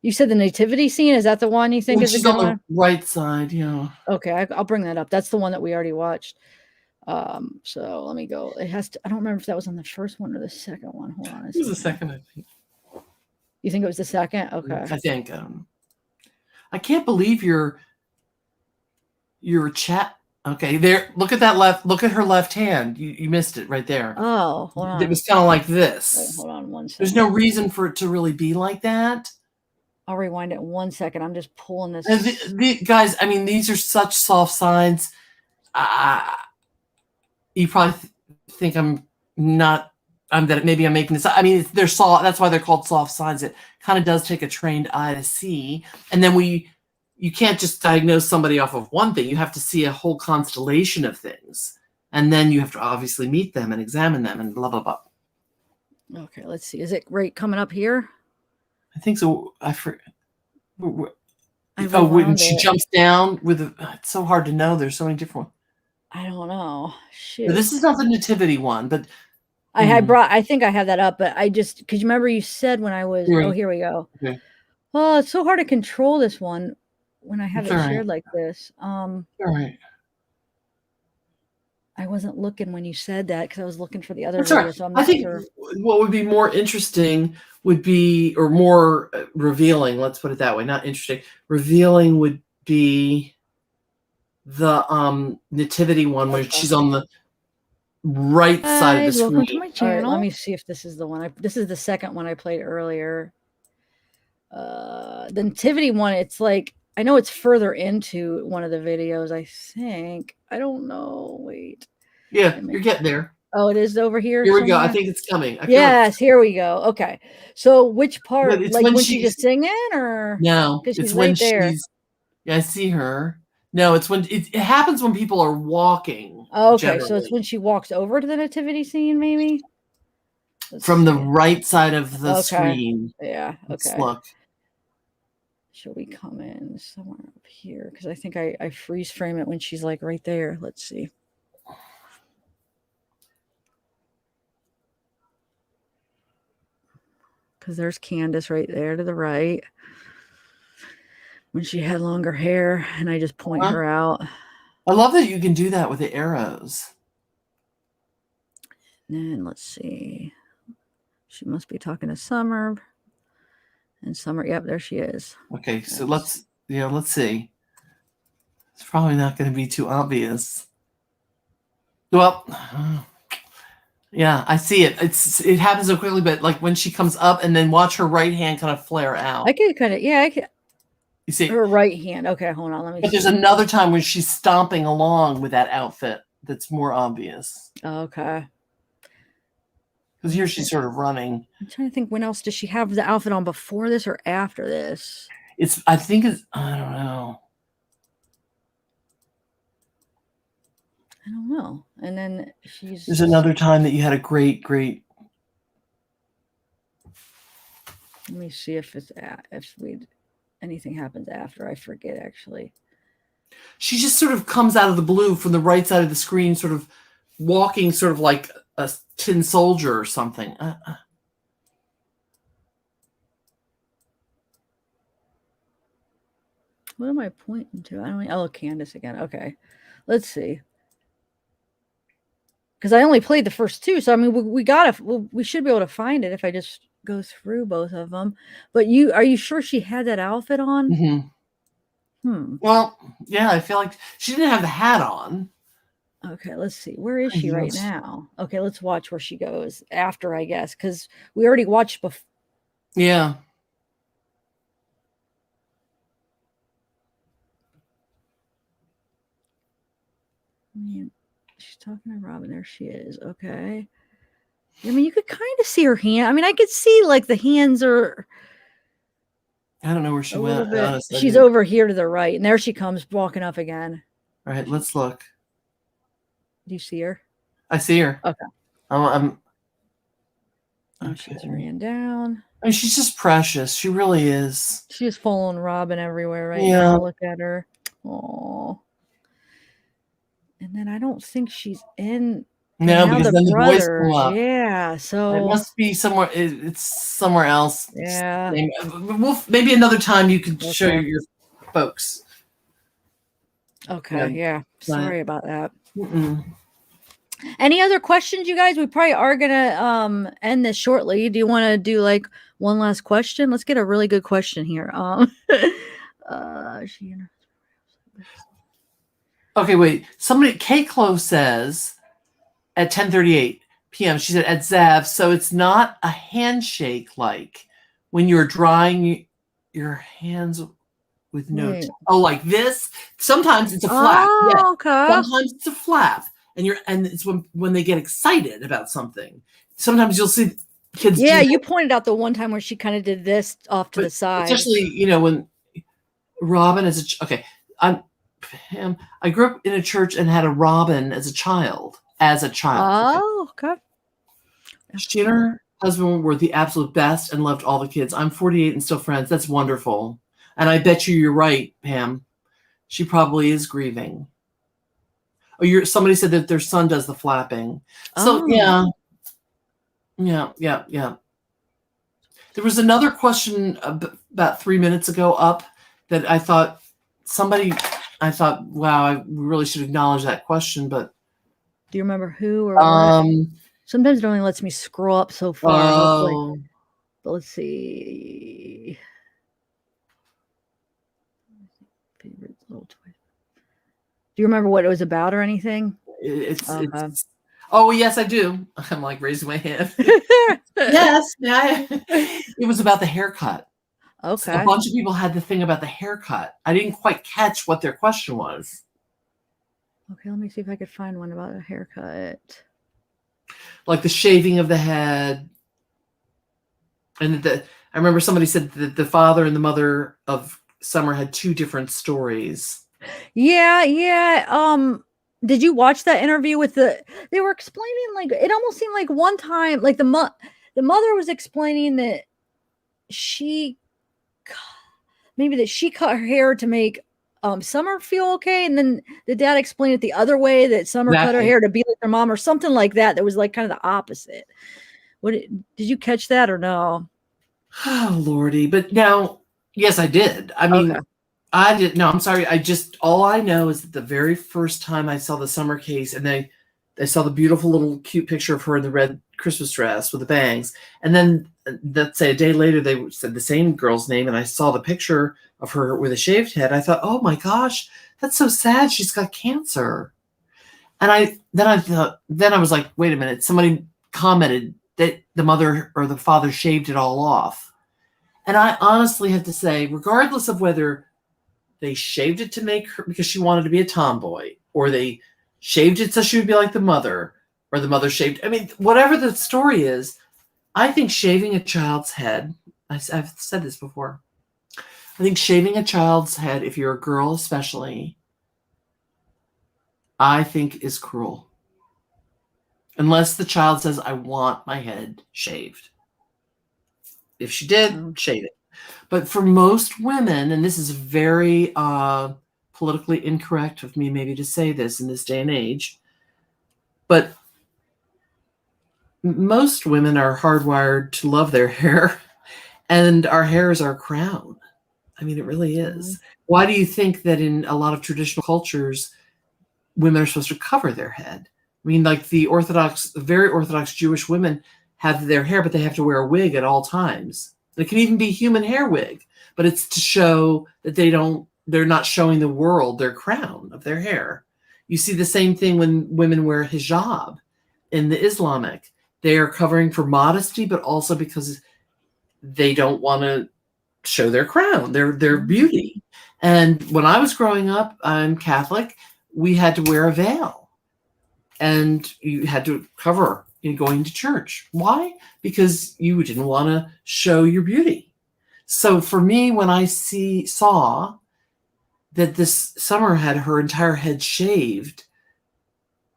You said the nativity scene. Is that the one you think is a good one? The right side, yeah. Okay, I'll bring that up. That's the one that we already watched. So let me go. It has to. I don't remember if that was on the first one or the second one. Hold on. It was the second, I think. You think it was the second? Okay. I think. I can't believe your chat. Okay, there. Look at that left. Look at her left hand. You missed it right there. Oh, hold on. It was kind of like this. Wait, hold on 1 second. There's no reason for it to really be like that. I'll rewind it 1 second. I'm just pulling this. And guys, I mean, these are such soft signs. You probably think I'm not. Maybe I'm making this. I mean, they're soft. That's why they're called soft signs. It kind of does take a trained eye to see. And then you can't just diagnose somebody off of one thing. You have to see a whole constellation of things, and then you have to obviously meet them and examine them and blah blah blah. Okay, let's see. Is it right coming up here? I think so. When she jumps down it's so hard to know. There's so many different ones. I don't know. Shit. This is not the nativity one, but I think I have that up, but because you remember you said when I was, here we go. Okay. Well, it's so hard to control this one when I have it shared like this. All right. I wasn't looking when you said that because I was looking for the other That's video. right. So I'm not sure. What would be more interesting would be, or more revealing, let's put it that way, not interesting, revealing would be the nativity one where she's on the right side of the screen. Welcome to my channel. Let me see if this is the one. This is the second one I played earlier. The nativity one, it's like, I know it's further into one of the videos, I think. I don't know. Wait. Yeah, you're getting there. Oh, it is over here. Here we go. I think it's coming. Yes, here we go. Okay. So which part? Like when she's just singing, or no? It's when she's. Yeah, I see her. No, it's when it happens when people are walking. Oh, okay, so it's when she walks over to the nativity scene, maybe. From the right side of the screen. Yeah. Okay. Let's look. Should we come in somewhere up here? Because I think I freeze frame it when she's like right there. Let's see. Because there's Candace right there to the right. When she had longer hair, and I just point her out. I love that you can do that with the arrows. And then let's see. She must be talking to Summer. And Summer, yep, there she is. Okay, so let's see. It's probably not going to be too obvious. Well, yeah, I see it. It happens so quickly, but like when she comes up, and then watch her right hand kind of flare out. I could kind of, I could. You see her right hand. Okay, hold on. Let me. But there's another time when she's stomping along with that outfit that's more obvious. Okay. Because here she's sort of running. I'm trying to think, when else does she have the outfit on, before this or after this? I think I don't know. And then there's another time that you had a great. Let me see if anything happens after. I forget, actually. She just sort of comes out of the blue from the right side of the screen, sort of walking sort of like a tin soldier or something. What am I pointing to? I don't know. Oh, Candace again. Okay. Let's see. Because I only played the first two. So, I mean, we should be able to find it if I just go through both of them. But are you sure she had that outfit on? Mm-hmm. Well, yeah, I feel like she didn't have the hat on. Okay, let's see. Where is she right now? Okay, let's watch where she goes after, I guess, because we already watched before. Yeah. mean, she's talking to Robin. There she is. Okay. I mean, you could kind of see her hand. I mean, I could see like the hands are. I don't know where she A went. little bit. Honestly, She's over here to the right, and there she comes walking up again. All right, let's look. Do you see her? I see her. Okay. Oh, She's ran down. I mean, she's just precious. She really is. She's following Robin everywhere right Yeah. now. Look at her. Oh. And then I don't think she's in. No, now because then the boys come up. Yeah, so it must be somewhere. It's somewhere else. Yeah. Maybe another time you could show your folks. Okay. Yeah. Sorry about that. Mm-mm. Any other questions, you guys? We probably are gonna end this shortly. Do you want to do like one last question? Let's get a really good question here. Okay, wait. Somebody, K-Clo says at 10:38 p.m. She said at Zav, so it's not a handshake like when you're drying your hands with no. Like this. Sometimes it's a flap. Oh, okay. Sometimes it's a flap, and it's when they get excited about something. Sometimes you'll see kids. Yeah, you pointed out the one time where she kind of did this off to the side. Especially, when Robin is I grew up in a church and had a Robin as a child. Oh, okay. She and her husband were the absolute best and loved all the kids. I'm 48 and still friends. That's wonderful. And I bet you're right, Pam. She probably is grieving. Oh, somebody said that their son does the flapping. So yeah. There was another question about 3 minutes ago up that I thought, wow, I really should acknowledge that question, but do you remember who or what? Sometimes it only lets me scroll up so far. But let's see. Favorite little toy. Do you remember what it was about or anything? Oh, yes, I do. I'm like raising my hand. Yes. Yeah. It was about the haircut. Okay. So a bunch of people had the thing about the haircut. I didn't quite catch what their question was. Okay, let me see if I could find one about a haircut. Like the shaving of the head. And I remember somebody said that the father and the mother of Summer had two different stories. Yeah. Did you watch that interview with they were explaining, like, it almost seemed like one time, like the mother was explaining that she cut her hair to make Summer feel okay, and then the dad explained it the other way, that Summer cut her hair to be like her mom or something like that. That was like kind of the opposite. Did you catch that or no? Oh, Lordy. But now, yes, I did. I mean, I didn't. No, I'm sorry. All I know is that the very first time I saw the Summer case, and I saw the beautiful little cute picture of her in the red Christmas dress with the bangs. And then let's say a day later, they said the same girl's name, and I saw the picture of her with a shaved head. I thought, oh my gosh, that's so sad. She's got cancer. And then I was like, wait a minute. Somebody commented that the mother or the father shaved it all off. And I honestly have to say, regardless of whether they shaved it to make her because she wanted to be a tomboy, or they shaved it so she would be like the mother, or the mother shaved. I mean, whatever the story is, I think shaving a child's head, I've said this before, I think shaving a child's head, if you're a girl especially, I think is cruel. Unless the child says, I want my head shaved. If she did, shave it. But for most women, and this is very politically incorrect of me maybe to say this in this day and age, but most women are hardwired to love their hair, and our hair is our crown. I mean, it really is. Why do you think that in a lot of traditional cultures, women are supposed to cover their head? I mean, like the very Orthodox Jewish women have their hair, but they have to wear a wig at all times. It can even be human hair wig, but it's to show that they're not showing the world their crown of their hair. You see the same thing when women wear hijab in the Islamic. They are covering for modesty, but also because they don't want to show their crown, their beauty. And when I was growing up, I'm Catholic, we had to wear a veil. and you had to cover in going to church. Why? Because you didn't want to show your beauty. So for me, when I saw that this Summer had her entire head shaved,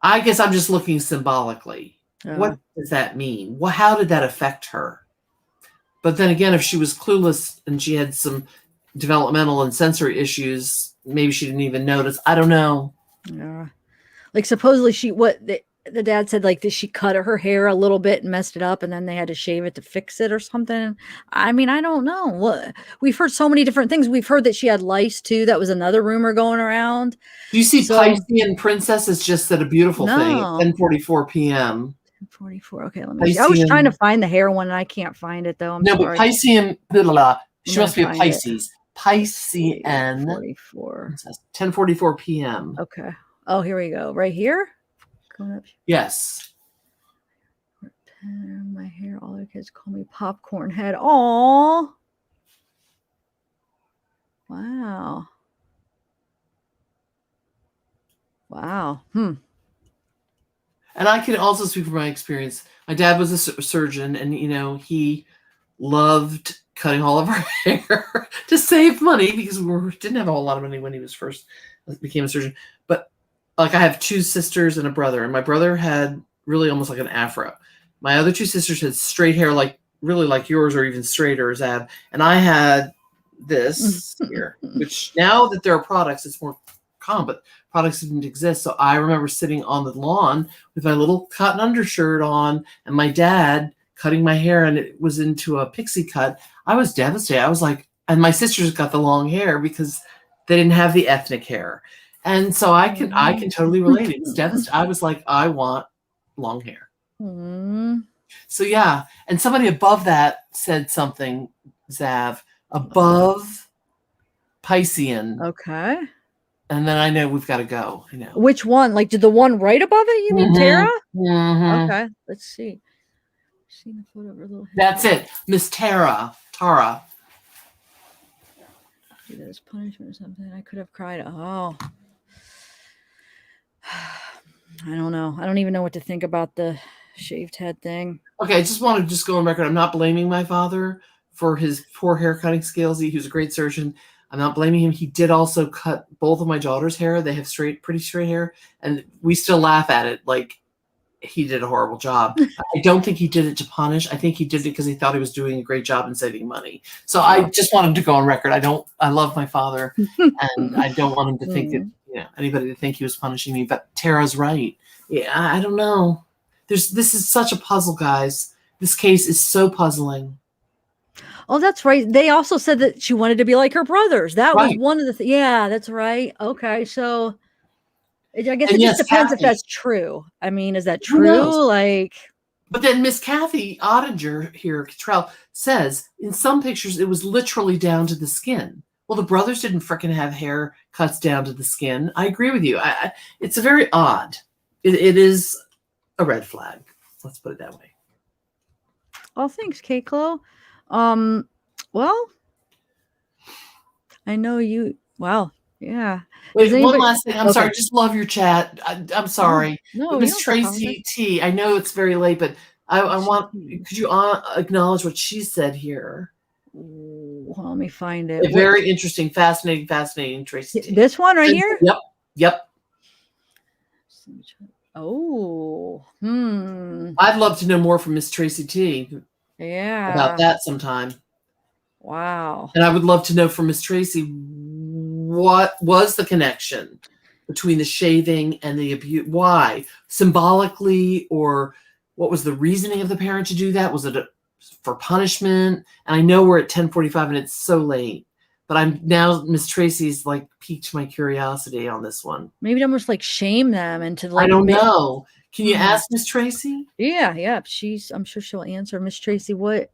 I guess I'm just looking symbolically. What does that mean? Well, how did that affect her? But then again, if she was clueless and she had some developmental and sensory issues, maybe she didn't even notice. I don't know. Yeah. Like supposedly the dad said, like, that she cut her hair a little bit and messed it up, and then they had to shave it to fix it or something. I mean, I don't know. We've heard so many different things. We've heard that she had lice too. That was another rumor going around. Do you see Piscean Princess is just a beautiful thing at 10:44 p.m. 10:44. Okay, let me see. I was trying to find the hair one and I can't find it though. I'm sorry. But Piscean, she must be a Pisces. Piscean 44. 10:44 p.m. Okay. Oh, here we go. Right here? Going up. Yes. My hair, all the kids call me popcorn head. Oh. Wow. Wow. And I can also speak from my experience. My dad was a surgeon, and he loved cutting all of our hair to save money because we didn't have a whole lot of money when he was first became a surgeon. But like, I have two sisters and a brother, and my brother had really almost like an afro. My other two sisters had straight hair, like really like yours, or even straighter, Zav. And I had this here, which now that there are products, it's more common, but products didn't exist. So I remember sitting on the lawn with my little cotton undershirt on, and my dad cutting my hair, and it was into a pixie cut. I was devastated. I was like, and my sisters got the long hair because they didn't have the ethnic hair. And so I can totally relate. It was devastating. I was like, I want long hair. So yeah. And somebody above that said something, Zav, above Piscean. Okay. And then I know we've got to go. I know. Which one? Like, did the one right above it, you mean Tara? Okay. Let's see. Seen the photo of her little head. That's it. Miss Tara. Do that as punishment or something. I could have cried. Oh. I don't know. I don't even know what to think about the shaved head thing. Okay, I just want to go on record. I'm not blaming my father for his poor hair cutting skills. He was a great surgeon. I'm not blaming him. He did also cut both of my daughter's hair. They have pretty straight hair, and we still laugh at it like he did a horrible job. I don't think he did it to punish. I think he did it because he thought he was doing a great job in saving money. So I just want him to go on record. I love my father, and I don't want him to think that, anybody to think he was punishing me. But Tara's right. Yeah, I don't know. This is such a puzzle, guys. This case is so puzzling. Oh, that's right. They also said that she wanted to be like her brothers. That was one of the yeah, that's right. Okay, so I guess it just depends if that's true. I mean, is that true? Like, but then Miss Kathy Ottinger here, Cottrell, says in some pictures it was literally down to the skin. Well, the brothers didn't frickin' have hair cuts down to the skin. I agree with you. It's a very odd. It is a red flag. Let's put it that way. Oh, thanks, Kate-Clo. Well, I know you. Wow. Yeah. Wait, one last thing. I'm sorry. Just love your chat. I'm sorry. No, Miss Tracy T. I know it's very late, but I want. Could you acknowledge what she said here? Well, let me find it. Very interesting, fascinating, Tracy T. This one right here? Yep. Oh. I'd love to know more from Miss Tracy T. Yeah. About that sometime. Wow. And I would love to know from Miss Tracy, what was the connection between the shaving and the abuse? Why? Symbolically, or what was the reasoning of the parent to do that? Was it for punishment? And I know we're at 10:45 and it's so late, but I'm now, Miss Tracy's like piqued my curiosity on this one. Maybe almost like shame them into like. I don't know. Can you ask Miss Tracy? Yeah. I'm sure she'll answer. Miss Tracy, what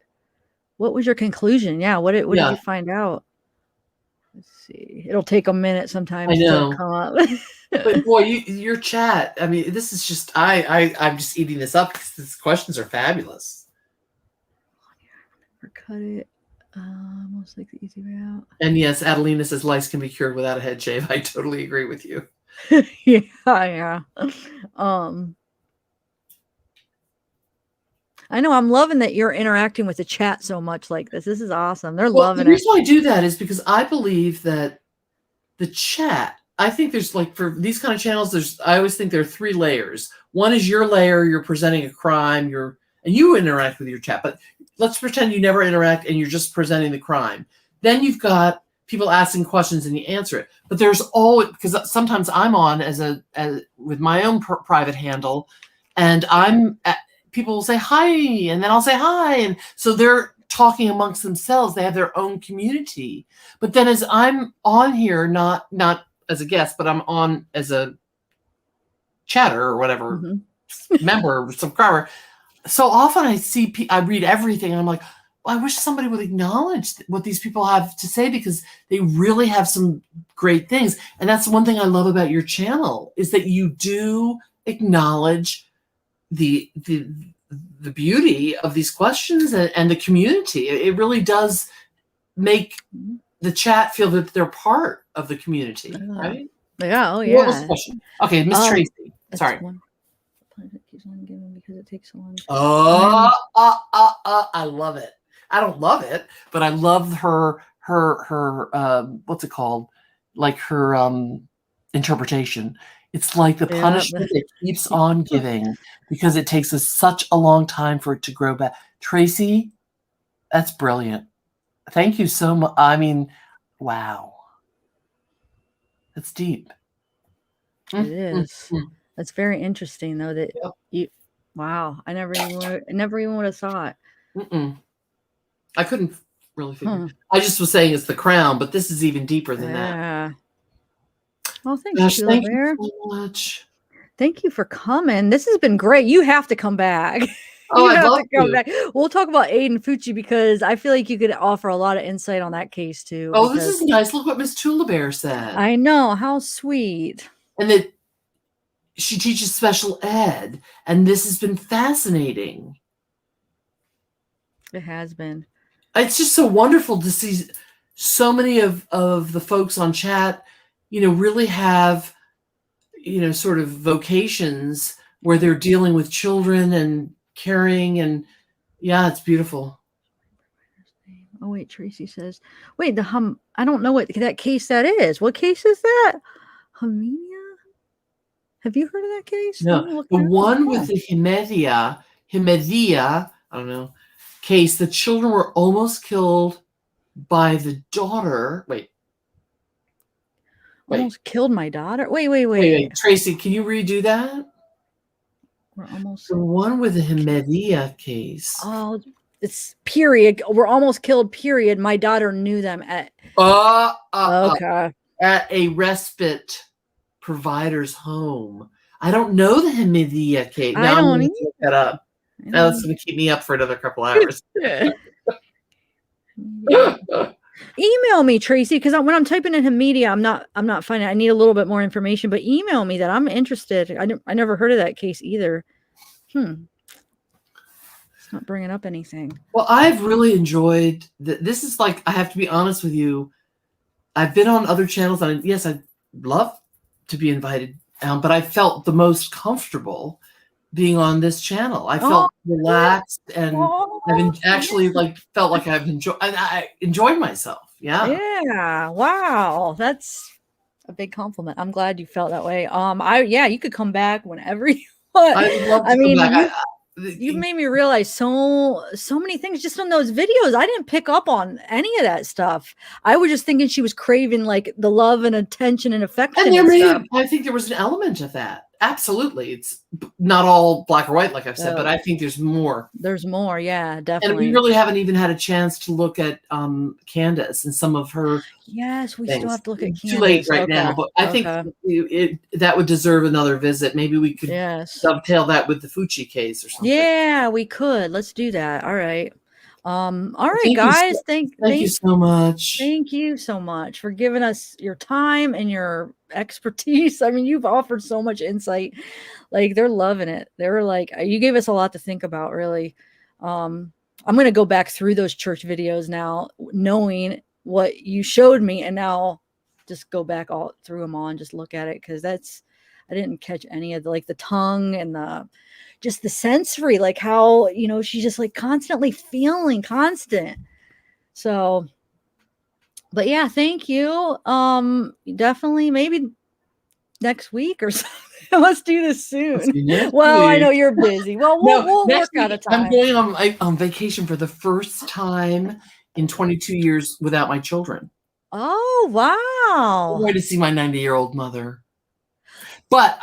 was your conclusion? Yeah. What did you find out? Let's see. It'll take a minute sometimes to come up. But boy, your chat. I mean, this is just I'm just eating this up because these questions are fabulous. Cut it. Most likely easy way out. And yes, Adelina says lice can be cured without a head shave. I totally agree with you. Yeah. I know. I'm loving that you're interacting with the chat so much like this. This is awesome. They're Well, loving the it. reason I do that is because I believe that the chat, I think there's like for these kind of channels, I always think there are 3 layers. One is your layer, you're presenting a crime, and you interact with your chat, but let's pretend you never interact and you're just presenting the crime. Then you've got people asking questions and you answer it. But there's always, because sometimes I'm on with my own private handle, and people will say hi, and then I'll say hi, and so they're talking amongst themselves. They have their own community. But then as I'm on here, not as a guest, but I'm on as a chatter or whatever, member, subscriber. So often I read everything and I'm like, well, I wish somebody would acknowledge what these people have to say, because they really have some great things. And that's one thing I love about your channel, is that you do acknowledge the beauty of these questions and the community. It really does make the chat feel that they're part of the community, right? Yeah. Oh, yeah. What was the question? Okay, Miss Tracy. Sorry. Keeps on giving because it takes so long. I love it. I don't love it, but I love her what's it called? Like her interpretation. It's like the punishment that keeps on giving, because it takes us such a long time for it to grow back. Tracy, that's brilliant. Thank you so much. I mean, wow. That's deep. It is. That's very interesting, though, that wow, I never even would have thought. I couldn't really figure. I just was saying it's the crown, but this is even deeper than that. Well, thanks, thank you so much. Thank you for coming. This has been great. You have to come back. Oh, I'd love to. Back. We'll talk about Aiden Fucci, because I feel like you could offer a lot of insight on that case too. Oh, this is nice. Look what Miss Tulabear said. I know. How sweet. And that she teaches special ed, and this has been fascinating. It has been. It's just so wonderful to see so many of the folks on chat, really have, sort of vocations where they're dealing with children and caring, and yeah, it's beautiful. Oh wait, Tracy says, wait, I don't know what that case that is. What case is that? Hemenia? Have you heard of that case? No, the one with the Hemedia, I don't know, case. The children were almost killed by the daughter. Wait. Almost killed my daughter. Wait. Tracy, can you redo that? We're almost the one with the Hemedia case. Oh, it's period. We're almost killed. Period. My daughter knew them at. Okay. At a respite provider's home. I don't know the Hemedia case. Now I'm going to look that up. Now that's going to keep me up for another couple hours. Email me, Tracy, because when I'm typing in Hemedia, I'm not finding. I need a little bit more information, but email me that. I'm interested. I never heard of that case either. It's not bringing up anything. Well, I've really enjoyed this. Is like, I have to be honest with you. I've been on other channels, and yes, I'd love to be invited, but I felt the most comfortable being on this channel. I felt relaxed, and I've actually felt like I enjoyed myself. Yeah. Yeah. Wow. That's a big compliment. I'm glad you felt that way. You could come back whenever you want. I'd love to come back. You've made me realize so many things just from those videos. I didn't pick up on any of that stuff. I was just thinking she was craving like the love and attention and affection. And I think there was an element of that. Absolutely. It's not all black or white, like I've said, but I think there's more. There's more. Yeah, definitely. And we really haven't even had a chance to look at Candace and some of her. Yes, we things. Still have to look at Candace. Too late right now, but I think that would deserve another visit. Maybe we could dovetail that with the Fucci case or something. Yeah, we could. Let's do that. All right. All right, guys. Thank you so much. Thank you so much for giving us your time and your expertise. I mean, you've offered so much insight. Like, they're loving it. They were like, you gave us a lot to think about, really. I'm going to go back through those church videos now, knowing what you showed me, and now just go back all through them all and just look at it, because I didn't catch any of the tongue and just the sensory, like how, she's just like constantly feeling constant. So, but yeah, thank you. Definitely maybe next week or something. Let's do this soon. Well, I know you're busy. Well, we'll work out a time. I'm going on vacation for the first time in 22 years without my children. Oh, wow. I'm going to see my 90-year-old mother. But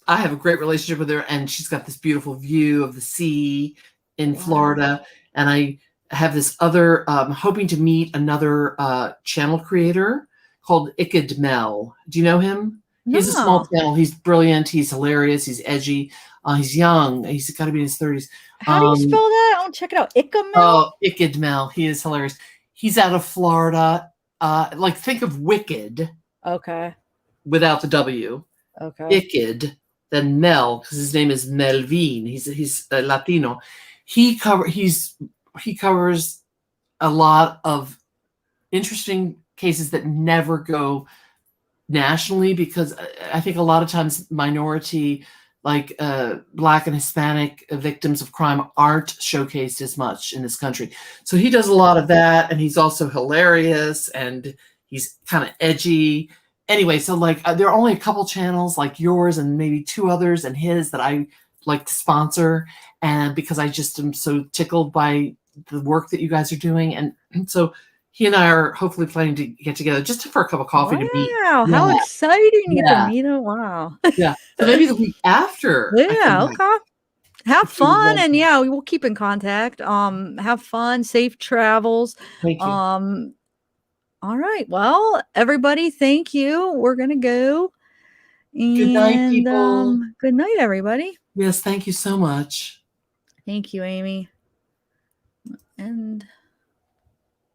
I have a great relationship with her, and she's got this beautiful view of the sea in Florida. And I have this other, hoping to meet another channel creator called Mel. Do you know him? No. He has a small channel. He's brilliant. He's hilarious. He's edgy. He's young. He's got to be in his 30s. How do you spell that? I'll check it out. Ickamel? Oh, Mel. He is hilarious. He's out of Florida. Think of Wicked. Okay. Without the W. Okay. Wicked. Then Mel, because his name is Melvin. He's Latino. He covers a lot of interesting cases that never go nationally, because I think a lot of times minority, like Black and Hispanic victims of crime, aren't showcased as much in this country. So he does a lot of that, and he's also hilarious, and he's kind of edgy. Anyway, so there are only a couple channels like yours and maybe two others and his that I like to sponsor, and because I just am so tickled by the work that you guys are doing, and so he and I are hopefully planning to get together just for a cup of coffee to meet. Wow, how exciting you get to meet him. Wow. Yeah. So maybe the week after. Yeah, okay. Have fun, and yeah, we will keep in contact. Have fun, safe travels. Thank you. All right. Well, everybody, thank you. We're gonna go. And, good night, people. Good night, everybody. Yes, thank you so much. Thank you, Amy. And